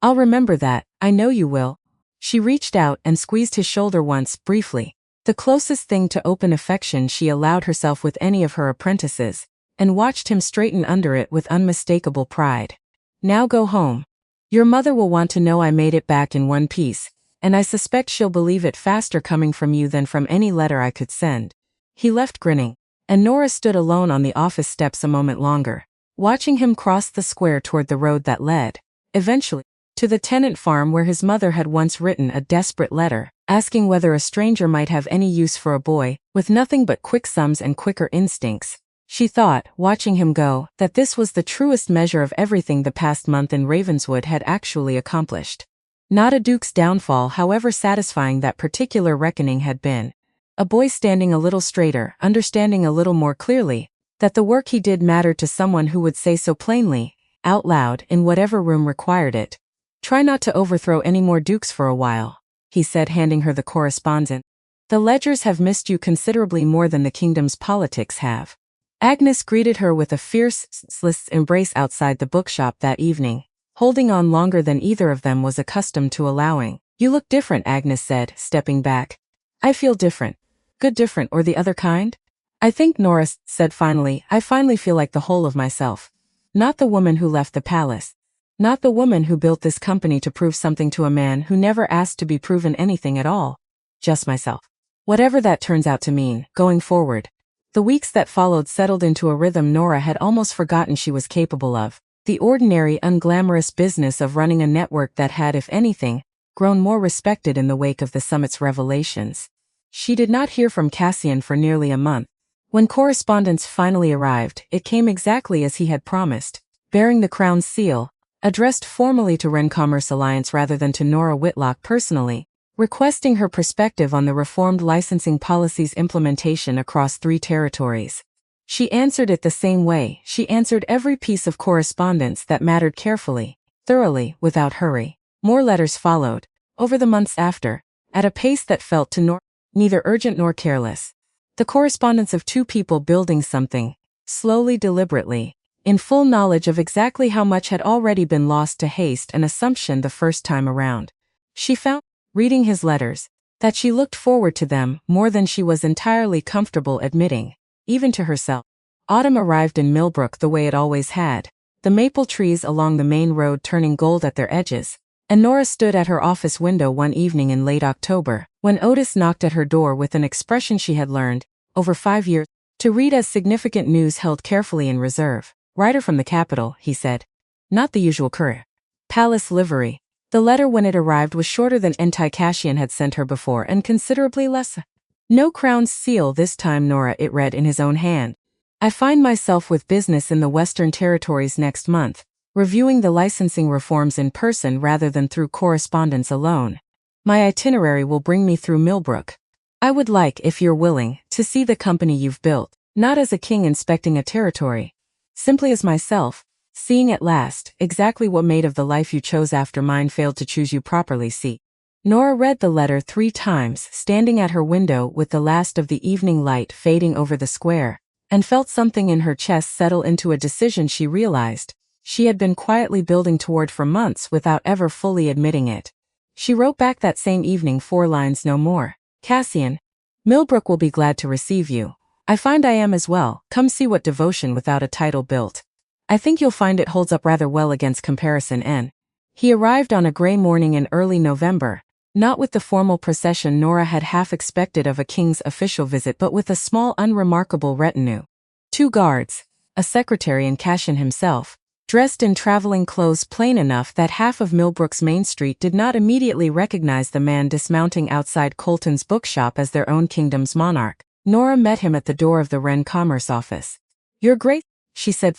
"I'll remember that, I know you will." She reached out and squeezed his shoulder once, briefly, the closest thing to open affection she allowed herself with any of her apprentices, and watched him straighten under it with unmistakable pride. "Now go home. Your mother will want to know I made it back in one piece, and I suspect she'll believe it faster coming from you than from any letter I could send." He left grinning, and Nora stood alone on the office steps a moment longer, watching him cross the square toward the road that led, eventually, to the tenant farm where his mother had once written a desperate letter, asking whether a stranger might have any use for a boy with nothing but quick sums and quicker instincts. She thought, watching him go, that this was the truest measure of everything the past month in Ravenswood had actually accomplished. Not a duke's downfall, however satisfying that particular reckoning had been. A boy standing a little straighter, understanding a little more clearly that the work he did mattered to someone who would say so plainly, out loud, in whatever room required it. "Try not to overthrow any more dukes for a while," he said, handing her the correspondence. "The ledgers have missed you considerably more than the kingdom's politics have." Agnes greeted her with a fierce, embrace outside the bookshop that evening, holding on longer than either of them was accustomed to allowing. "You look different," Agnes said, stepping back. "I feel different." "Good different, or the other kind?" "I think," Nora said finally, "I finally feel like the whole of myself. Not the woman who left the palace. Not the woman who built this company to prove something to a man who never asked to be proven anything at all. Just myself. Whatever that turns out to mean, going forward." The weeks that followed settled into a rhythm Nora had almost forgotten she was capable of. The ordinary, unglamorous business of running a network that had, if anything, grown more respected in the wake of the summit's revelations. She did not hear from Cassian for nearly a month. When correspondence finally arrived, it came exactly as he had promised, bearing the crown's seal, addressed formally to Wren Commerce Alliance rather than to Nora Whitlock personally, requesting her perspective on the reformed licensing policy's implementation across 3 territories. She answered it the same way. She answered every piece of correspondence that mattered carefully, thoroughly, without hurry. More letters followed, over the months after, at a pace that felt to Nora neither urgent nor careless. The correspondence of 2 people building something, slowly, deliberately, in full knowledge of exactly how much had already been lost to haste and assumption the first time around. She found, reading his letters, that she looked forward to them more than she was entirely comfortable admitting, even to herself. Autumn arrived in Millbrook the way it always had, the maple trees along the main road turning gold at their edges, and Nora stood at her office window one evening in late October, when Otis knocked at her door with an expression she had learned, over 5 years, to read as significant news held carefully in reserve. "Writer from the capital," he said. "Not the usual courier. Palace livery." The letter when it arrived was shorter than Cassian had sent her before and considerably less. "No crown's seal this time, Nora," it read in his own hand. "I find myself with business in the Western Territories next month, reviewing the licensing reforms in person rather than through correspondence alone. My itinerary will bring me through Millbrook. I would like, if you're willing, to see the company you've built, not as a king inspecting a territory. Simply as myself, seeing at last exactly what made of the life you chose after mine failed to choose you properly. See." Nora read the letter 3 times, standing at her window with the last of the evening light fading over the square, and felt something in her chest settle into a decision she realized. she had been quietly building toward for months without ever fully admitting it. She wrote back that same evening 4 lines no more. Cassian, Millbrook will be glad to receive you. I find I am as well. Come see what devotion without a title built. I think you'll find it holds up rather well against comparison. N. He arrived on a gray morning in early November, not with the formal procession Nora had half expected of a king's official visit but with a small unremarkable retinue. 2 guards, a secretary and Cassian himself, dressed in traveling clothes plain enough that half of Millbrook's Main Street did not immediately recognize the man dismounting outside Colton's bookshop as their own kingdom's monarch. Nora met him at the door of the Wren Commerce office. You're great, she said,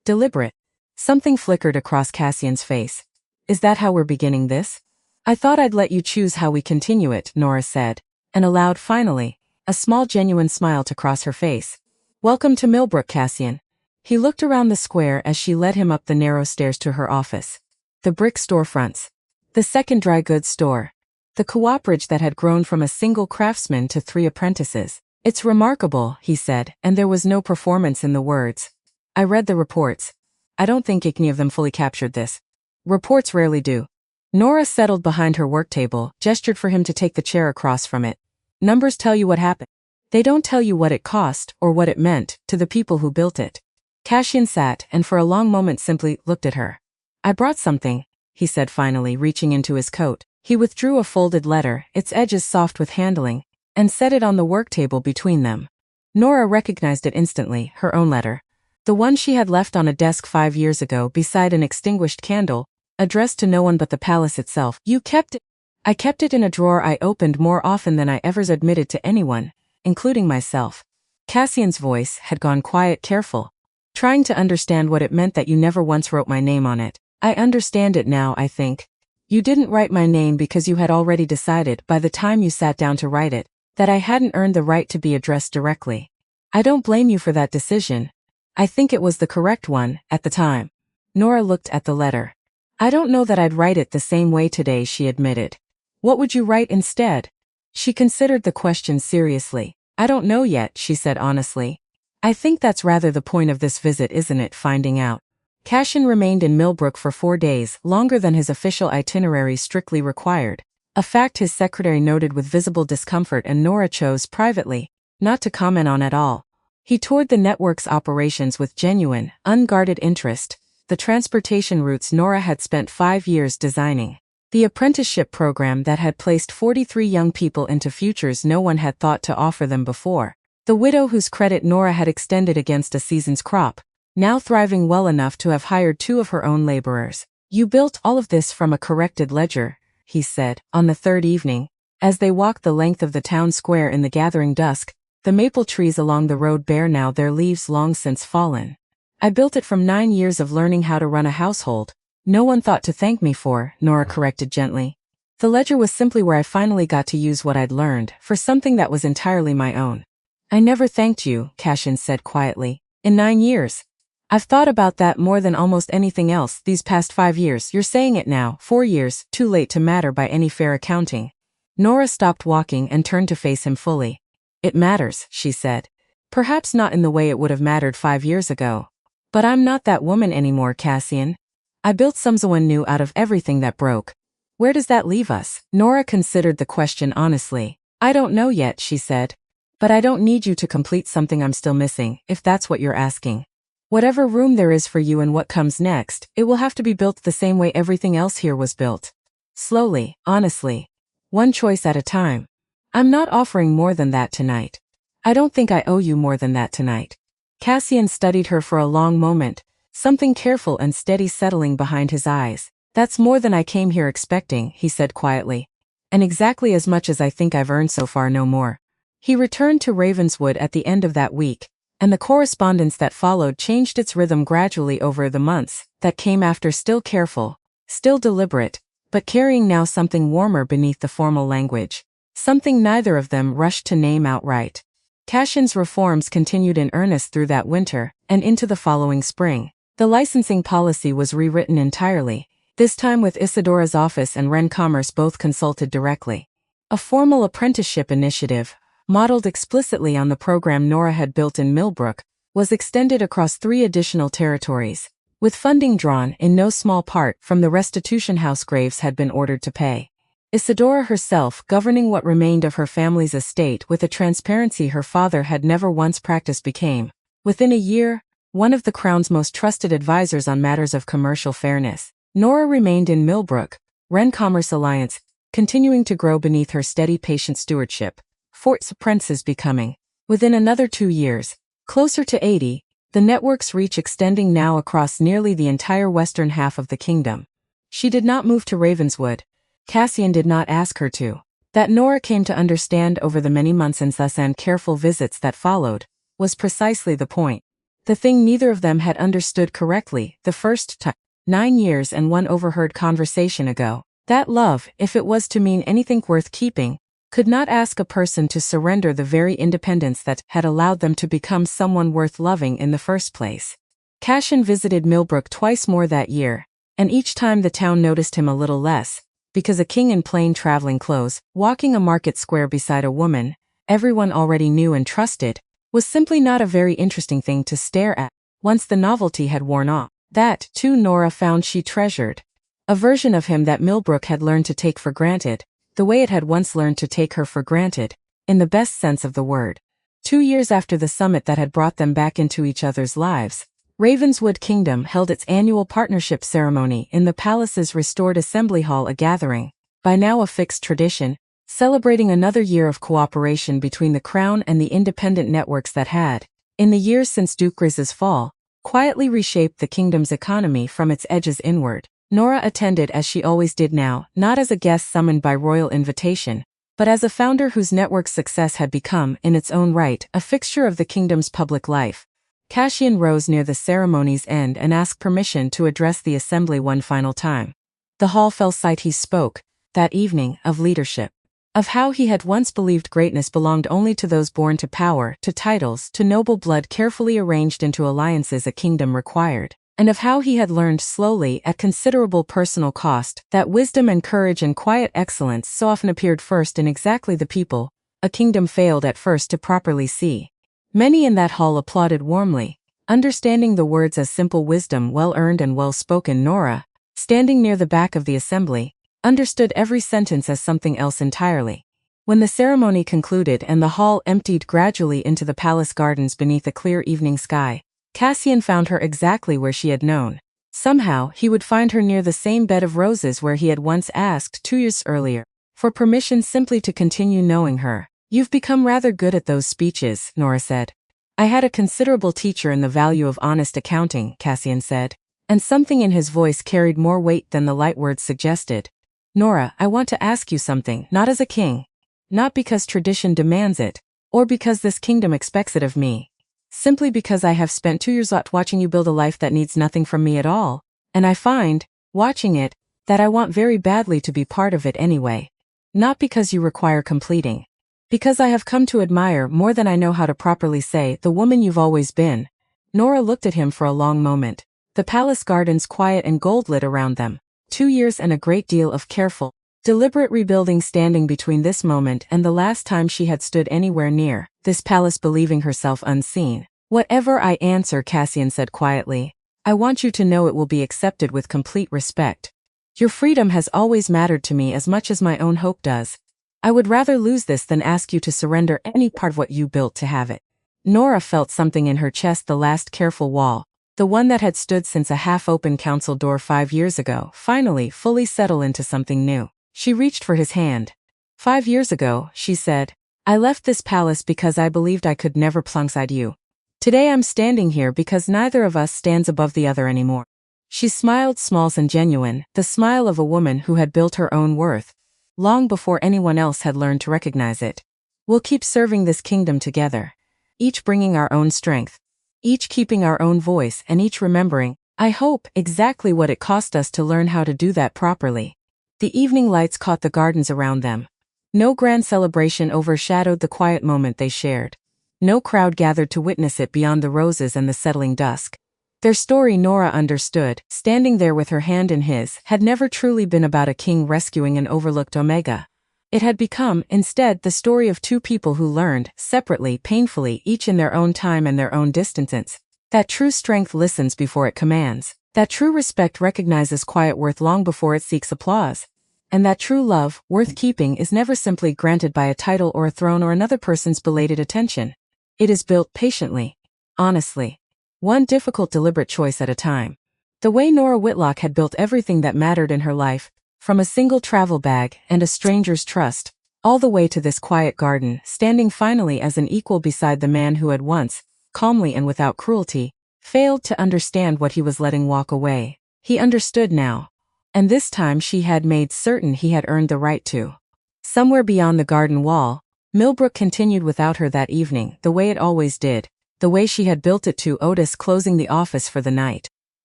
deliberate. Something flickered across Cassian's face. Is that how we're beginning this? I thought I'd let you choose how we continue it, Nora said, and aloud finally, a small genuine smile to cross her face. Welcome to Millbrook, Cassian. He looked around the square as she led him up the narrow stairs to her office. The brick storefronts. The second dry goods store. The cooperage that had grown from a single craftsman to 3 apprentices. It's remarkable, he said, and there was no performance in the words. I read the reports. I don't think any of them fully captured this. Reports rarely do. Nora settled behind her work table, gestured for him to take the chair across from it. Numbers tell you what happened. They don't tell you what it cost or what it meant to the people who built it. Cassian sat and for a long moment simply looked at her. I brought something, he said finally, reaching into his coat. He withdrew a folded letter, its edges soft with handling, and set it on the work table between them. Nora recognized it instantly, her own letter. The one she had left on a desk 5 years ago beside an extinguished candle, addressed to no one but the palace itself. You kept it. I kept it in a drawer I opened more often than I ever admitted to anyone, including myself. Cassian's voice had gone quiet, careful, trying to understand what it meant that you never once wrote my name on it. I understand it now, I think. You didn't write my name because you had already decided, by the time you sat down to write it, that I hadn't earned the right to be addressed directly. I don't blame you for that decision. I think it was the correct one, at the time. Nora looked at the letter. I don't know that I'd write it the same way today, she admitted. What would you write instead? She considered the question seriously. I don't know yet, she said honestly. I think that's rather the point of this visit, isn't it, finding out. Cassian remained in Millbrook for 4 days, longer than his official itinerary strictly required, a fact his secretary noted with visible discomfort and Nora chose privately not to comment on at all. He toured the network's operations with genuine, unguarded interest, the transportation routes Nora had spent 5 years designing, the apprenticeship program that had placed 43 young people into futures no one had thought to offer them before, the widow whose credit Nora had extended against a season's crop, now thriving well enough to have hired 2 of her own laborers. You built all of this from a corrected ledger, he said, on the 3rd evening, as they walked the length of the town square in the gathering dusk, the maple trees along the road bare now, their leaves long since fallen. I built it from 9 years of learning how to run a household. No one thought to thank me for, Nora corrected gently. The ledger was simply where I finally got to use what I'd learned, for something that was entirely my own. I never thanked you, Cassian said quietly. In 9 years. I've thought about that more than almost anything else these past 5 years. You're saying it now, 4 years, too late to matter by any fair accounting. Nora stopped walking and turned to face him fully. It matters, she said. Perhaps not in the way it would have mattered 5 years ago. But I'm not that woman anymore, Cassian. I built someone new out of everything that broke. Where does that leave us? Nora considered the question honestly. I don't know yet, she said. But I don't need you to complete something I'm still missing, if that's what you're asking. Whatever room there is for you and what comes next, it will have to be built the same way everything else here was built. Slowly, honestly. One choice at a time. I'm not offering more than that tonight. I don't think I owe you more than that tonight. Cassian studied her for a long moment, something careful and steady settling behind his eyes. That's more than I came here expecting, he said quietly. And exactly as much as I think I've earned so far, no more. He returned to Ravenswood at the end of that week, and the correspondence that followed changed its rhythm gradually over the months that came after, still careful, still deliberate, but carrying now something warmer beneath the formal language. Something neither of them rushed to name outright. Cassian's reforms continued in earnest through that winter and into the following spring. The licensing policy was rewritten entirely, this time with Isadora's office and Wren Commerce both consulted directly. A formal apprenticeship initiative, modeled explicitly on the program Nora had built in Millbrook, was extended across 3 additional territories, with funding drawn, in no small part, from the restitution house Graves had been ordered to pay. Isadora herself governing what remained of her family's estate with a transparency her father had never once practiced became, within a year, one of the Crown's most trusted advisors on matters of commercial fairness. Nora remained in Millbrook, Wren Commerce Alliance, continuing to grow beneath her steady patient stewardship, Fort's apprentices becoming, within another 2 years, closer to 80, the network's reach extending now across nearly the entire western half of the kingdom. She did not move to Ravenswood. Cassian did not ask her to. That Nora came to understand over the many months and careful visits that followed, was precisely the point. The thing neither of them had understood correctly the first time, 9 years and one overheard conversation ago, that love, if it was to mean anything worth keeping, could not ask a person to surrender the very independence that had allowed them to become someone worth loving in the first place. Cassian visited Millbrook twice more that year, and each time the town noticed him a little less, because a king in plain traveling clothes, walking a market square beside a woman everyone already knew and trusted, was simply not a very interesting thing to stare at, once the novelty had worn off. That, too, Nora found she treasured. A version of him that Millbrook had learned to take for granted, the way it had once learned to take her for granted, in the best sense of the word. 2 years after the summit that had brought them back into each other's lives, Ravenswood Kingdom held its annual partnership ceremony in the palace's restored assembly hall, a gathering, by now a fixed tradition, celebrating another year of cooperation between the Crown and the independent networks that had, in the years since Duke Gris's fall, quietly reshaped the kingdom's economy from its edges inward. Nora attended as she always did now, not as a guest summoned by royal invitation, but as a founder whose network's success had become, in its own right, a fixture of the kingdom's public life. Cassian rose near the ceremony's end and asked permission to address the assembly one final time. The hall fell silent. He spoke, that evening, of leadership. Of how he had once believed greatness belonged only to those born to power, to titles, to noble blood carefully arranged into alliances a kingdom required. And of how he had learned slowly, at considerable personal cost, that wisdom and courage and quiet excellence so often appeared first in exactly the people a kingdom failed at first to properly see. Many in that hall applauded warmly, understanding the words as simple wisdom, well earned and well spoken. Nora, standing near the back of the assembly, understood every sentence as something else entirely. When the ceremony concluded and the hall emptied gradually into the palace gardens beneath a clear evening sky, Cassian found her exactly where she had known. Somehow, he would find her near the same bed of roses where he had once asked 2 years earlier for permission simply to continue knowing her. "You've become rather good at those speeches," Nora said. "I had a considerable teacher in the value of honest accounting," Cassian said, and something in his voice carried more weight than the light words suggested. "Nora, I want to ask you something, not as a king. Not because tradition demands it, or because this kingdom expects it of me. Simply because I have spent 2 years watching you build a life that needs nothing from me at all, and I find, watching it, that I want very badly to be part of it anyway. Not because you require completing. Because I have come to admire more than I know how to properly say the woman you've always been." Nora looked at him for a long moment, the palace gardens quiet and gold-lit around them, 2 years and a great deal of careful, deliberate rebuilding standing between this moment and the last time she had stood anywhere near this palace believing herself unseen. "Whatever I answer," Cassian said quietly, "I want you to know it will be accepted with complete respect. Your freedom has always mattered to me as much as my own hope does. I would rather lose this than ask you to surrender any part of what you built to have it." Nora felt something in her chest, the last careful wall, the one that had stood since a half-open council door 5 years ago, finally fully settle into something new. She reached for his hand. "5 years ago," she said, "I left this palace because I believed I could never plunge alongside you. Today I'm standing here because neither of us stands above the other anymore." She smiled, small and genuine, the smile of a woman who had built her own worth, long before anyone else had learned to recognize it. "We'll keep serving this kingdom together. Each bringing our own strength. Each keeping our own voice and each remembering, I hope, exactly what it cost us to learn how to do that properly." The evening lights caught the gardens around them. No grand celebration overshadowed the quiet moment they shared. No crowd gathered to witness it beyond the roses and the settling dusk. Their story, Nora understood, standing there with her hand in his, had never truly been about a king rescuing an overlooked Omega. It had become, instead, the story of two people who learned, separately, painfully, each in their own time and their own distances, that true strength listens before it commands. That true respect recognizes quiet worth long before it seeks applause. And that true love, worth keeping, is never simply granted by a title or a throne or another person's belated attention. It is built patiently, honestly, one difficult deliberate choice at a time. The way Nora Whitlock had built everything that mattered in her life, from a single travel bag and a stranger's trust, all the way to this quiet garden, standing finally as an equal beside the man who had once, calmly and without cruelty, failed to understand what he was letting walk away. He understood now. And this time she had made certain he had earned the right to. Somewhere beyond the garden wall, Millbrook continued without her that evening, the way it always did, the way she had built it to. Otis closing the office for the night.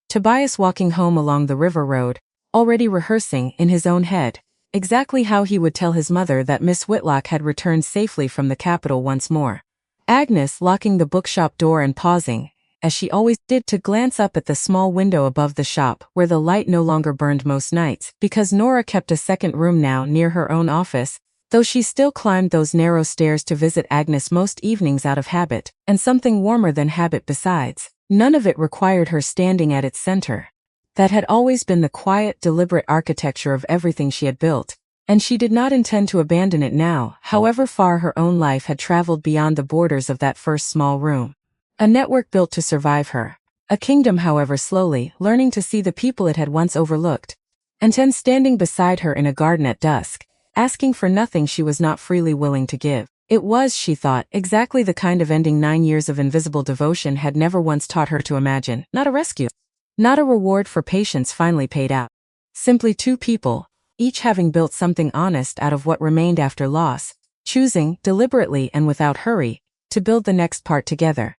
Tobias walking home along the river road, already rehearsing, in his own head, exactly how he would tell his mother that Miss Whitlock had returned safely from the capital once more. Agnes locking the bookshop door and pausing, as she always did, to glance up at the small window above the shop where the light no longer burned most nights, because Nora kept a second room now near her own office, though she still climbed those narrow stairs to visit Agnes most evenings out of habit, and something warmer than habit besides. None of it required her standing at its center. That had always been the quiet, deliberate architecture of everything she had built, and she did not intend to abandon it now, however far her own life had traveled beyond the borders of that first small room. A network built to survive her. A kingdom, however, slowly learning to see the people it had once overlooked. And then standing beside her in a garden at dusk, asking for nothing she was not freely willing to give. It was, she thought, exactly the kind of ending 9 years of invisible devotion had never once taught her to imagine. Not a rescue. Not a reward for patience finally paid out. Simply two people, each having built something honest out of what remained after loss, choosing, deliberately and without hurry, to build the next part together.